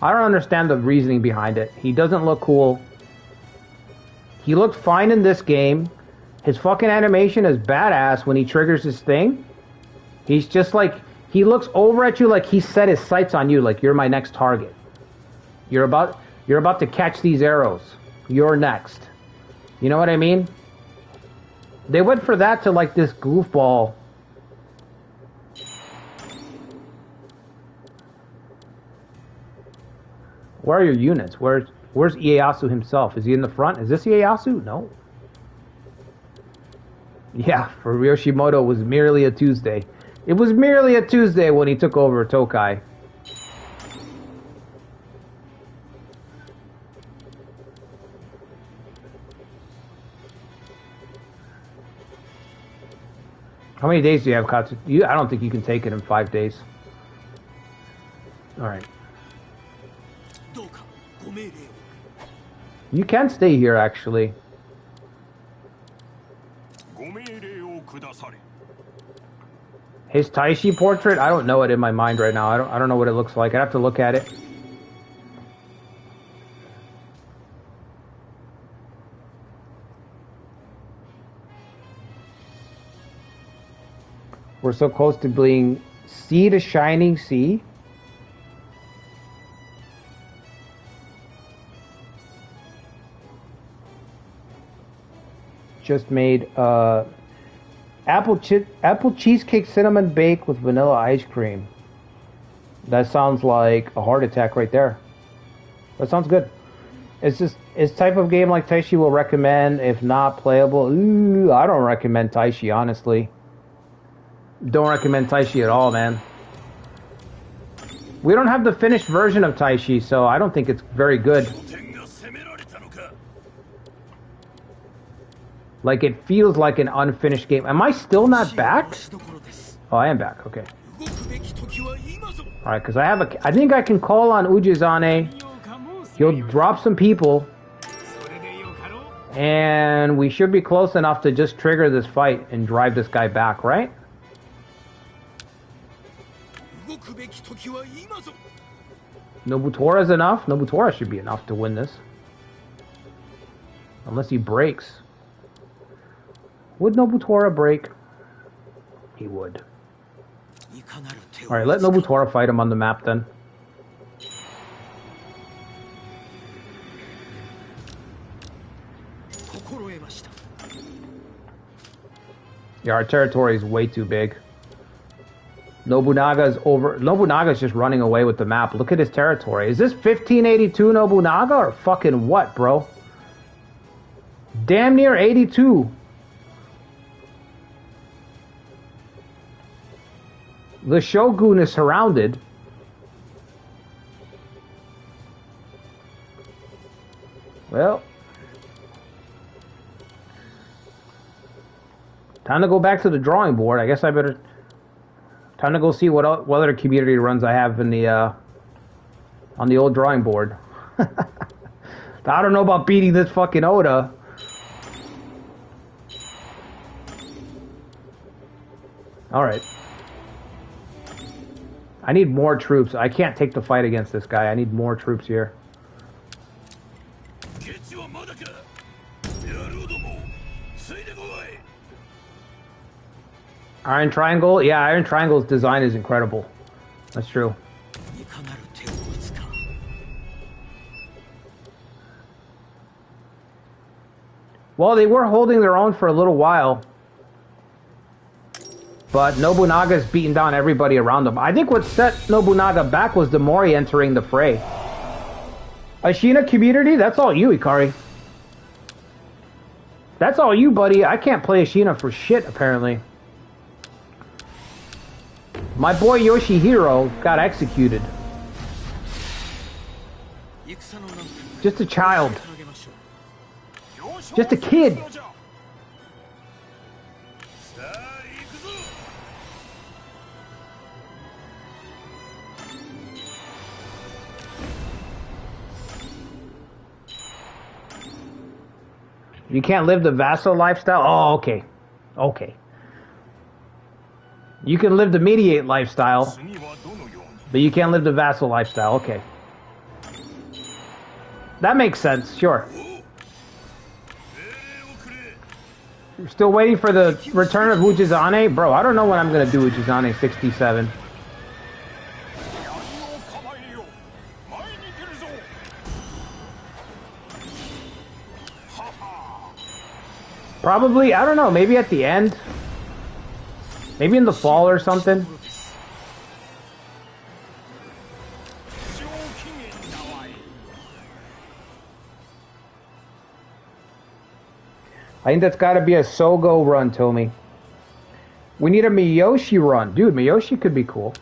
I don't understand the reasoning behind it. He doesn't look cool. He looked fine in this game. His fucking animation is badass when he triggers his thing. He's just like, he looks over at you like he set his sights on you, like you're my next target. You're about to catch these arrows. You're next. You know what I mean? They went for that to like this goofball. Where are your units? Where's Ieyasu himself? Is he in the front? Is this Ieyasu? No. Yeah, for Yoshimoto, it was merely a Tuesday. It was merely a Tuesday when he took over Tokai. How many days do you have, Katsu? I don't think you can take it in 5 days. Alright. You can stay here, actually. His Taishi portrait? I don't know it in my mind right now. I don't know what it looks like. I'd have to look at it. We're so close to being sea to shining sea. Just made apple cheesecake cinnamon bake with vanilla ice cream. That sounds like a heart attack right there. That sounds good. It's type of game like Taishi will recommend, if not playable. Ooh, I don't recommend Taishi, honestly. Don't recommend Taishi at all, man. We don't have the finished version of Taishi, so I don't think it's very good. Like, it feels like an unfinished game. Am I still not back? Oh, I am back. Okay. Alright, because I think I can call on Ujizane. He'll drop some people. And we should be close enough to just trigger this fight and drive this guy back, right? Nobutora's enough? Nobutora should be enough to win this. Unless he breaks. Would Nobutora break? He would. Alright, let Nobutora fight him on the map then. Yeah, our territory is way too big. Nobunaga's just running away with the map. Look at his territory. Is this 1582 Nobunaga or fucking what, bro? Damn near 82. The Shogun is surrounded. Well, time to go back to the drawing board. I guess I better... Time to go see what other community runs I have in the on the old drawing board. I don't know about beating this fucking Oda. Alright. I need more troops. I can't take the fight against this guy. I need more troops here. Iron Triangle? Yeah, Iron Triangle's design is incredible. That's true. Well, they were holding their own for a little while. But Nobunaga's beaten down everybody around them. I think what set Nobunaga back was the Mori entering the fray. Ashina community? That's all you, Ikari. That's all you, buddy. I can't play Ashina for shit, apparently. My boy Yoshihiro got executed. Just a child. Just a kid. You can't live the vassal lifestyle? Oh, okay. Okay. You can live the mediate lifestyle, but you can't live the vassal lifestyle. Okay. That makes sense, sure. You're still waiting for the return of Ujizane? Bro, I don't know when I'm going to do Ujizane 67. Probably, I don't know, maybe at the end. Maybe in the fall or something. I think that's got to be a Sogo run, Tomi. We need a Miyoshi run. Dude, Miyoshi could be cool.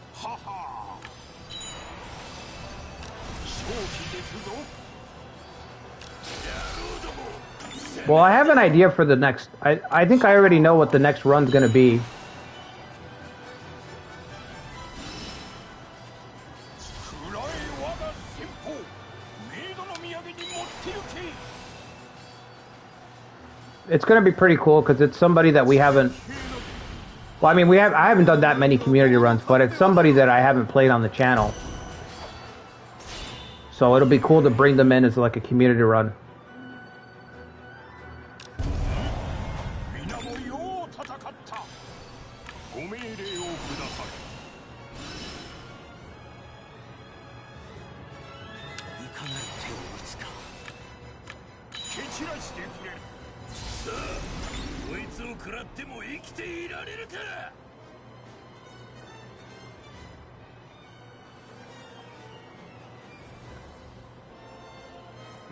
Well, I have an idea for the next... I think I already know what the next run's going to be. It's going to be pretty cool because it's somebody that we haven't... Well, I mean, I haven't done that many community runs, but it's somebody that I haven't played on the channel. So it'll be cool to bring them in as like a community run.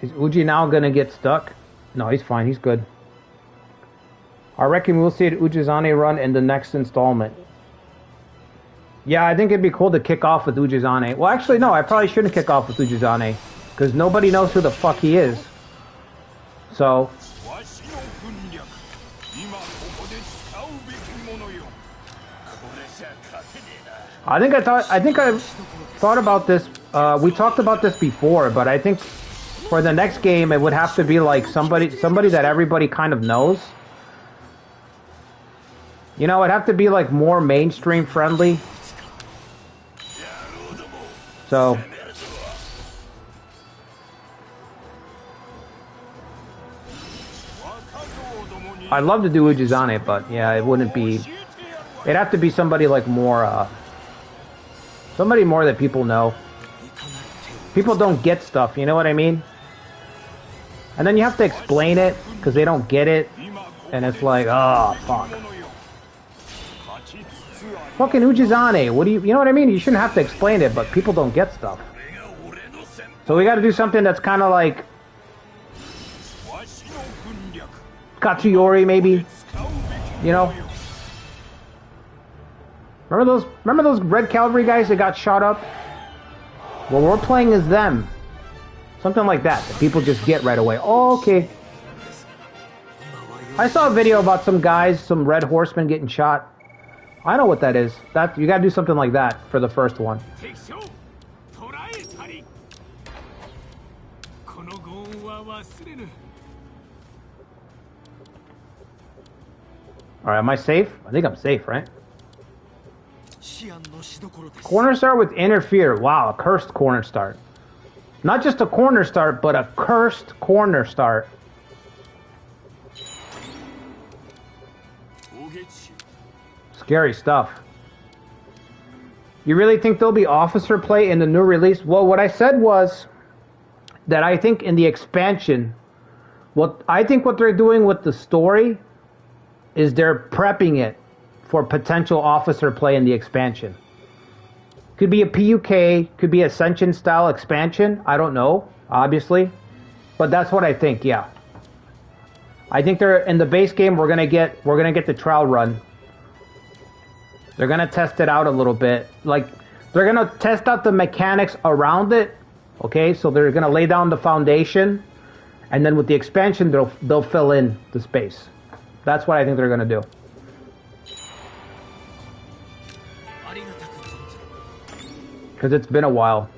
Is Ujinao gonna get stuck? No, he's fine. He's good. I reckon we'll see an Ujizane run in the next installment. Yeah, I think it'd be cool to kick off with Ujizane. Well, actually, no. I probably shouldn't kick off with Ujizane because nobody knows who the fuck he is. So... I think I thought about this. We talked about this before, but I think for the next game it would have to be like somebody that everybody kind of knows. You know, it'd have to be like more mainstream friendly. So I'd love to do Ujizane, but yeah, it wouldn't be. It'd have to be somebody like more. Somebody more that people know. People don't get stuff, you know what I mean? And then you have to explain it, because they don't get it. And it's like, oh, fuck. Fucking Ujizane, what do you know what I mean? You shouldn't have to explain it, but people don't get stuff. So we gotta do something that's kind of like... Katsuyori, maybe? You know? Remember those Red Cavalry guys that got shot up? Well, we're playing as them. Something like that people just get right away. Oh, okay. I saw a video about some guys, some Red Horsemen getting shot. I know what that is. You gotta do something like that for the first one. Alright, am I safe? I think I'm safe, right? Corner start with interfere. Wow, a cursed corner start. Not just a corner start, but a cursed corner start. Scary stuff. You really think there'll be officer play in the new release? Well, what I said was that I think in the expansion, what they're doing with the story is they're prepping it for potential officer play in the expansion. Could be a PUK, could be Ascension style expansion. I don't know, obviously, but that's what I think. Yeah, I think they're in the base game. We're gonna get the trial run, They're going to test it out a little bit. Like, they're going to test out the mechanics around it. Okay, so they're going to lay down the foundation. And then with the expansion, they'll fill in the space. That's what I think they're going to do. Because it's been a while.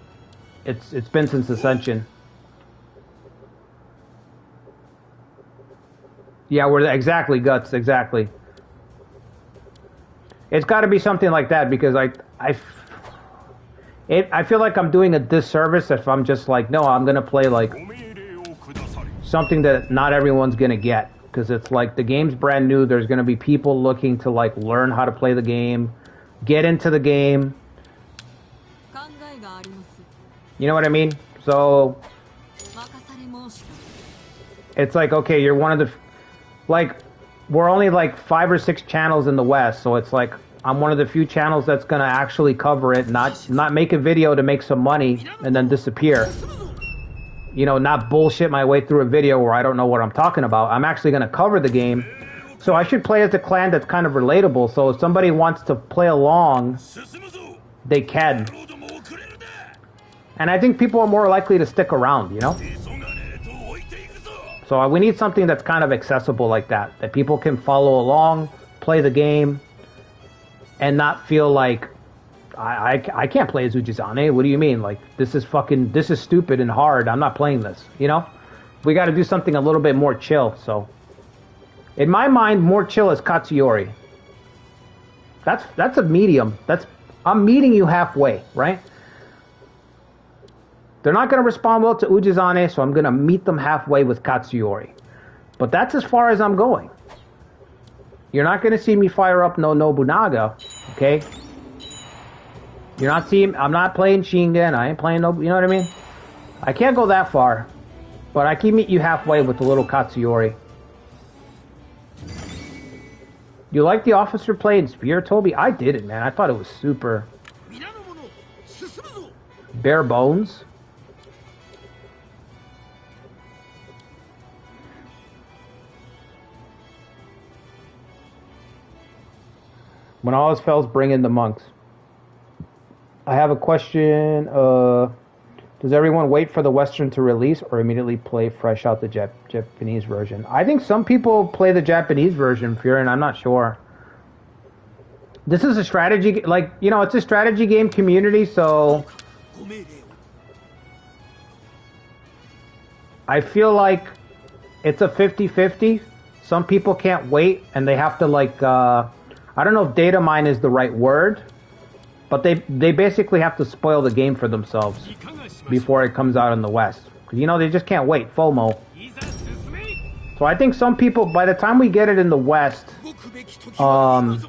It's been since Ascension. Yeah, exactly, Guts, exactly. It's got to be something like that, because I feel like I'm doing a disservice if I'm just like, no, I'm going to play like something that not everyone's going to get. Because it's like the game's brand new. There's going to be people looking to like learn how to play the game, get into the game. You know what I mean? So it's like, okay, you're one of the, like, we're only like 5 or 6 channels in the West, so it's like I'm one of the few channels that's gonna actually cover it, not make a video to make some money and then disappear. You know, not bullshit my way through a video where I don't know what I'm talking about. I'm actually gonna cover the game, so I should play as a clan that's kind of relatable. So if somebody wants to play along, they can. And I think people are more likely to stick around, you know? So we need something that's kind of accessible like that. That people can follow along, play the game, and not feel like, I can't play as Ujinao. What do you mean? Like, this is stupid and hard. I'm not playing this, you know? We got to do something a little bit more chill, so. In my mind, more chill is Katsuyori. That's a medium. I'm meeting you halfway, right? They're not going to respond well to Ujinao, so I'm going to meet them halfway with Katsuyori. But that's as far as I'm going. You're not going to see me fire up no Nobunaga, okay? You're not seeing, I'm not playing Shingen, I ain't playing you know what I mean? I can't go that far, but I can meet you halfway with the little Katsuyori. You like the officer playing Spear, Toby? I didn't, man. I thought it was super bare bones. When all else fails, bring in the monks. I have a question. Does everyone wait for the Western to release or immediately play fresh out the Japanese version? I think some people play the Japanese version, Furin. I'm not sure. This is a strategy, like, you know, it's a strategy game community, so I feel like it's a 50-50. Some people can't wait and they have to, like, I don't know if data mine is the right word, but they basically have to spoil the game for themselves before it comes out in the West. You know, they just can't wait. FOMO. So I think some people, by the time we get it in the West, the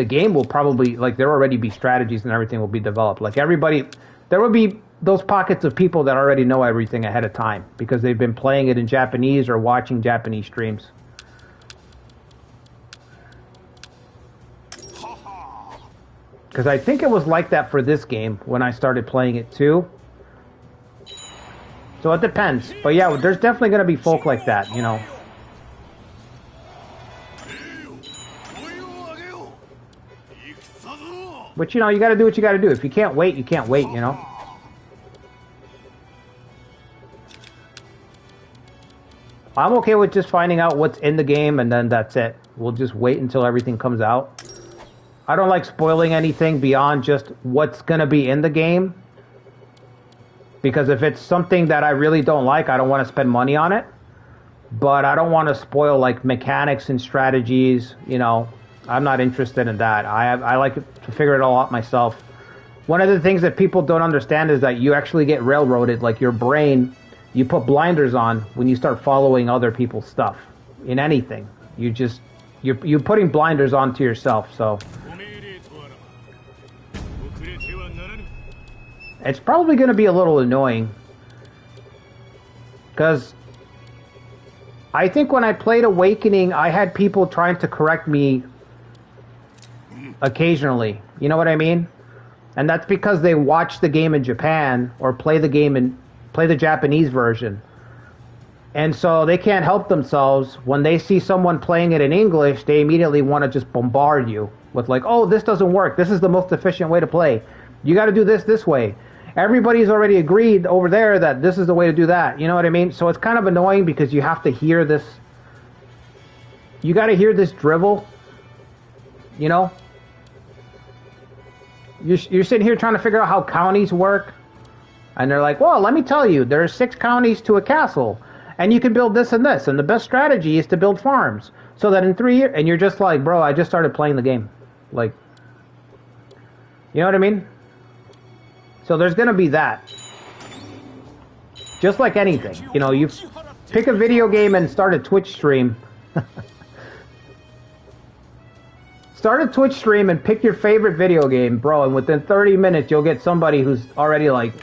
game will probably, like, there already be strategies and everything will be developed. Like, everybody, there will be those pockets of people that already know everything ahead of time because they've been playing it in Japanese or watching Japanese streams. Because I think it was like that for this game when I started playing it too. So it depends. But yeah, there's definitely going to be folk like that, you know. But you know, you got to do what you got to do. If you can't wait, you can't wait, you know. I'm okay with just finding out what's in the game and then that's it. We'll just wait until everything comes out. I don't like spoiling anything beyond just what's going to be in the game. Because if it's something that I really don't like, I don't want to spend money on it. But I don't want to spoil, like, mechanics and strategies, you know. I'm not interested in that. I like to figure it all out myself. One of the things that people don't understand is that you actually get railroaded. Like, your brain, you put blinders on when you start following other people's stuff. In anything. You're putting blinders onto yourself, so... It's probably going to be a little annoying. Because I think when I played Awakening, I had people trying to correct me occasionally. You know what I mean? And that's because they watch the game in Japan or play the game and play the Japanese version. And so they can't help themselves. When they see someone playing it in English, they immediately want to just bombard you with like, oh, this doesn't work. This is the most efficient way to play. You got to do this way. Everybody's already agreed over there that this is the way to do that. You know what I mean? So it's kind of annoying because you have to hear this. You got to hear this drivel. You know? You're sitting here trying to figure out how counties work. And they're like, well, let me tell you, there's 6 counties to a castle. And you can build this and this. And the best strategy is to build farms. So that in 3 years... And you're just like, bro, I just started playing the game. Like... You know what I mean? So there's going to be that. Just like anything. You know, you pick a video game and start a Twitch stream. Start a Twitch stream and pick your favorite video game, bro. And within 30 minutes, you'll get somebody who's already like...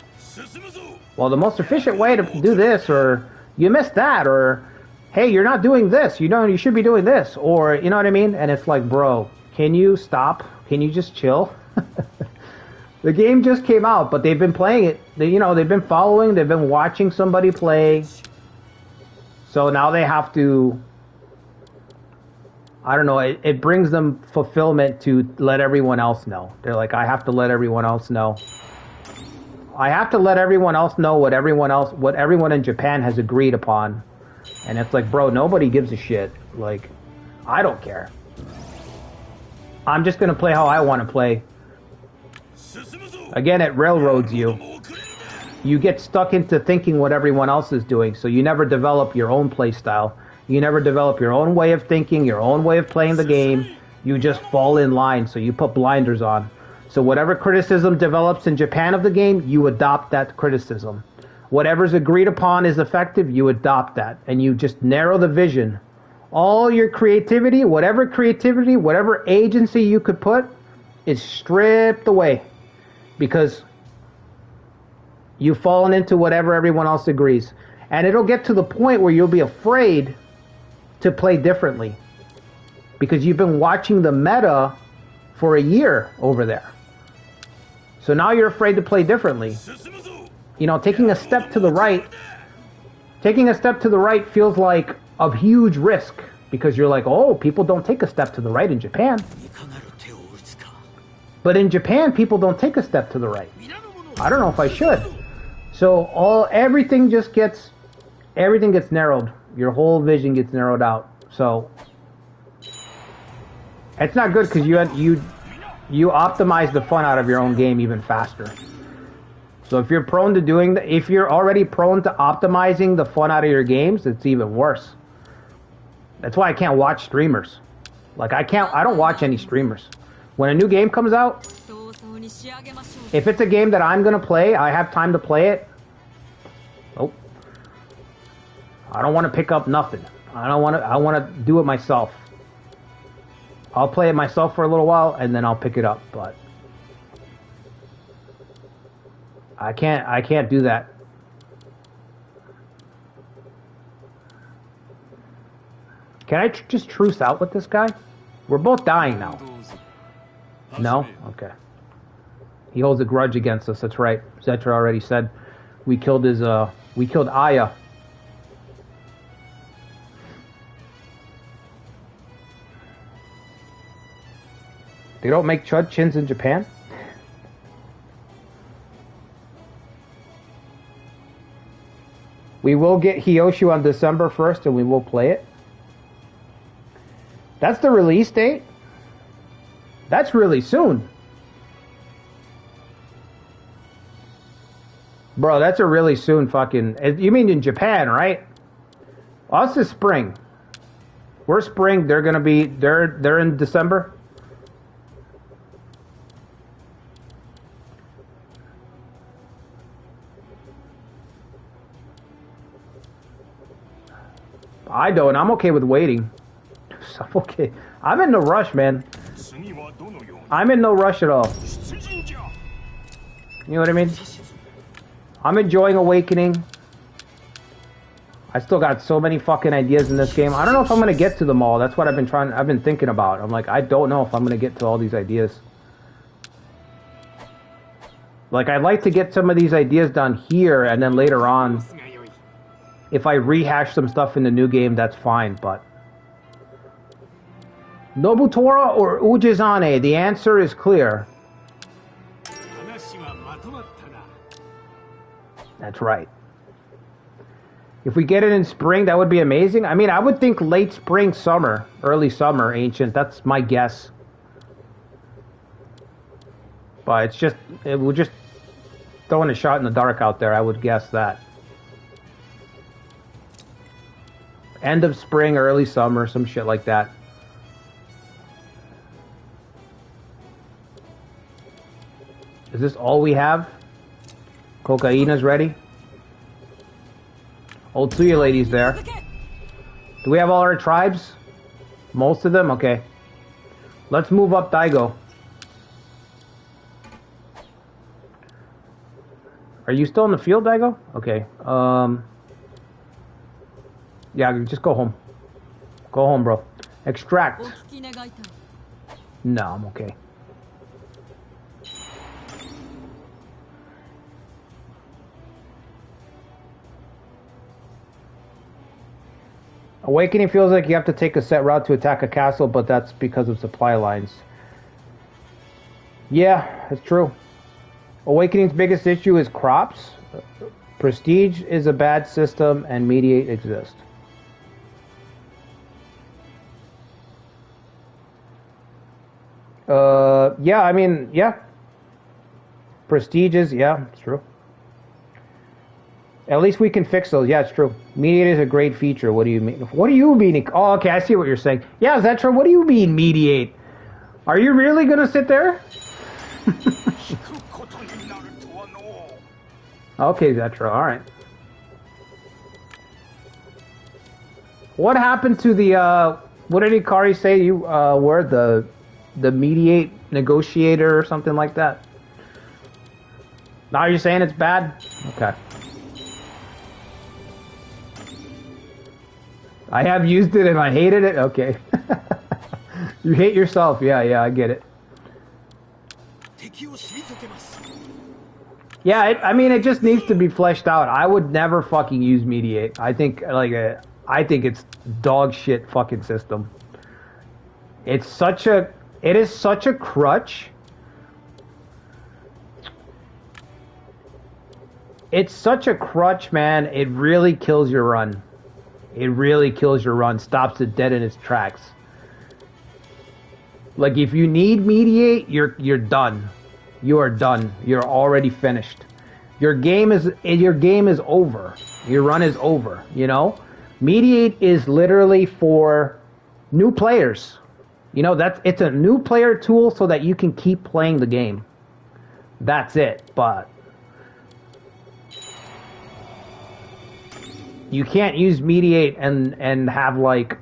Well, the most efficient way to do this, or... You missed that, or, hey, you're not doing this. You should be doing this, or, you know what I mean? And it's like, bro, can you stop? Can you just chill? The game just came out, but they've been playing it. They've been following, they've been watching somebody play. So now they have to, I don't know, it brings them fulfillment to let everyone else know. They're like, I have to let everyone else know. I have to let everyone else know what everyone in Japan has agreed upon. And it's like, bro, nobody gives a shit. Like, I don't care. I'm just gonna play how I want to play. Again, it railroads you. You get stuck into thinking what everyone else is doing, so you never develop your own play style. You never develop your own way of thinking, your own way of playing the game. You just fall in line, so you put blinders on. So whatever criticism develops in Japan of the game, you adopt that criticism. Whatever's agreed upon is effective, you adopt that. And you just narrow the vision. All your creativity, whatever agency you could put, is stripped away. Because you've fallen into whatever everyone else agrees. And it'll get to the point where you'll be afraid to play differently. Because you've been watching the meta for a year over there. So now you're afraid to play differently. You know, taking a step to the right feels like a huge risk. Because you're like, oh, people don't take a step to the right in Japan. But in Japan, people don't take a step to the right. I don't know if I should. So everything gets narrowed. Your whole vision gets narrowed out. So it's not good because you optimize the fun out of your own game even faster. So if you're prone to if you're already prone to optimizing the fun out of your games, it's even worse. That's why I can't watch streamers. Like I don't watch any streamers. When a new game comes out, if it's a game that I'm gonna play, I have time to play it. Nope. I don't want to pick up nothing. I want to do it myself. I'll play it myself for a little while and then I'll pick it up, but I can't do that. Can I just truce out with this guy? We're both dying now. No? Okay. He holds a grudge against us, that's right. Zetra already said we killed Aya. They don't make chud chins in Japan? We will get Hyoshu on December 1st and we will play it. That's the release date? That's really soon. Bro, that's a really soon fucking... You mean in Japan, right? Us is spring. We're spring. They're gonna be... They're in December. I don't. I'm okay with waiting. I'm okay. I'm in no rush, man. I'm in no rush at all. You know what I mean? I'm enjoying Awakening. I still got so many fucking ideas in this game. I don't know if I'm gonna get to them all. That's what I've been thinking about. I'm like, I don't know if I'm gonna get to all these ideas. Like, I'd like to get some of these ideas done here, and then later on, If I rehash some stuff in the new game, that's fine, but... Nobutora or Ujizane? The answer is clear. That's right. If we get it in spring, that would be amazing. I mean, I would think late spring, summer, early summer, Ancient. That's my guess. But it's just, we're just throwing a shot in the dark out there. I would guess that. End of spring, early summer, some shit like that. Is this all we have? Cocaina's ready. Otsuya lady's there. Do we have all our tribes? Most of them? Okay. Let's move up Daigo. Are you still in the field, Daigo? Okay. Yeah, just go home. Go home, bro. Extract. No, I'm okay. Awakening feels like you have to take a set route to attack a castle, but that's because of supply lines. Yeah, it's true. Awakening's biggest issue is crops. Prestige is a bad system, and Mediate exists. Yeah, I mean, yeah. Prestige is, yeah, it's true. At least we can fix those. Yeah, it's true. Mediate is a great feature. What do you mean? What do you mean? Oh, okay, I see what you're saying. Yeah, is that true? What do you mean, mediate? Are you really going to sit there? Okay, Zetra, alright. What happened to the, what did Ikari say you were? The mediate negotiator or something like that? Now you're saying it's bad? Okay. I have used it and I hated it? Okay. You hate yourself. Yeah, I get it. Yeah, I mean, it just needs to be fleshed out. I would never fucking use Mediate. I think, I think it's dog shit fucking system. It is such a crutch. It's such a crutch, man. It really kills your run. It really kills your run, stops it dead in its tracks. Like, if you need Mediate, you're done. You are done. You're already finished. Your game is over. Your run is over, you know? Mediate is literally for new players. You know, it's a new player tool so that you can keep playing the game. That's it, but you can't use Mediate and have like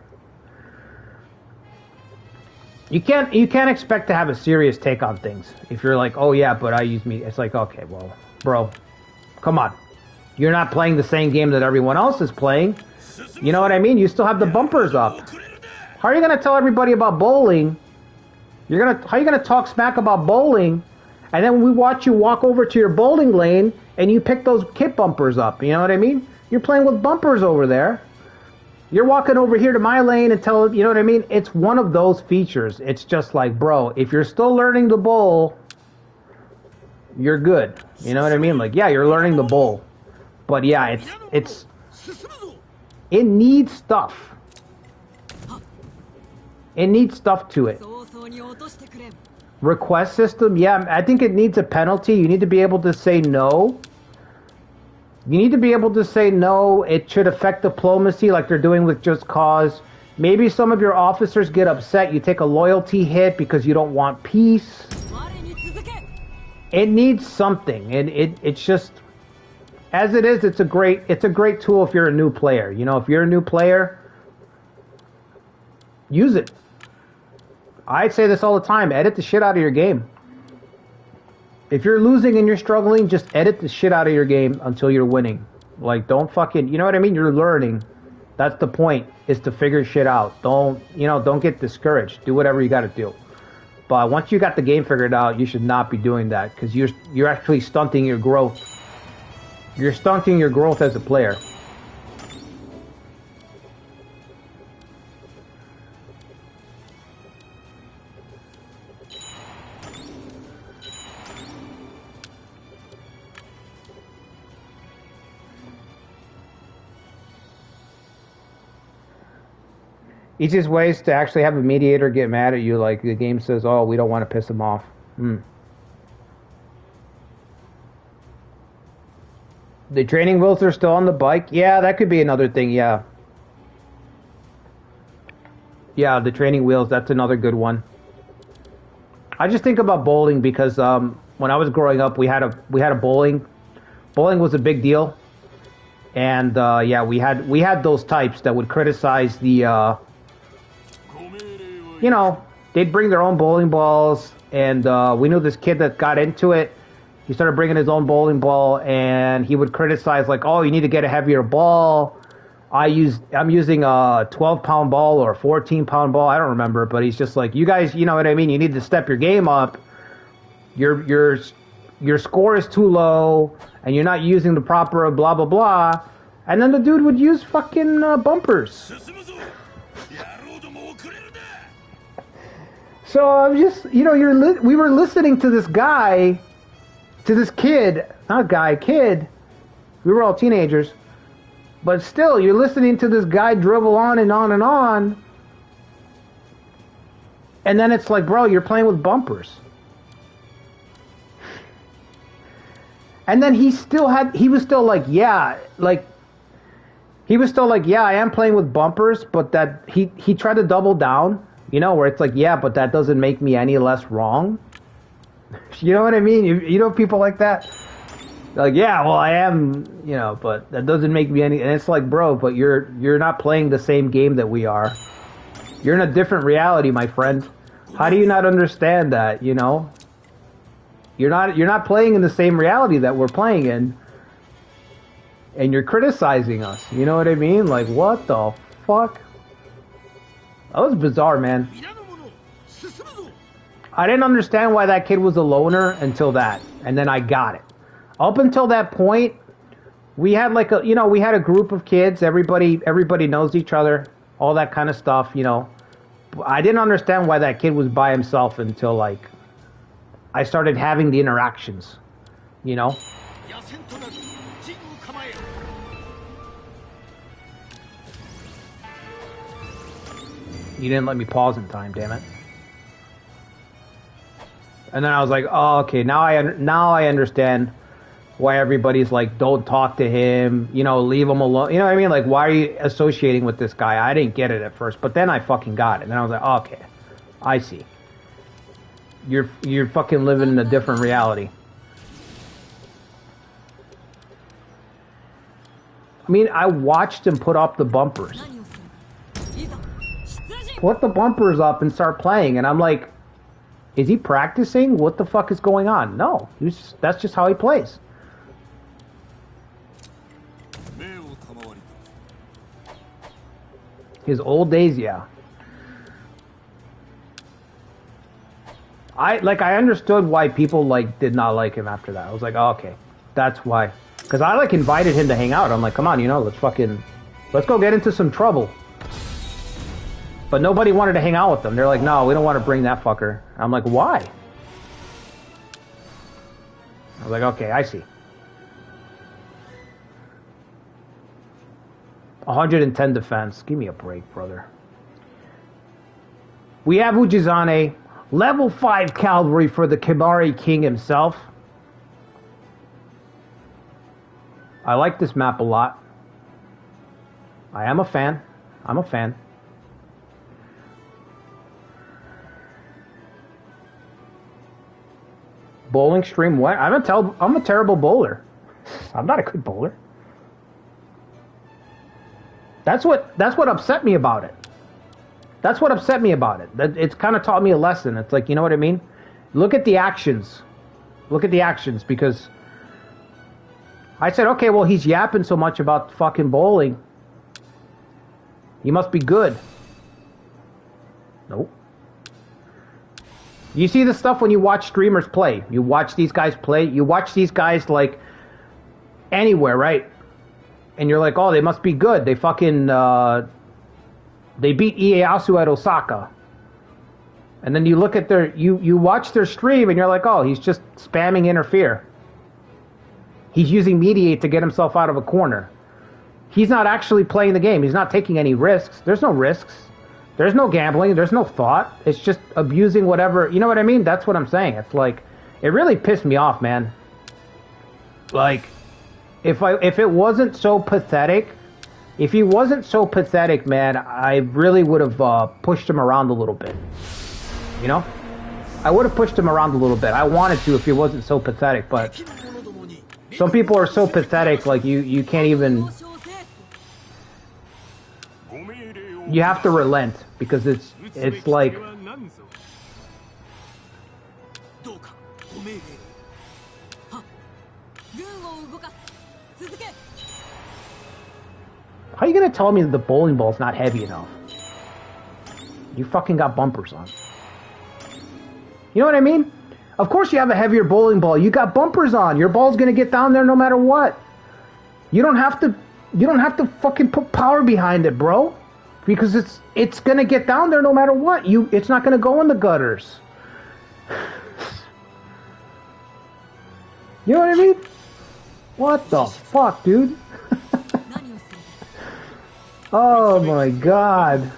you can't expect to have a serious take on things if you're like, oh yeah, but I use Mediate. It's like, okay, well, bro, come on, you're not playing the same game that everyone else is playing. You know what I mean? You still have the bumpers up. How are you gonna tell everybody about bowling? How are you gonna talk smack about bowling, and then we watch you walk over to your bowling lane and you pick those kit bumpers up? You know what I mean? You're playing with bumpers over there. You're walking over here to my lane and tell, you know what I mean? It's one of those features. It's just like, bro, if you're still learning the bowl, you're good. You know what I mean? Like, yeah, you're learning the bowl. But yeah, it needs stuff. It needs stuff to it. Request system, yeah, I think it needs a penalty. You need to be able to say no. You need to be able to say no. It should affect diplomacy like they're doing with Just Cause. Maybe some of your officers get upset. You take a loyalty hit because you don't want peace. It needs something. It's just, as it is, it's a great tool if you're a new player. You know, if you're a new player, use it. I say this all the time. Edit the shit out of your game. If you're losing and you're struggling, just edit the shit out of your game until you're winning. Like, don't fucking, you know what I mean? You're learning. That's the point, is to figure shit out. Don't get discouraged. Do whatever you got to do. But once you got the game figured out, you should not be doing that, because you're actually stunting your growth. You're stunting your growth as a player. Easiest ways to actually have a mediator get mad at you, like the game says, oh, we don't want to piss him off. The training wheels are still on the bike? Yeah, that could be another thing, yeah. Yeah, the training wheels, that's another good one. I just think about bowling because when I was growing up, we had a bowling. Bowling was a big deal. And yeah, we had those types that would criticize the you know, they'd bring their own bowling balls, and we knew this kid that got into it. He started bringing his own bowling ball, and he would criticize, like, oh, you need to get a heavier ball. I'm using a 12-pound ball or a 14-pound ball. I don't remember, but he's just like, you guys, you know what I mean? You need to step your game up. Your score is too low, and you're not using the proper blah, blah, blah. And then the dude would use fucking bumpers. So I'm just, you know, we were listening to this guy, to this kid, not guy, kid. We were all teenagers. But still, you're listening to this guy dribble on and on and on. And then it's like, bro, you're playing with bumpers. And then he was still like, yeah, I am playing with bumpers, but that he tried to double down. You know, where it's like, yeah, but that doesn't make me any less wrong. You know what I mean? You know people like that? They're like, yeah, well, I am, you know, but that doesn't make me any... And it's like, bro, but you're not playing the same game that we are. You're in a different reality, my friend. How do you not understand that, you know? You're not playing in the same reality that we're playing in. And you're criticizing us. You know what I mean? Like, what the fuck? That was bizarre, man. I didn't understand why that kid was a loner until that, and then I got it. Up until that point, we had like we had a group of kids. Everybody knows each other, all that kind of stuff, you know. I didn't understand why that kid was by himself until like I started having the interactions, you know. You didn't let me pause in time, damn it. And then I was like, oh, okay, now I understand why everybody's like, don't talk to him, you know, leave him alone. You know what I mean? Like, why are you associating with this guy? I didn't get it at first, but then I fucking got it. And then I was like, oh, okay, I see. You're fucking living in a different reality. I mean, I watched him put up the bumpers. Put the bumpers up and start playing, and I'm like, is he practicing? What the fuck is going on? No, that's just how he plays. His old days, yeah. I understood why people like did not like him after that. I was like, oh, okay, that's why. Because I like invited him to hang out. I'm like, come on, you know, let's go get into some trouble. But nobody wanted to hang out with them. They're like, no, we don't want to bring that fucker. I'm like, why? I was like, okay, I see. 110 defense. Give me a break, brother. We have Ujinao, level 5 cavalry for the Kimari King himself. I like this map a lot. I am a fan. I'm a fan. Bowling stream what? I'm a terrible bowler. I'm not a good bowler. That's what upset me about it. That's what upset me about it. It's kind of taught me a lesson. It's like, you know what I mean? Look at the actions. Look at the actions, because I said, okay, well, he's yapping so much about fucking bowling. He must be good. Nope. You see the stuff when you watch streamers play. You watch these guys play. You watch these guys, like, anywhere, right? And you're like, oh, they must be good. They fucking, they beat Ieyasu at Osaka. And then you look at you watch their stream and you're like, oh, he's just spamming interfere. He's using mediate to get himself out of a corner. He's not actually playing the game. He's not taking any risks. There's no risks. There's no gambling. There's no thought. It's just abusing whatever. You know what I mean? That's what I'm saying. It's like, it really pissed me off, man. Like, if it wasn't so pathetic, if he wasn't so pathetic, man, I really would have pushed him around a little bit. You know? I would have pushed him around a little bit. I wanted to if he wasn't so pathetic, but some people are so pathetic, like you can't even. You have to relent because it's like. How are you gonna tell me that the bowling ball's not heavy enough? You fucking got bumpers on. You know what I mean? Of course you have a heavier bowling ball. You got bumpers on. Your ball's gonna get down there no matter what. You don't have to fucking put power behind it, bro. Because it's gonna get down there no matter what. It's not gonna go in the gutters. You know what I mean? What the fuck, dude? Oh my god.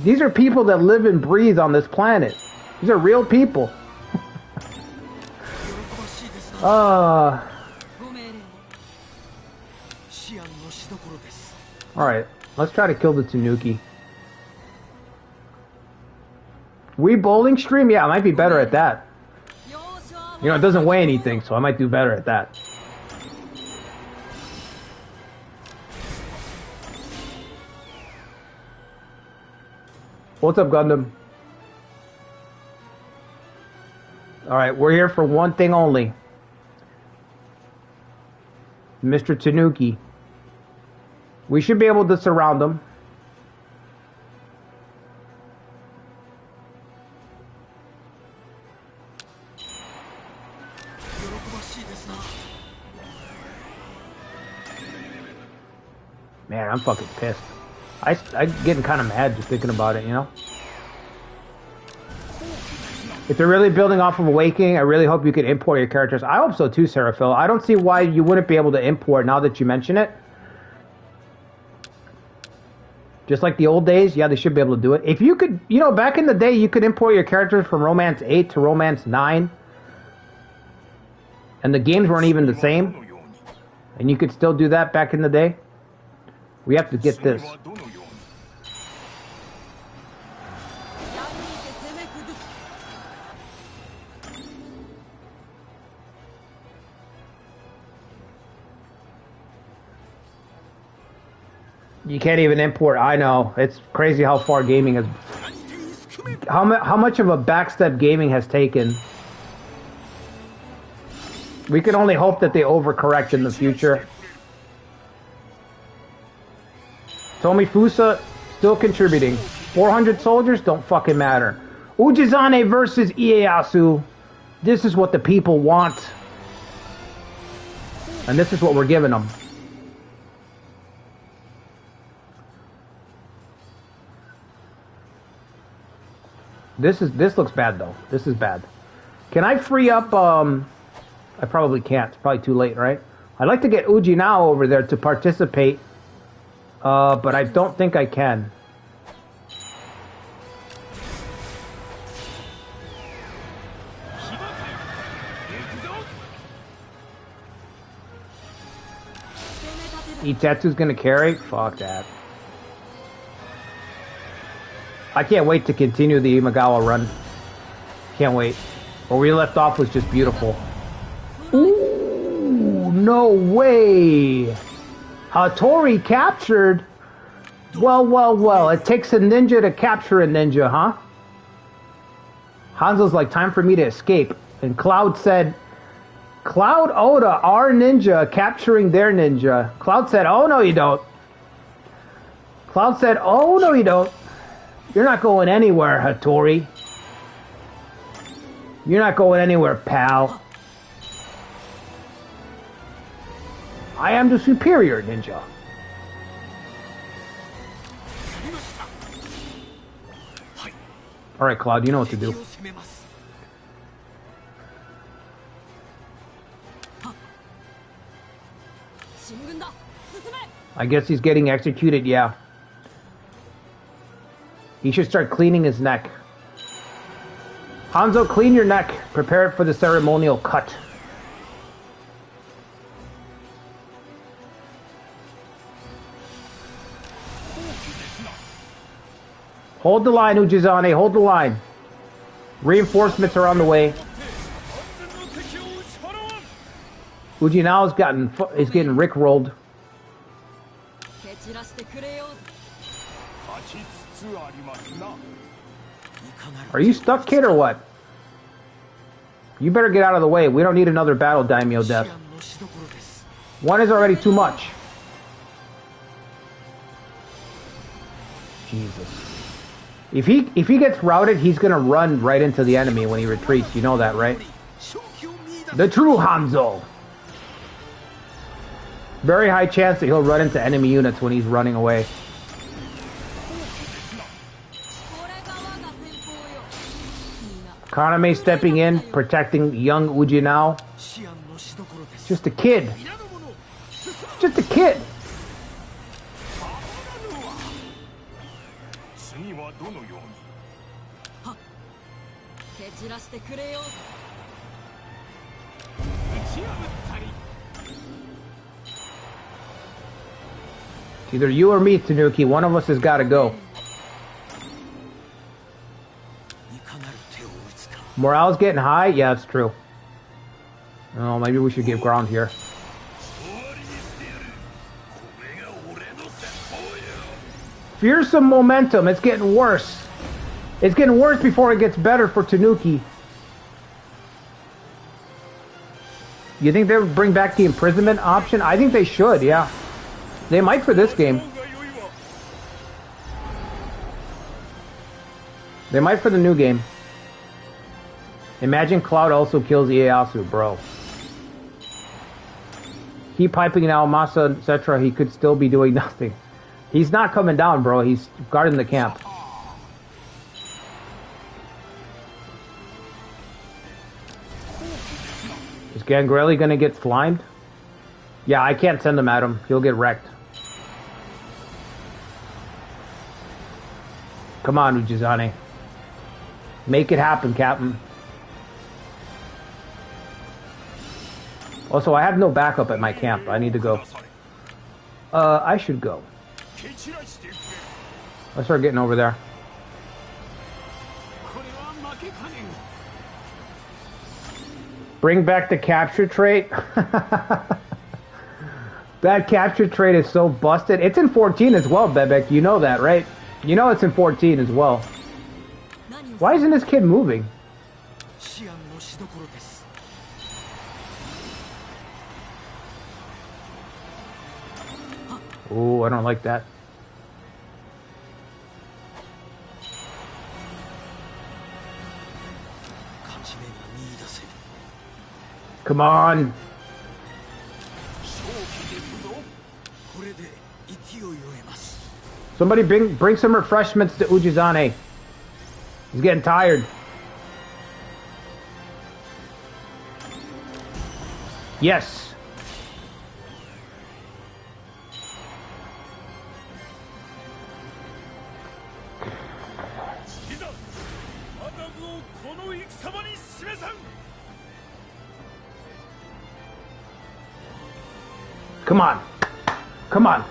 These are people that live and breathe on this planet. These are real people. Alright, let's try to kill the Tanuki. Wii bowling stream? Yeah, I might be better at that. You know, it doesn't weigh anything, so I might do better at that. What's up, Gundam? Alright, we're here for one thing only. Mr. Tanuki. We should be able to surround him. Man, I'm fucking pissed. I'm getting kind of mad just thinking about it, you know? If they're really building off of Awakening, I really hope you can import your characters. I hope so too, Seraphil. I don't see why you wouldn't be able to import now that you mention it. Just like the old days, yeah, they should be able to do it. If you could, you know, back in the day, you could import your characters from Romance 8 to Romance 9. And the games weren't even the same. And you could still do that back in the day. We have to get this. You can't even import. I know. It's crazy how far gaming has... How much of a backstep gaming has taken. We can only hope that they overcorrect in the future. Tomi Fusa, still contributing. 400 soldiers, don't fucking matter. Ujizane versus Ieyasu. This is what the people want. And this is what we're giving them. This looks bad though. This is bad. Can I free up I probably can't. It's probably too late, right? I'd like to get Ujinao over there to participate. But I don't think I can. Itetsu's gonna carry? Fuck that. I can't wait to continue the Imagawa run. Can't wait. Where we left off was just beautiful. Ooh, no way! Hattori captured? Well, well, well. It takes a ninja to capture a ninja, huh? Hanzo's like, time for me to escape. And Cloud said, Cloud Oda, our ninja, capturing their ninja. Cloud said, oh, no, you don't. Cloud said, oh, no, you don't. You're not going anywhere, Hattori. You're not going anywhere, pal. I am the superior ninja. Alright, Cloud, you know what to do. I guess he's getting executed, yeah. He should start cleaning his neck. Hanzo, clean your neck. Prepare it for the ceremonial cut. Hold the line, Ujizane. Hold the line. Reinforcements are on the way. Ujinao is getting rickrolled. Are you stuck, kid, or what? You better get out of the way. We don't need another battle daimyo death. One is already too much. Jesus. If he gets routed, he's gonna run right into the enemy when he retreats. You know that, right? The true Hanzo. Very high chance that he'll run into enemy units when he's running away. Kaname stepping in, protecting young Ujinao. Just a kid. Just a kid. Either you or me, Tanuki. One of us has got to go. Morale's getting high? Yeah, it's true. Oh, maybe we should give ground here. Fearsome momentum. It's getting worse. It's getting worse before it gets better for Tanuki. You think they would bring back the imprisonment option? I think they should, yeah. They might for this game. They might for the new game. Imagine Cloud also kills Ieyasu, bro. Keep piping now, Masa, etc. He could still be doing nothing. He's not coming down, bro. He's guarding the camp. Is Gangrelli gonna get slimed? Yeah, I can't send him at him. He'll get wrecked. Come on, Ujizane. Make it happen, Captain. Also, I have no backup at my camp. I need to go. I should go. Let's start getting over there. Bring back the capture trait. That capture trait is so busted. It's in 14 as well, Bebek. You know that, right? You know it's in 14 as well. Why isn't this kid moving? Oh, I don't like that. Come on. Somebody bring some refreshments to Ujizane. He's getting tired. Yes. Come on. Come on.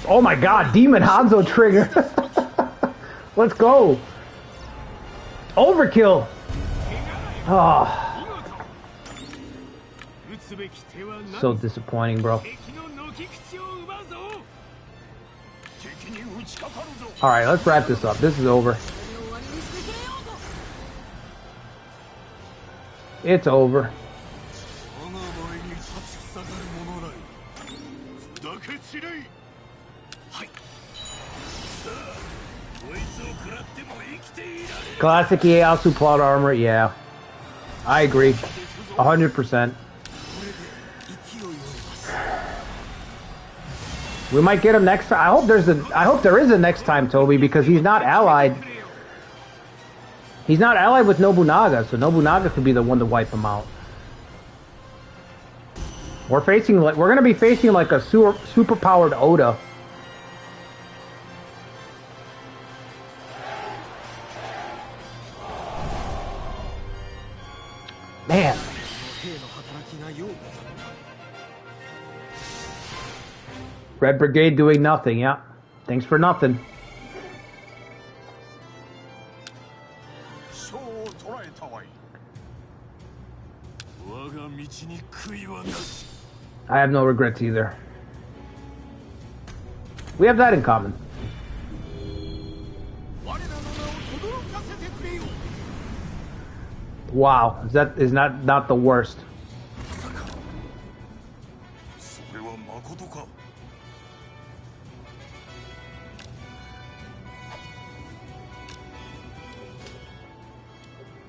Oh my god, Demon Hanzo trigger. Let's go. Overkill. Oh. So disappointing, bro. Alright, let's wrap this up. This is over. It's over. Classic Ieyasu plot armor, yeah. I agree. 100%. We might get him next time. I hope there is a next time, Toby, because he's not allied. He's not allied with Nobunaga, so Nobunaga could be the one to wipe him out. We're gonna be facing like a super powered Oda. Man. Red Brigade doing nothing, yeah. Thanks for nothing. I have no regrets either. We have that in common. Wow, that is not the worst.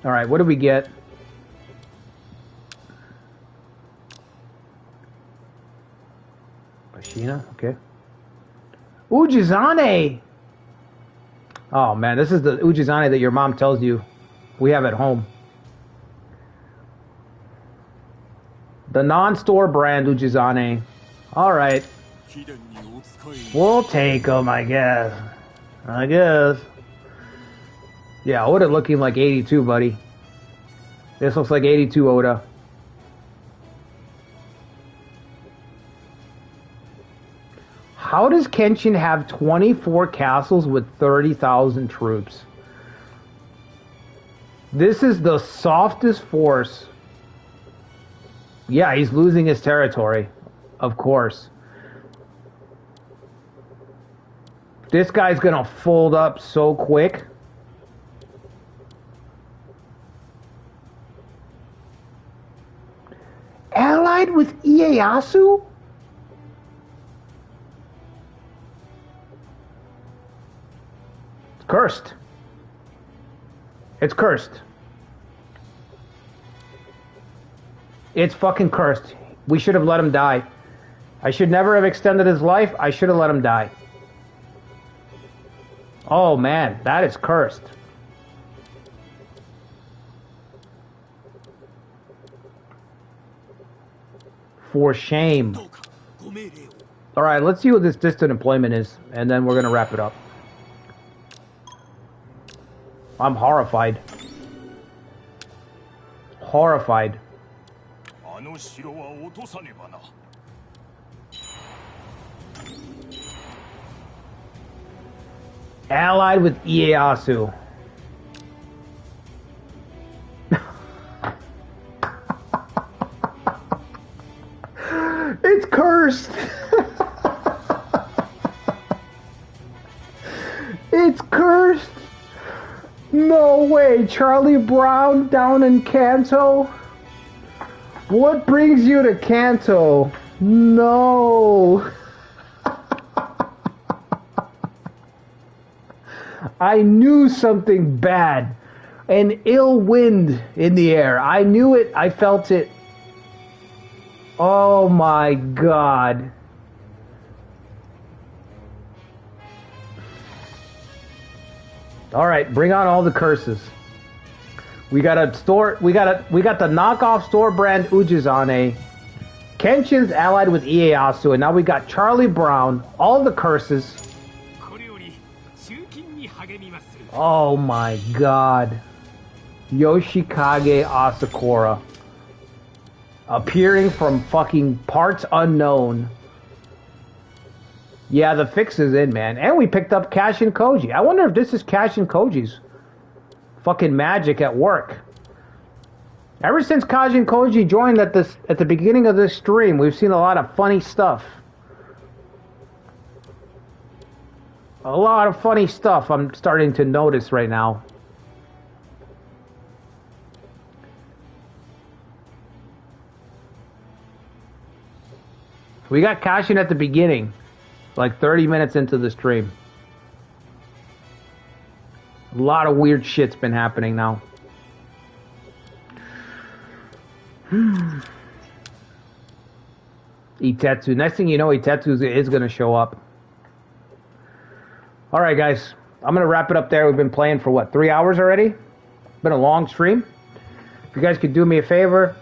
All right, what do we get? Ashina, okay. Ujizane! Oh man, this is the Ujizane that your mom tells you we have at home. The non-store brand Ujizane. All right. We'll take them, I guess. Yeah, Oda looking like 82, buddy. This looks like 82 Oda. How does Kenshin have 24 castles with 30,000 troops? This is the softest force. Yeah, he's losing his territory, of course. This guy's gonna fold up so quick. Allied with Ieyasu? It's cursed. It's cursed. It's fucking cursed. We should have let him die. I should never have extended his life. I should have let him die. Oh man, that is cursed. For shame. Alright, let's see what this distant employment is, and then we're gonna wrap it up. I'm horrified. Horrified. Allied with Ieyasu. It's cursed. It's cursed. No way. Charlie Brown down in Kanto? What brings you to Kanto? No. I knew something bad. An ill wind in the air. I knew it. I felt it. Oh my God. All right, bring on all the curses. We got the knockoff store brand Ujizane. Kenshin's allied with Ieyasu, and now we got Charlie Brown. All the curses. Oh my God. Yoshikage Asakura. Appearing from fucking parts unknown. Yeah, the fix is in, man. And we picked up Kashin Koji. I wonder if this is Kashin Koji's fucking magic at work. Ever since Kashin Koji joined at the beginning of this stream, we've seen a lot of funny stuff. A lot of funny stuff I'm starting to notice right now. We got Kashin at the beginning, like 30 minutes into the stream. A lot of weird shit's been happening now. Itetsu. Next thing you know, Itetsu is going to show up. Alright guys, I'm going to wrap it up there. We've been playing for what, 3 hours already? Been a long stream. If you guys could do me a favor,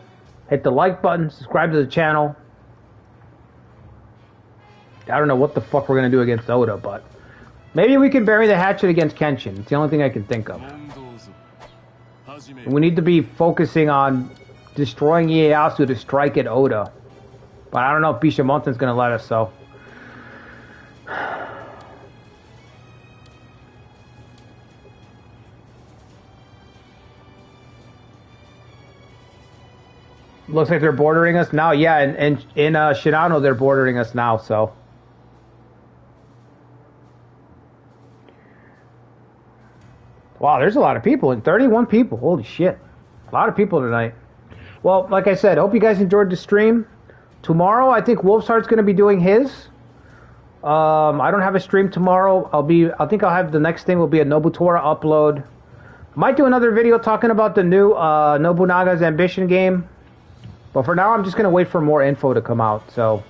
hit the like button, subscribe to the channel. I don't know what the fuck we're gonna do against Oda, but maybe we can bury the hatchet against Kenshin. It's the only thing I can think of. We need to be focusing on destroying Ieyasu to strike at Oda. But I don't know if Bishamonten's gonna let us, so. Looks like they're bordering us now. Yeah, and in Shinano they're bordering us now, so. Wow, there's a lot of people. 31 people. Holy shit. A lot of people tonight. Well, like I said, hope you guys enjoyed the stream. Tomorrow, I think Wolfsheart's going to be doing his. I don't have a stream tomorrow. I think I'll have the next thing will be a Nobutora upload. Might do another video talking about the new Nobunaga's Ambition game. But for now, I'm just going to wait for more info to come out. So,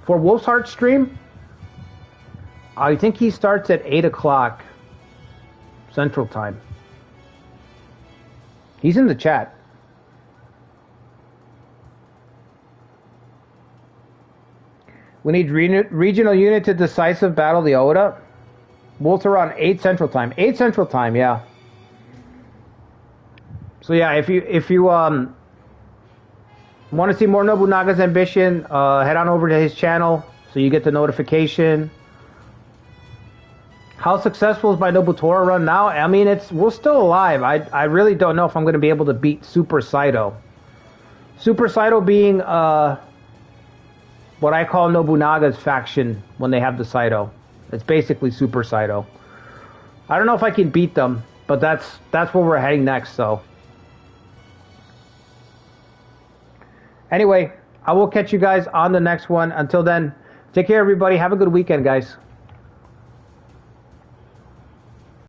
for Wolfsheart's stream, I think he starts at 8 o'clock Central Time. He's in the chat. We need regional unit to decisive battle the Oda. Wolves are on 8 Central Time. 8 Central Time, yeah. So yeah, if you want to see more Nobunaga's Ambition, head on over to his channel so you get the notification. How successful is my Nobutora run now? I mean, we're still alive. I really don't know if I'm going to be able to beat Super Saito. Super Saito being what I call Nobunaga's faction when they have the Saito. It's basically Super Saito. I don't know if I can beat them, but that's where we're heading next, so. Anyway, I will catch you guys on the next one. Until then, take care, everybody. Have a good weekend, guys.